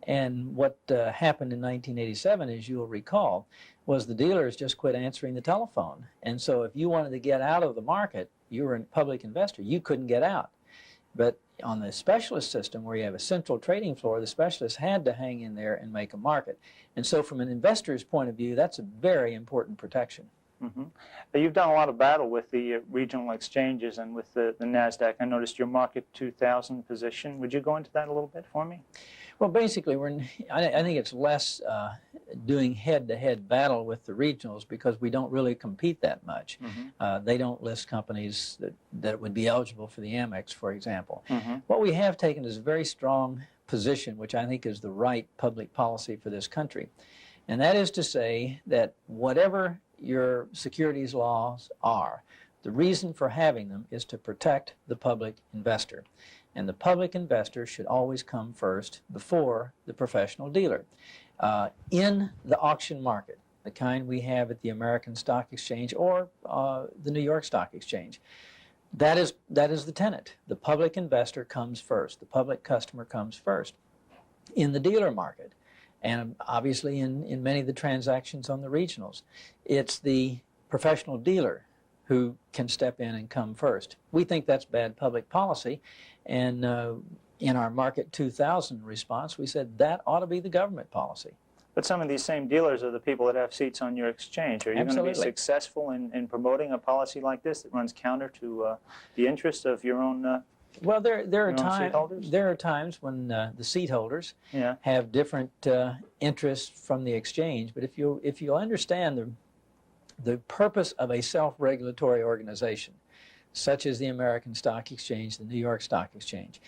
And what happened in 1987, as you'll recall, was the dealers just quit answering the telephone. And so if you wanted to get out of the market, you were a public investor, you couldn't get out. But on the specialist system, where you have a central trading floor, the specialists had to hang in there and make a market. And so from an investor's point of view, that's a very important protection. You've done a lot of battle with the regional exchanges and with the NASDAQ. I noticed your Market 2000 position. Would you go into that a little bit for me? Well, basically, I think it's less doing head-to-head battle with the regionals because we don't really compete that much. They don't list companies that would be eligible for the AMEX, for example. What we have taken is a very strong position, which I think is the right public policy for this country. And that is to say that whatever your securities laws are, the reason for having them is to protect the public investor. And the public investor should always come first before the professional dealer. In the auction market, the kind we have at the American Stock Exchange or the New York Stock Exchange, that is the tenet. The public investor comes first. The public customer comes first. In the dealer market, and obviously in many of the transactions on the regionals, it's the professional dealer who can step in and come first. We think that's bad public policy, and in our Market 2000 response, we said that ought to be the government policy. But some of these same dealers are the people that have seats on your exchange. Are you going to be successful in promoting a policy like this that runs counter to the interests of your own Well, there are times when the seat holders have different interests from the exchange. But if you understand the purpose of a self-regulatory organization, such as the American Stock Exchange, the New York Stock Exchange,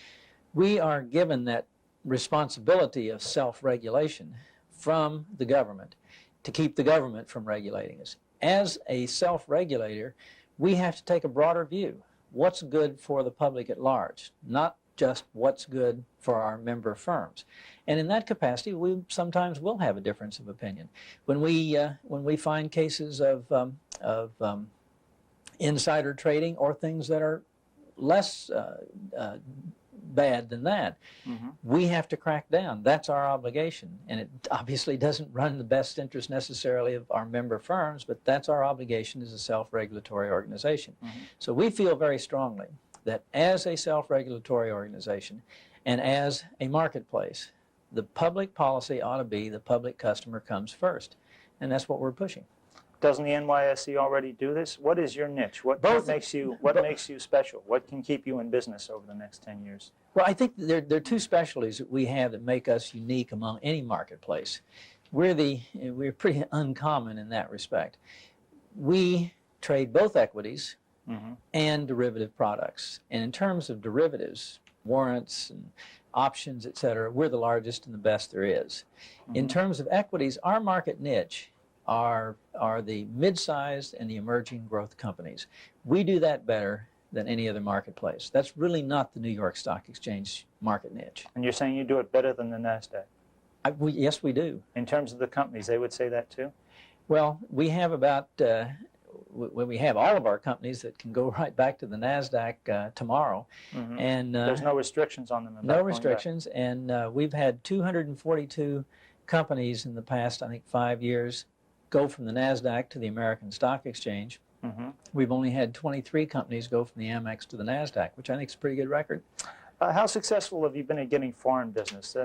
we are given that responsibility of self-regulation from the government to keep the government from regulating us. As a self-regulator, we have to take a broader view. What's good for the public at large, not just what's good for our member firms. And in that capacity, we sometimes will have a difference of opinion. When we find cases of insider trading or things that are less bad than that, we have to crack down. That's our obligation. And it obviously doesn't run the best interest necessarily of our member firms, but that's our obligation as a self-regulatory organization. So we feel very strongly that as a self-regulatory organization and as a marketplace, the public policy ought to be the public customer comes first. And that's what we're pushing. Doesn't the NYSE already do this? What is your niche? What makes you special? What can keep you in business over the next 10 years? Well, I think there are two specialties that we have that make us unique among any marketplace. We're pretty uncommon in that respect. We trade both equities and derivative products. And in terms of derivatives, warrants and options, et cetera, we're the largest and the best there is. In terms of equities, our market niche are the mid-sized and the emerging growth companies. We do that better than any other marketplace. That's really not the New York Stock Exchange market niche. And you're saying you do it better than the NASDAQ? Yes, we do. In terms of the companies, they would say that too? Well, we have about, we have all of our companies that can go right back to the NASDAQ tomorrow. Mm-hmm. And there's no restrictions on them? No restrictions, and we've had 242 companies in the past, I think, 5 years go from the NASDAQ to the American Stock Exchange. Mm-hmm. We've only had 23 companies go from the AMEX to the NASDAQ, which I think is a pretty good record. How successful have you been at getting foreign business?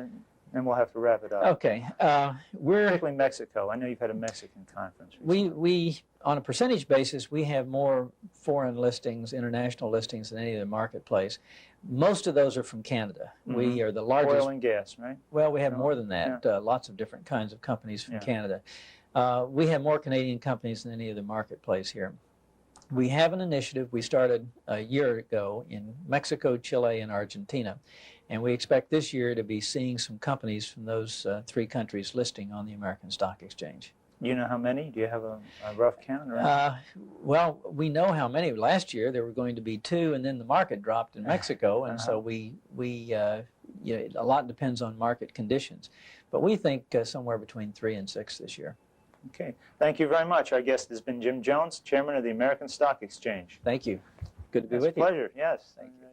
And we'll have to wrap it up. Okay. We're particularly Mexico. I know you've had a Mexican conference recently. We on a percentage basis, we have more foreign listings, international listings than any other marketplace. Most of those are from Canada. Mm-hmm. We are the largest. Oil and gas, right? Well, we have more than that. Yeah. Lots of different kinds of companies from Canada. We have more Canadian companies than any other marketplace here. We have an initiative we started a year ago in Mexico, Chile, and Argentina, and we expect this year to be seeing some companies from those three countries listing on the American Stock Exchange. Do you know how many? Do you have a rough count? Well, we know how many. Last year there were going to be 2, and then the market dropped in Mexico, and so we a lot depends on market conditions. But we think somewhere between 3 and 6 this year. Okay. Thank you very much. Our guest has been Jim Jones, Chairman of the American Stock Exchange. Thank you. Good to be with you. It's a pleasure. Yes. Thank you.